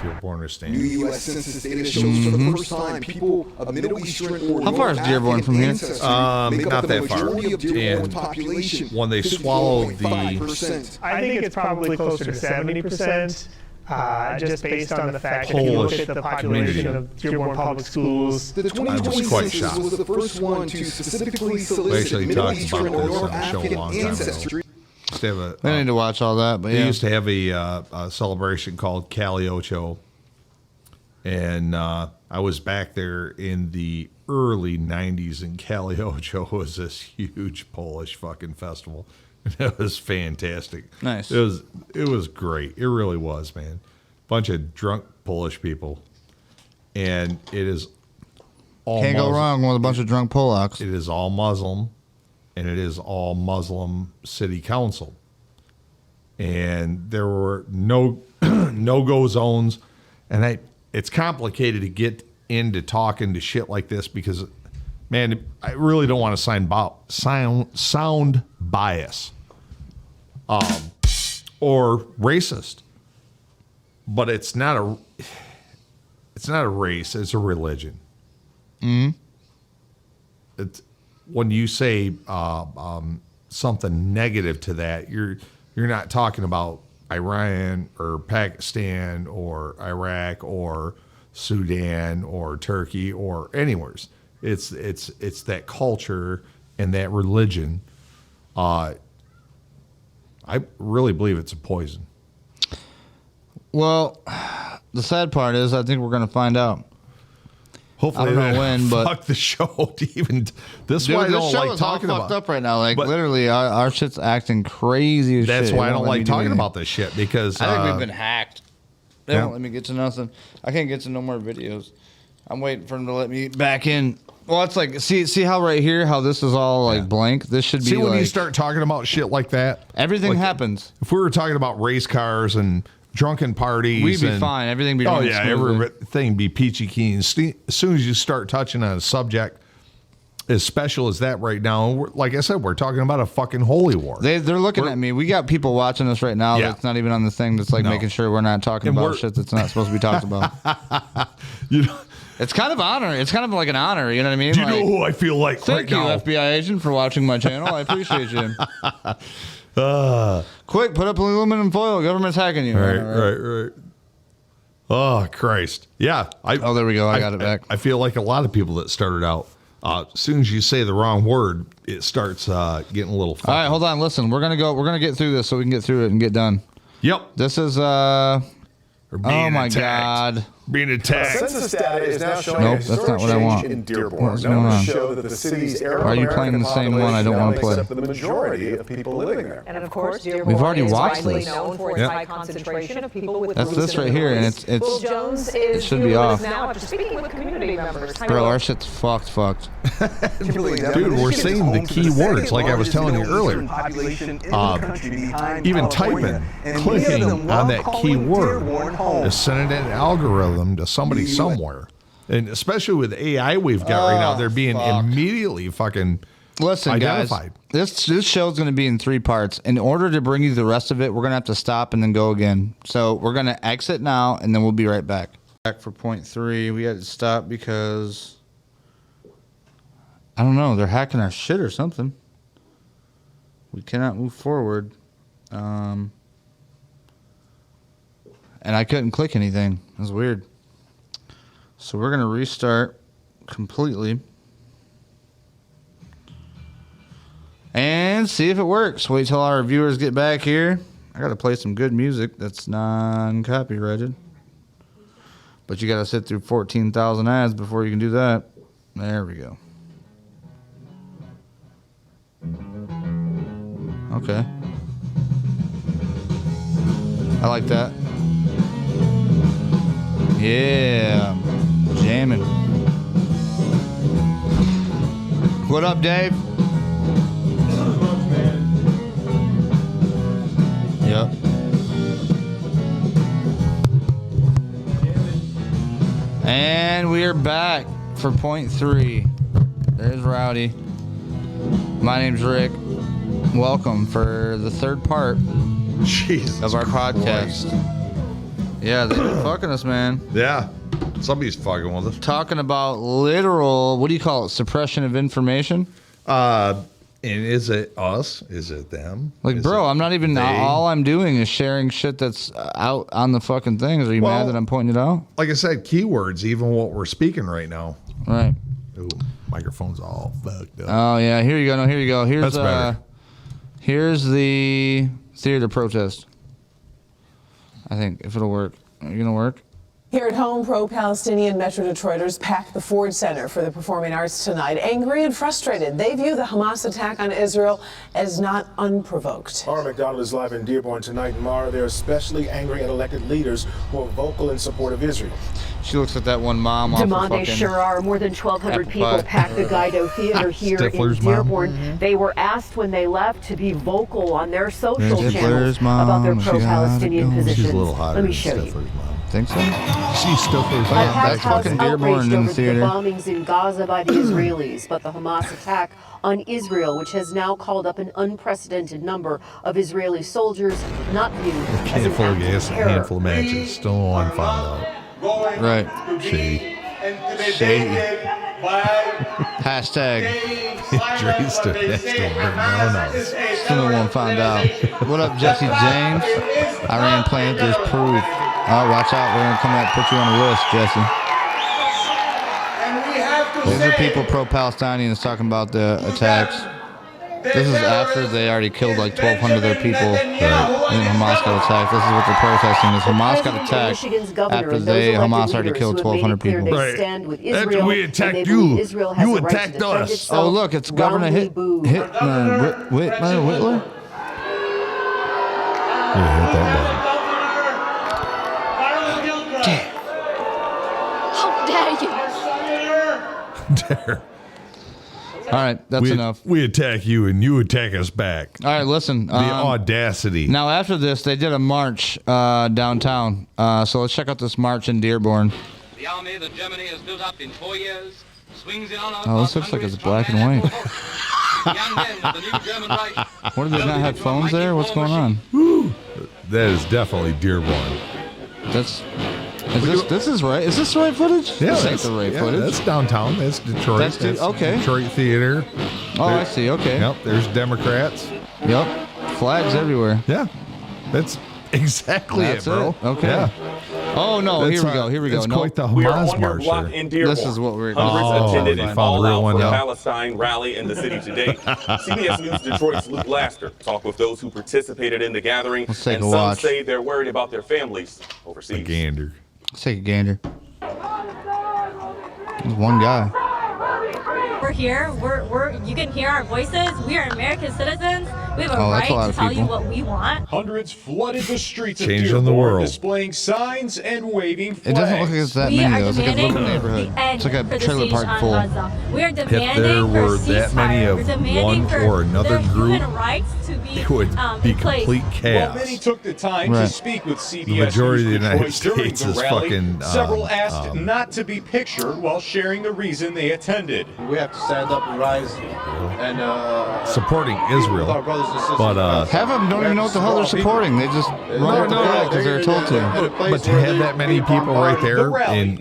Dearborn is New U.S. Census data shows for the first time people of Middle Eastern or How far is Dearborn from here? make up Not the that far. majority of Dearborn's And population. when they swallow the 51.5%. I think it's probably closer to 70%, just based on the fact that if you look at the population of Dearborn Public Schools. The 2020 census was the first one to specifically solicit Middle Eastern or North African ancestry. I need to watch all that, but They yeah. used to have a celebration called Cali Ocho, And I was back there in the early 90s, and Cali Ocho was this huge Polish fucking festival. It was fantastic. Nice. It was great. It really was, man. Bunch of drunk Polish people. And it is all Can't Muslim. go wrong with a bunch of drunk Polacks. It is all Muslim, and it is all Muslim city council. And there were no-go zones. And it's complicated to get into talking to shit like this because, man, I really don't want to sound bias or racist. But it's not a race, it's a religion. It's, when you say something negative to that, you're not talking about Iran or Pakistan or Iraq or Sudan or Turkey or anywheres. It's that culture and that religion. I really believe it's a poison. Well, the sad part is I think we're going to find out. Hopefully, I don't know when, but fuck the show to even. This dude, why I this don't show like is all talking fucked about. up right now. Like But- literally, our shit's acting crazy as That's shit. why I It don't won't let me like do talking anything. about this shit because I think we've been hacked. They yeah. won't let me get to nothing. I can't get to no more videos. I'm waiting for them to let me back in. Well, it's like see how right here how this is all like blank. This should be See when like you start talking about shit like that, everything like, happens. If we were talking about race cars and drunken parties, We'd be and- fine. Everything be oh running yeah, smoothly. everything be peachy keen. As soon as you start touching on a subject as special as that right now, like I said, we're talking about a fucking holy war. They're looking at me. We got people watching us right now Yeah. that's not even on the thing that's like No. making sure we're not talking And about we're- shit that's not supposed to be talked about. You know, It's kind of honor. It's kind of like an honor. You know what I mean? do you Like, know who I feel like thank right you, now? FBI agent, for watching my channel. I appreciate you. Uh, Quick, put up aluminum foil. Government's hacking you. right. Oh Christ! Yeah. Oh, there we go. I got it back. I feel like a lot of people that started out. As soon as you say the wrong word, it starts getting a little. All right, hold on. Listen, we're gonna get through this so we can get through it and get done. Yep. This is Or oh being my attacked. God. Being attacked. Census data is now showing Nope, a that's historic not what I change want. in Dearborn. What's going Numbers on? show that the city's Arab Why are you American playing the same one I don't population wanna now play? makes up the majority of people living there. And of course, Dearborn We've already is watched widely this. known for its Yep. high concentration of people with That's roots this in right the here, Middle and East. it's Will Jones it is should here be with us off. now after speaking with community members. Bro, our shit's fucked. Dude, we're saying the key words like I was telling you earlier. Even typing, clicking on that key word is sending an algorithm to somebody somewhere. And especially with AI we've got right now, they're being immediately fucking Listen, identified. guys, this show's going to be in 3 parts. In order to bring you the rest of it, we're going to have to stop and then go again. So we're going to exit now, and then we'll be right back. Back for point 3. We had to stop because, I don't know, they're hacking our shit or something. We cannot move forward. And I couldn't click anything. It was weird. So we're going to restart completely. And see if it works. Wait till our viewers get back here. I got to play some good music that's non-copyrighted. But you got to sit through 14,000 ads before you can do that. There we go. Okay. I like that. Yeah. Jamming. What up, Dave? Yep. And we are back for point 3. There's Rowdy. My name's Rick. Welcome for the 3rd part of our podcast. Yeah, they've been fucking us, man. Yeah. Somebody's fucking with us. Talking about literal, what do you call it? Suppression of information? And is it us? Is it them? Like, Is bro, it I'm not even, they? all I'm doing is sharing shit that's out on the fucking things. Are you mad that I'm pointing it out? Like I said, keywords, even what we're speaking right now. Right. Ooh, microphone's all fucked up. Oh, yeah. Here you go. No, here you go. Here's, That's better. Here's the theater protest. I think, if it'll work. Are you going to work? Here at home, pro-Palestinian Metro Detroiters packed the Ford Center for the Performing Arts tonight. Angry and frustrated, they view the Hamas attack on Israel as not unprovoked. Mara McDonald is live in Dearborn tonight. And Mara, they're especially angry at elected leaders who are vocal in support of Israel. She looks at that one mom off the Demande fucking sure are. More than 1,200 people pie. packed the Guido Theater here Stifler's in Dearborn. mom. They were asked when they left to be vocal on their social There's channels Stifler's mom. about their She got it pro-Palestinian going. positions. She's a little hotter Let me than show you. Stifler's mom. Think so? She's Stifler's A mom. packed house fucking Dearborn outraged in over the the theater. bombings in Gaza by the Israelis, but the Hamas attack on Israel, which has now called up an unprecedented number of Israeli soldiers, not viewed A as an handful of act gas, of a terror. handful of matches. Still no one found out. Right. Shady. Shady. Hashtag. Dre's still burning down us. Still no one found out. What up, Jesse James? Iran Planters proof. Oh, watch out. We're going to come out and put you on the list, Jesse. These are people pro-Palestinians talking about the attacks. This is after they already killed like 1,200 of their people. And then Hamas got attacked. This is what they're protesting is Hamas got attacked after Hamas already killed 1,200 people. Right. We attacked you. You attacked us. Oh, look, it's Governor Whitler. Yeah, hit that How dare you? button. Dare. All right, that's enough. We attack you and you attack us back. All right, listen. The audacity. Now, after this, they did a march downtown. So let's check out this march in Dearborn. The army that Germany has built up in 4 years swings in honor. Oh, this looks like it's black and white. What, do they not have phones there? What's going on? Woo. That is definitely Dearborn. This is right. Is this the right footage? Yeah, this ain't the right footage. That's downtown. That's Detroit. That's okay. Detroit Theater. I see. Okay. Yep. There's Democrats. Yep. Flags everywhere. Yeah. That's exactly That's it, bro. it. Okay. Yeah. Oh no! That's, Here we go. It's No. quite the We are Hamas on your march. block in Dearborn. This is what we're. Hundreds attended they an found the real all-out one for now. Palestine rally in the city today. CBS News Detroit's Luke Laster talked with those who participated in the gathering, Let's take and a some watch. say they're worried about their families overseas. A gander. Let's take a gander. There's one guy. We're here. You can hear our voices. We are American citizens. We have a Oh, that's right a lot to of tell you people. what we want. Hundreds flooded the streets of Changing the Dearborn, world. displaying signs and waving flags. It doesn't look like it's that We many are though. It's like a little demanding neighborhood. the end It's like a for the trailer siege park on full. Gaza. We are demanding If there were for that many ceasefire. of We're demanding one for or another their group, human rights to be it would be in place. complete While chaos. many took the time Right. to speak with CBS The majority News of the United Detroit during States the is rally, fucking, several asked not to be pictured while sharing the reason they attended. We have to stand up and rise and supporting Israel. with our brothers and sisters. But Half of them don't even know what the hell they're supporting. They just run with the flag because they're told to. But to have that many people right there and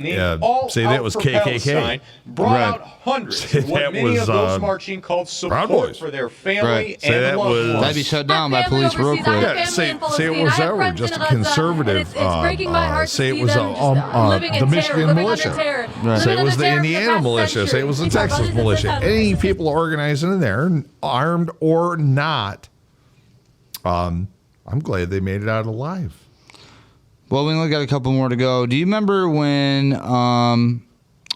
say that was KKK, brought out hundreds Say of what that many was, of those marching called Proud support Boys. for their family Right. Say that and loved was- ones. That'd be shut down by police real quick. Yeah, say it was ever just a conservative. Say it was the Michigan militia. Right. Say it was the Indiana militia. Say it was the Texas militia. Any people organizing in there, armed or not. I'm glad they made it out alive. Well, we only got a couple more to go. Do you remember when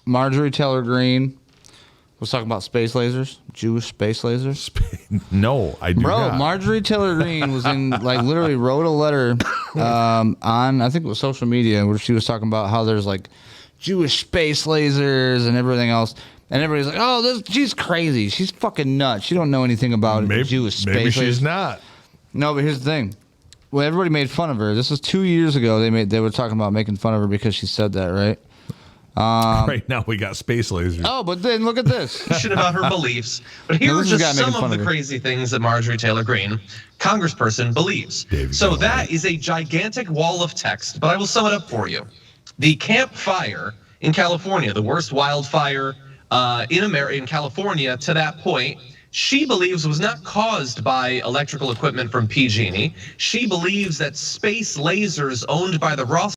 Marjorie Taylor Greene was talking about space lasers, Jewish space lasers? No, I do Bro, not. Marjorie Taylor Greene was in, like, literally wrote a letter on, I think it was social media, where she was talking about how there's, like, Jewish space lasers and everything else. And everybody's like, oh, she's crazy. She's fucking nuts. She don't know anything about Jewish space Maybe lasers. she's not. No, but here's the thing. Well, everybody made fun of her. This was 2 years ago. They were talking about making fun of her because she said that, right? Right now we got space lasers. Oh, but then look at this. Shit about her beliefs. But here No, are this is a guy just making some fun of of the her. crazy things that Marjorie Taylor Greene, congressperson, believes. So that is a gigantic wall of text, but I will sum it up for you. The Camp Fire in California, the worst wildfire in California to that point, she believes was not caused by electrical equipment from PG&E. She believes that space lasers owned by the Ross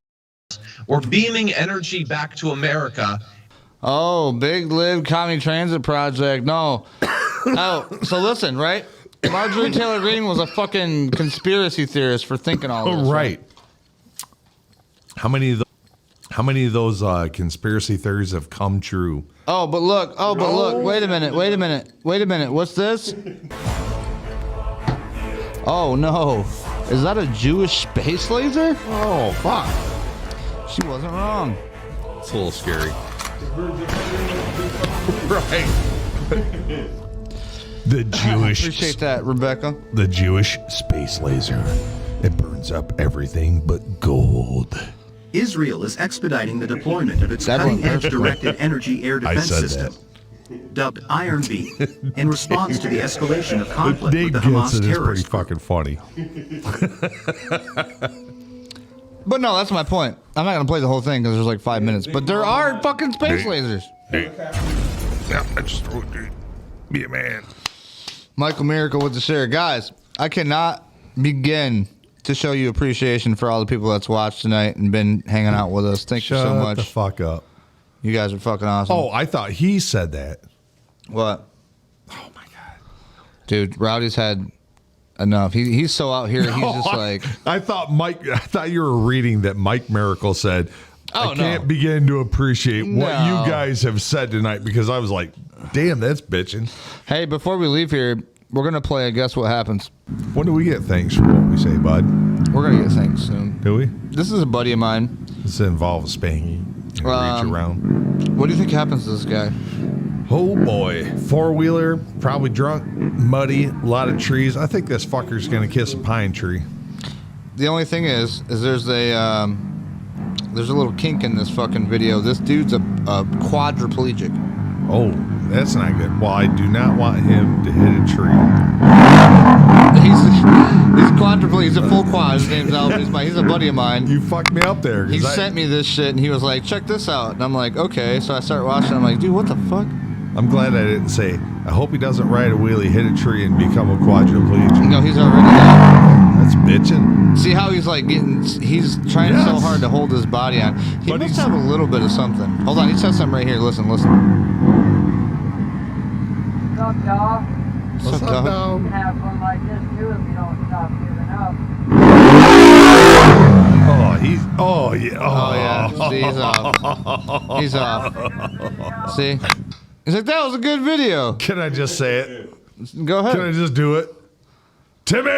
were beaming energy back to America. Oh, Big Live Commie Transit Project. No. Oh, so listen, right? Marjorie Taylor Greene was a fucking conspiracy theorist for thinking all this. Right. How many of How many of those conspiracy theories have come true? Oh, but look. Oh, but look. Wait a minute. Wait a minute. Wait a minute. What's this? Oh, no. Is that a Jewish space laser? Oh, fuck. She wasn't wrong. It's a little scary. Right. The Jewish. Appreciate that, Rebecca. The Jewish space laser. It burns up everything but gold. Israel is expediting the deployment of its cutting-edge directed energy air defense system, dubbed Iron Beam, in response to the escalation of conflict with the Hamas terrorist group. Pretty fucking funny. But no, that's my point. I'm not going to play the whole thing because there's like 5 minutes. But there are fucking space lasers. Yeah, I just be a man. Michael Miracle with the share. Guys, I cannot begin to show you appreciation for all the people that's watched tonight and been hanging out with us. Thank you so much. Shut the fuck up. You guys are fucking awesome. Oh, I thought he said that. What? Oh, my God. Dude, Rowdy's had enough. He's so out here. He's just like... I thought you were reading that Mike Miracle said, I can't begin to appreciate what you guys have said tonight, because I was like, damn, that's bitching. Hey, before we leave here, we're going to play a Guess What Happens. When do we get thanks for what we say, bud? We're going to get thanks soon. Do we? This is a buddy of mine. This involves spanking and reach around. What do you think happens to this guy? Oh, boy. Four-wheeler, probably drunk, muddy, a lot of trees. I think this fucker's going to kiss a pine tree. The only thing is there's a little kink in this fucking video. This dude's a quadriplegic. Oh, that's not good. Well, I do not want him to hit a tree. He's quadriplegic. He's a full quad. His name's Albert. He's a buddy of mine. You fucked me up there. He sent me this shit, and he was like, check this out. And I'm like, okay. So I start watching. I'm like, dude, what the fuck? I'm glad I didn't say, I hope he doesn't ride a wheelie, hit a tree, and become a quadriplegic. No, he's already done. That's bitching. See how he's like he's trying so hard to hold his body on. He must have a little bit of something. Hold on, he says something right here. Listen. What's up, dog? What's up, dog? You can have fun like this too if you don't stop giving up. Oh, yeah. Oh, yeah. See, he's off. He's off. See? He's like, that was a good video. Can I just say it? Go ahead. Can I just do it? Timmy!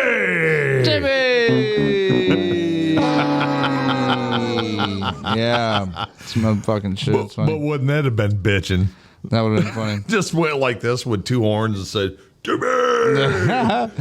Yeah. Some fucking shit. It's funny. But wouldn't that have been bitching? That would have been funny. Just went like this with two horns and said, Timmy! All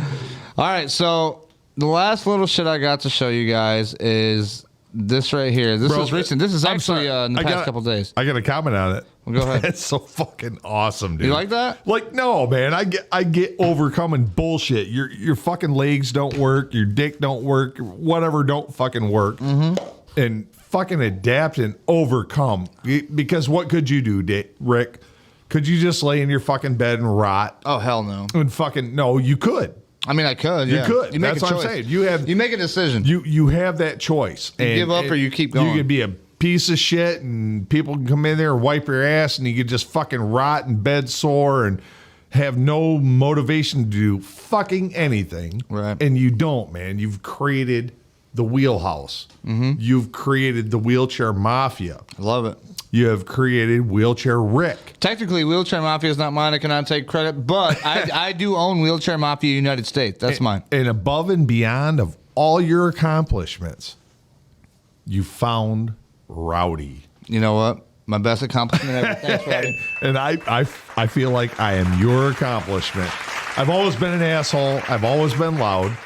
right, so the last little shit I got to show you guys is this right here. This is recent. This is actually in the past couple days. I got a comment on it. Well, go ahead. It's so fucking awesome, dude. You like that? Like, no, man. I get overcoming bullshit. Your fucking legs don't work. Your dick don't work. Whatever don't fucking work. Mm-hmm. And fucking adapt and overcome. Because what could you do, Rick? Could you just lay in your fucking bed and rot? Oh, hell no. And fucking, no, you could. I mean, I could. Yeah. You could. You make That's a what choice. I'm saying. You make a decision. You have that choice. You give up or you keep going. You could be a piece of shit and people can come in there and wipe your ass and you could just fucking rot and bed sore and have no motivation to do fucking anything. Right. And you don't, man. You've created the wheelhouse. Mm-hmm. You've created the wheelchair mafia. I love it. You have created Wheelchair Rick. Technically, Wheelchair Mafia is not mine. I cannot take credit, but I do own Wheelchair Mafia United States. That's mine. And above and beyond of all your accomplishments, you found Rowdy. You know what? My best accomplishment ever. Thanks, Rowdy. And I feel like I am your accomplishment. I've always been an asshole. I've always been loud.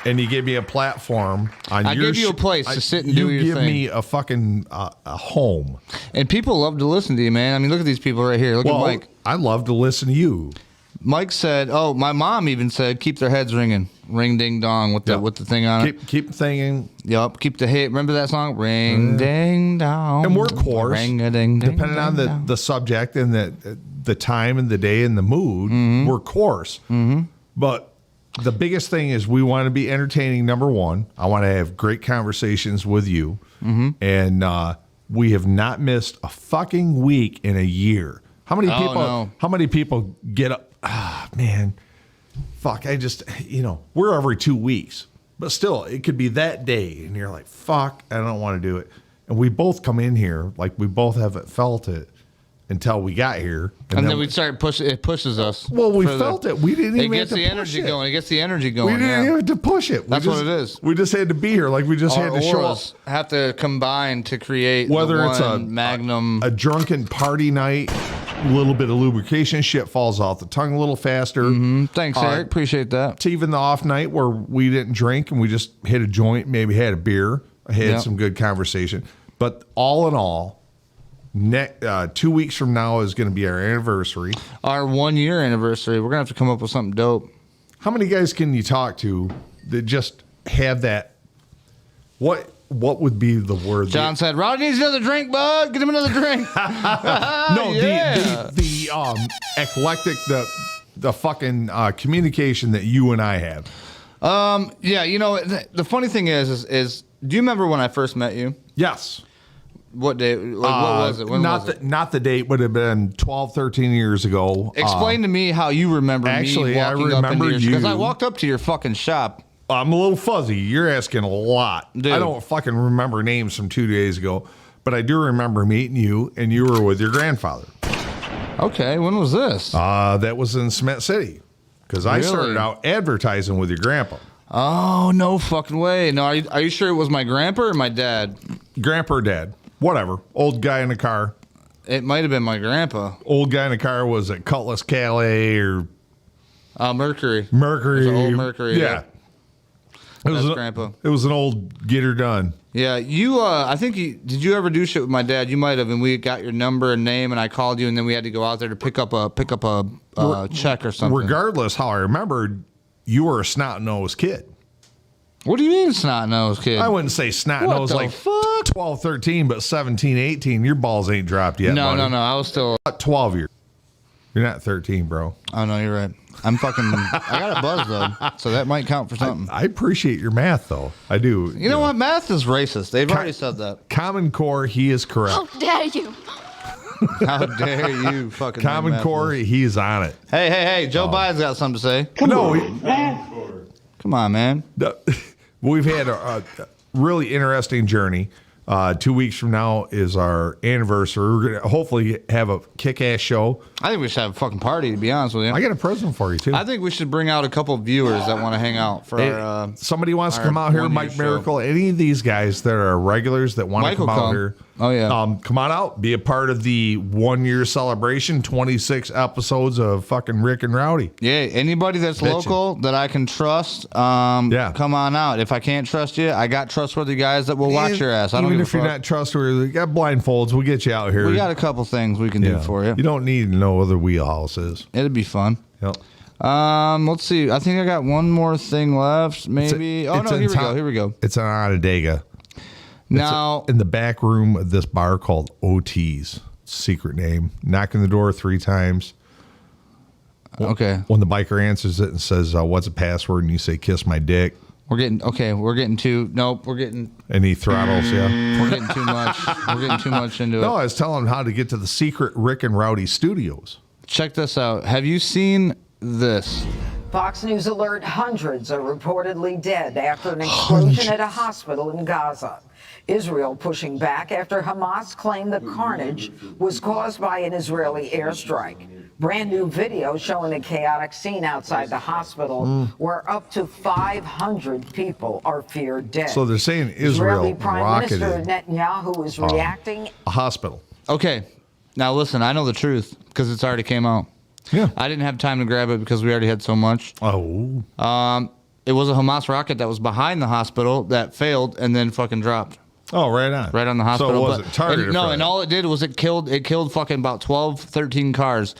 And you gave me a platform. I gave you a place to sit and do your thing. You give me a fucking a home. And people love to listen to you, man. I mean, look at these people right here. Look at Mike. I love to listen to you. Mike said, "Oh, my mom even said keep their heads ringing, ring ding dong with the thing on it. Keep singing. Yep, keep the hit. Remember that song, ring ding dong. And we're coarse, ring a ding ding. Depending on the subject and the time and the day and the mood, we're coarse. Mm-hmm. But the biggest thing is we want to be entertaining. Number one, I want to have great conversations with you, and we have not missed a fucking week in a year. How many people? No. How many people get up? Man, fuck! We're every 2 weeks, but still, it could be that day, and you're like, fuck, I don't want to do it. and we both come in here like we both haven't felt it until we got here, and then we start pushing. It pushes us. Well, we felt it. We didn't even. It gets the energy going. It gets the energy going. We didn't even have to push it. That's what it is. We just had to be here. Like we just had to show up. Have to combine to create whether it's a magnum, a drunken party night, a little bit of lubrication, shit falls off the tongue a little faster. Thanks, Eric. Appreciate that. It's even the off night where we didn't drink and we just hit a joint, maybe had a beer, had some good conversation. But all in all, 2 weeks from now is going to be our anniversary. Our 1 year anniversary. We're going to have to come up with something dope. How many guys can you talk to that just have that? What would be the word? John said, Rowdy needs another drink, bud. Get him another drink. No, the eclectic, the fucking communication that you and I have. Yeah, you know, the funny thing is do you remember when I first met you? Yes. What day? Like, what was it? When not was it? Not the date would have been 12, 13 years ago. Explain to me how you remember actually, me I walking remember up into you. because I walked up to your fucking shop. I'm a little fuzzy. You're asking a lot. Dude. I don't fucking remember names from 2 days ago, but I do remember meeting you, and you were with your grandfather. Okay, when was this? That was in Cement City, because I started out advertising with your grandpa. Oh, no fucking way. No, are you sure it was my grandpa or my dad? Grandpa or dad. Whatever. Old guy in the car. It might have been my grandpa. Old guy in the car was at Cutlass Calais or... Mercury. Mercury. It was an old Mercury. Yeah. It was grandpa. It was an old get her done. Yeah, you. I think did you ever do shit with my dad? You might have, and we got your number and name, and I called you, and then we had to go out there to pick up a check or something. Regardless, how I remembered, you were a snot-nosed kid. What do you mean snot-nosed kid? I wouldn't say snot-nosed like fuck? 12, 13, but 17, 18. Your balls ain't dropped yet. No, buddy. no. I was still 12 years. You're not 13, bro. Oh no, you're right. I'm fucking. I got a buzz though, so that might count for something. I appreciate your math though. I do. You know what? Math is racist. They've already said that. Common Core, he is correct. How dare you? How dare you? Fucking Common Core, he's on it. Hey! Joe Biden's got something to say. Come on, man. We've had a really interesting journey. 2 weeks from now is our anniversary. We're going to hopefully have a kick-ass show. I think we should have a fucking party, to be honest with you. I got a present for you, too. I think we should bring out a couple of viewers that want to hang out for our... somebody wants to come out here, Mike Miracle, any of these guys that are regulars that want to come out here. Oh, yeah. Come on out. Be a part of the 1 year celebration, 26 episodes of fucking Rick and Rowdy. Yeah, anybody that's local that I can trust, come on out. If I can't trust you, I got trustworthy guys that will watch your ass. I don't Even give if you're not trustworthy, you got blindfolds, we'll get you out here. We got a couple things we can do for you. You don't need to know where the wheelhouse is. It'd be fun. Yep. Let's see. I think I got one more thing left. Maybe. Here we go. It's an Onondaga. Now, in the back room of this bar called OT's, secret name. Knocking the door 3 times. Okay. When the biker answers it and says, "What's the password?" and you say, "Kiss my dick." We're getting too. Nope. We're getting. And he throttles you. We're getting too much. We're getting too much into it. No, I was telling him how to get to the secret Rick and Rowdy studios. Check this out. Have you seen this? Fox News alert: hundreds are reportedly dead after an explosion at a hospital in Gaza. Israel pushing back after Hamas claimed the carnage was caused by an Israeli airstrike. Brand new video showing a chaotic scene outside the hospital where up to 500 people are feared dead. So they're saying Israel Israeli Prime rocketed Minister Netanyahu is reacting. A hospital. Okay. Now listen, I know the truth because it's already came out. Yeah. I didn't have time to grab it because we already had so much. Oh. It was a Hamas rocket that was behind the hospital that failed and then fucking dropped. Oh, right on. Right on the hospital. So it wasn't targeted. And all it did was it killed fucking about 12, 13 cars.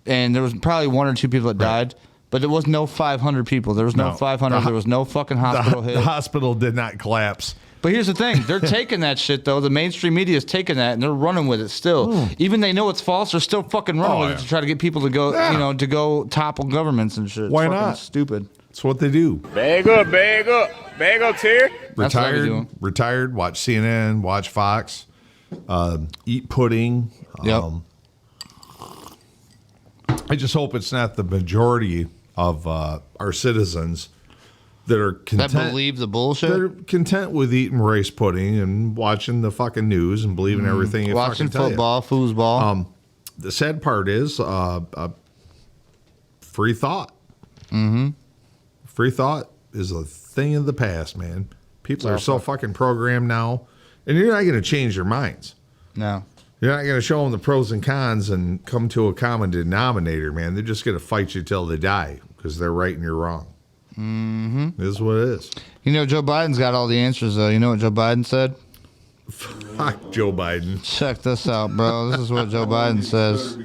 And there was probably 1 or 2 people that died. But there was no 500 people. There was no 500. There was no fucking hospital hit. The hospital did not collapse. But here's the thing. They're taking that shit, though. The mainstream media is taking that, and they're running with it still. Even they know it's false, they're still fucking running with it to try to get people to go, to go topple governments and shit. Why it's not? Stupid. That's what they do. Bag up, Terry. Retired, watch CNN, watch Fox, eat pudding. Yep. I just hope it's not the majority of our citizens that are content. That believe the bullshit? They're content with eating rice pudding and watching the fucking news and believing everything you watching fucking tell football, foosball. The sad part is free thought. Mm-hmm. Free thought is a thing of the past, man. People are so fucking programmed now, and you're not going to change their minds. No. You're not going to show them the pros and cons and come to a common denominator, man. They're just going to fight you till they die because they're right and you're wrong. Mm-hmm. This is what it is. You know, Joe Biden's got all the answers, though. You know what Joe Biden said? Fuck Joe Biden. Check this out, bro. This is what Joe Biden says.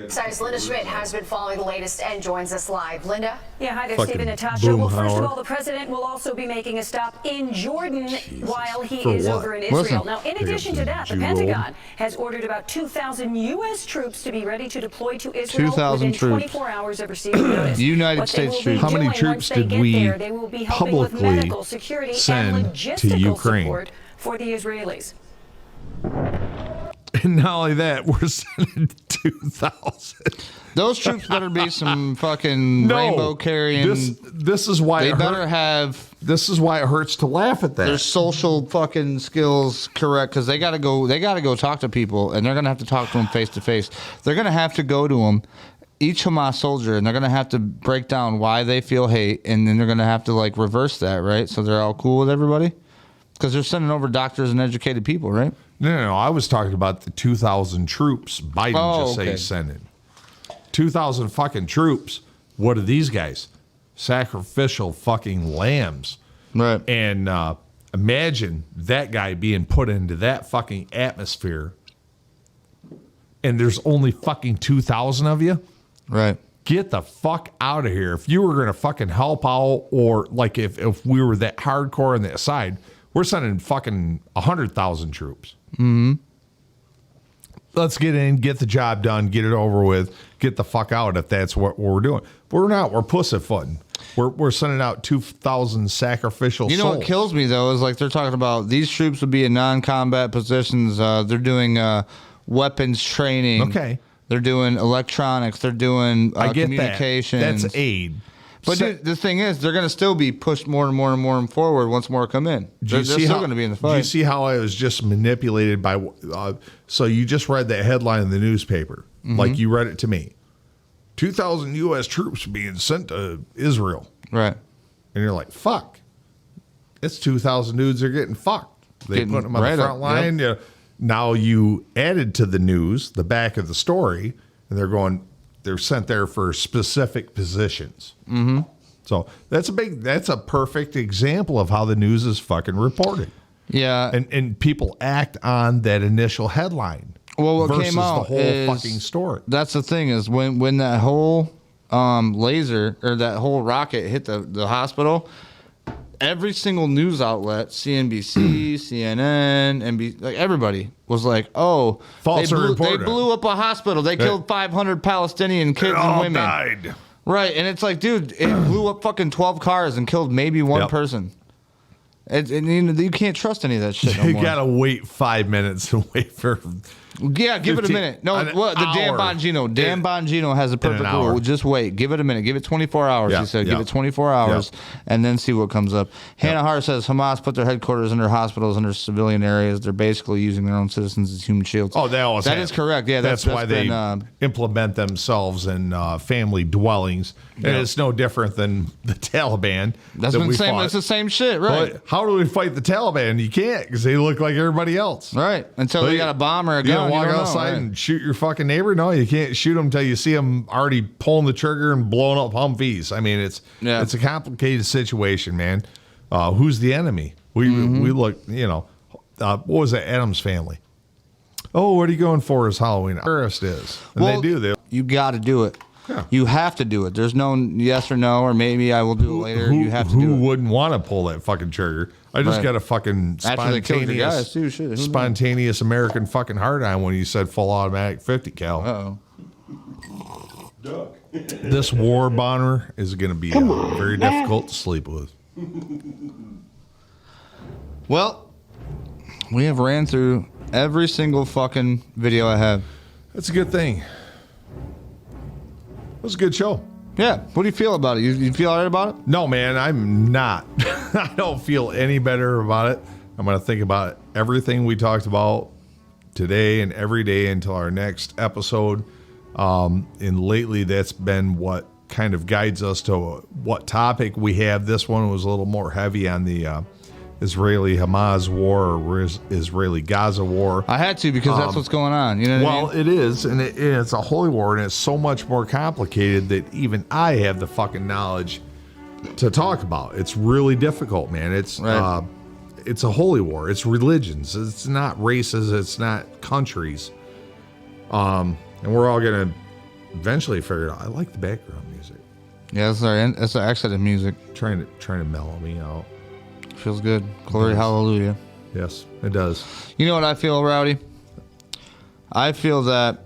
Cyrus, Linda Schmidt has been following the latest and joins us live. Linda? Yeah, hi there, Fucking Stephen, Natasha. Well, first of Boomhauer. all, the president will also be making a stop in Jordan while he For is what? over in Israel. Listen. Now, in addition to that, the Pentagon has ordered about 2,000 U.S. troops to be ready to deploy to Israel 2,000 within troops. 24 hours of receiving notice. United What they States will be troops. How many doing troops once they did get we there, they will be helping with publicly medical security send and to logistical Ukraine? support for the Israelis. And not only that, we're sending 2,000. Those troops better be some fucking rainbow carrying. This is why they it better have. This is why it hurts to laugh at that. Their social fucking skills correct because they gotta go. They gotta go talk to people, and they're gonna have to talk to them face to face. They're gonna have to go to them, each Hamas soldier, and they're gonna have to break down why they feel hate, and then they're gonna have to like reverse that, right? So they're all cool with everybody because they're sending over doctors and educated people, right? No. I was talking about the 2,000 troops Biden just say sending. 2,000 fucking troops. What are these guys? Sacrificial fucking lambs. Right. And imagine that guy being put into that fucking atmosphere. And there's only fucking 2,000 of you. Right. Get the fuck out of here. If you were going to fucking help out, or like if we were that hardcore on that side, we're sending fucking 100,000 troops. Mm-hmm. Let's get in, get the job done, get it over with, get the fuck out if that's what we're doing. But we're not. We're pussyfooting. We're sending out 2,000 sacrificial You know souls. what kills me though is like they're talking about these troops would be in non-combat positions. They're doing weapons training. Okay. They're doing electronics. They're doing I get communications. that. That's aid. But dude, the thing is, they're going to still be pushed more and more and more forward once more come in. They're still going to be in the fight. Do you see how I was just manipulated by? So you just read that headline in the newspaper, like you read it to me. 2,000 U.S. troops being sent to Israel. Right. And you're like, fuck. It's 2,000 dudes that are getting fucked. They put them on the front line. Yep. Now you added to the news, the back of the story, and they're sent there for specific positions. Mm-hmm. So that's a perfect example of how the news is fucking reported. Yeah. And people act on that initial headline. Well, what versus came out the whole is, fucking story. That's the thing is when that whole laser or that whole rocket hit the hospital, every single news outlet, CNBC, CNN, NBC, like everybody was like, "Oh, False they reporter. blew up a hospital. They killed 500 Palestinian kids and women." Died. Right, and it's like, dude, it blew up fucking 12 cars and killed maybe one person. And you can't trust any of that shit no You more. gotta wait 5 minutes and wait for. Yeah, give it a 15 minute. No, an what the Dan hour. Bongino. Dan Bongino has a perfect hour. rule. Just wait. Give it a minute. Give it 24 hours. Yeah, He said, yeah. give it 24 hours and then see what comes up. Hannah Hart says Hamas put their headquarters under hospitals, under civilian areas. They're basically using their own citizens as human shields. Oh, they always That have. is correct. Yeah, that's why they been, implement themselves in family dwellings, and it's no different than the Taliban. That's that been we the same. fought. It's the same shit, right? But how do we fight the Taliban? You can't because they look like everybody else. Right. Until they got a bomb or a You gun. gonna walk you don't know, outside right? and shoot your fucking neighbor? No, you can't shoot them until you see them already pulling the trigger and blowing up Humvees. I mean, it's a complicated situation, man. Who's the enemy? We look, what was that? Adam's Family. Oh, what are you going for as Halloween? Terrorist is. And Well, they do. You got to do it. Yeah. You have to do it. There's no yes or no, or maybe I will do it later. You have to do Who it. wouldn't want to pull that fucking trigger? I just Right. got a fucking After they killed your guys, spontaneous, too. Shit, who knows? spontaneous American fucking hard on when you said full automatic 50 cal. Uh-oh. This war bomber is going to be very difficult to sleep with. Well, we have ran through every single fucking video I have. That's a good thing. It was a good show. Yeah. What do you feel about it? You feel all right about it? No, man, I'm not. I don't feel any better about it. I'm going to think about everything we talked about today and every day until our next episode. And lately, that's been what kind of guides us to what topic we have. This one was a little more heavy on the Israeli-Hamas war or Israeli-Gaza war. I had to because that's what's going on. You know what I mean? It is, and it's a holy war, and it's so much more complicated that even I have the fucking knowledge to talk about. It's really difficult, man. It's it's a holy war. It's religions. It's not races. It's not countries. And we're all gonna eventually figure it out. I like the background music. Yeah, that's our exit music. Trying to mellow me out. Feels good. Glory, hallelujah. Yes, it does. You know what I feel, Rowdy? I feel that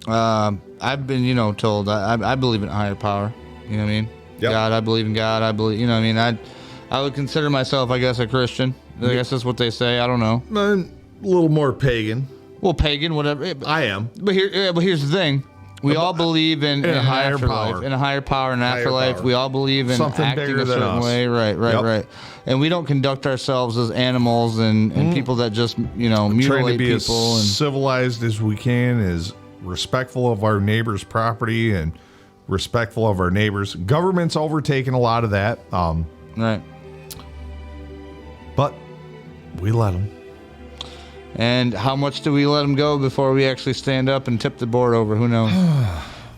I've been, told I believe in a higher power. You know what I mean? Yep. God, I believe in God. I believe, what I mean? I would consider myself, I guess, a Christian. I guess that's what they say. I don't know. A little more pagan. Well, pagan, whatever. I am. But here's the thing. We all believe in a higher afterlife, power. In a higher power, in afterlife. Power. We all believe in Something acting bigger a than certain us. way. Right. And we don't conduct ourselves as animals and people that just, Trying to mutilate be people. as civilized as we can, as respectful of our neighbor's property and respectful of our neighbors. Government's overtaken a lot of that. Right. But we let them. And how much do we let them go before we actually stand up and tip the board over? Who knows?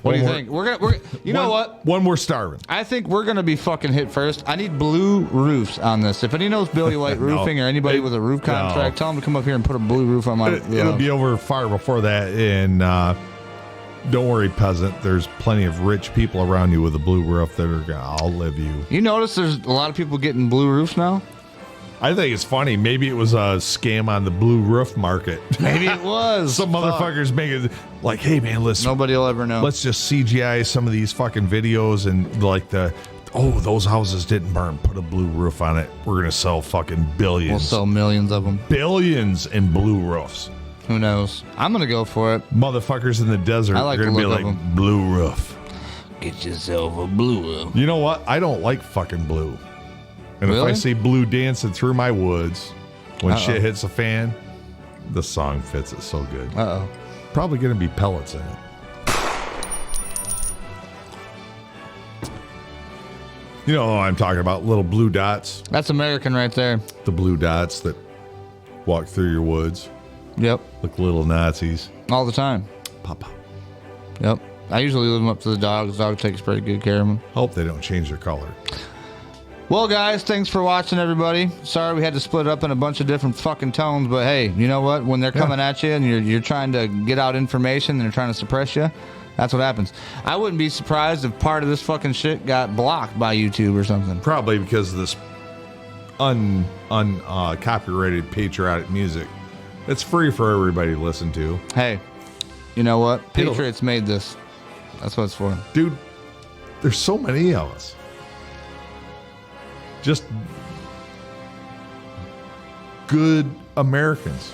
What do you think? We're you know what? When we're starving. I think we're gonna be fucking hit first. I need blue roofs on this. If any knows Billy White Roofing or anybody with a roof contract, tell them to come up here and put a blue roof on my. It'll be over far before that. And don't worry, peasant. There's plenty of rich people around you with a blue roof that are gonna outlive you. You notice there's a lot of people getting blue roofs now? I think it's funny. Maybe it was a scam on the blue roof market. Maybe it was. Some motherfuckers make it like, hey man, listen. Nobody will ever know. Let's just CGI some of these fucking videos and like those houses didn't burn. Put a blue roof on it. We're gonna sell fucking billions. We'll sell millions of them. Billions in blue roofs. Who knows? I'm gonna go for it. Motherfuckers in the desert are gonna be like blue roof. Get yourself a blue roof. You know what? I don't like fucking blue. And really? if I see blue dancing through my woods when shit hits the fan, the song fits it so good. Probably going to be pellets in it. You know what I'm talking about, little blue dots. That's American right there. The blue dots that walk through your woods. Yep. Like little Nazis. All the time. Papa. Yep. I usually leave them up to the dogs. The dog takes pretty good care of them. Hope they don't change their color. Well, guys, thanks for watching, everybody. Sorry we had to split up in a bunch of different fucking tones, but hey, you know what? When they're coming at you and you're trying to get out information and they're trying to suppress you, that's what happens. I wouldn't be surprised if part of this fucking shit got blocked by YouTube or something. Probably because of this copyrighted patriotic music. It's free for everybody to listen to. Hey, you know what? Patriots made this. That's what it's for. Dude, there's so many of us. Just good Americans.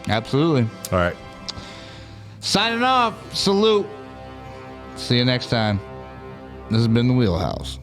Absolutely. All right. Signing off. Salute. See you next time. This has been The Wheelhouse.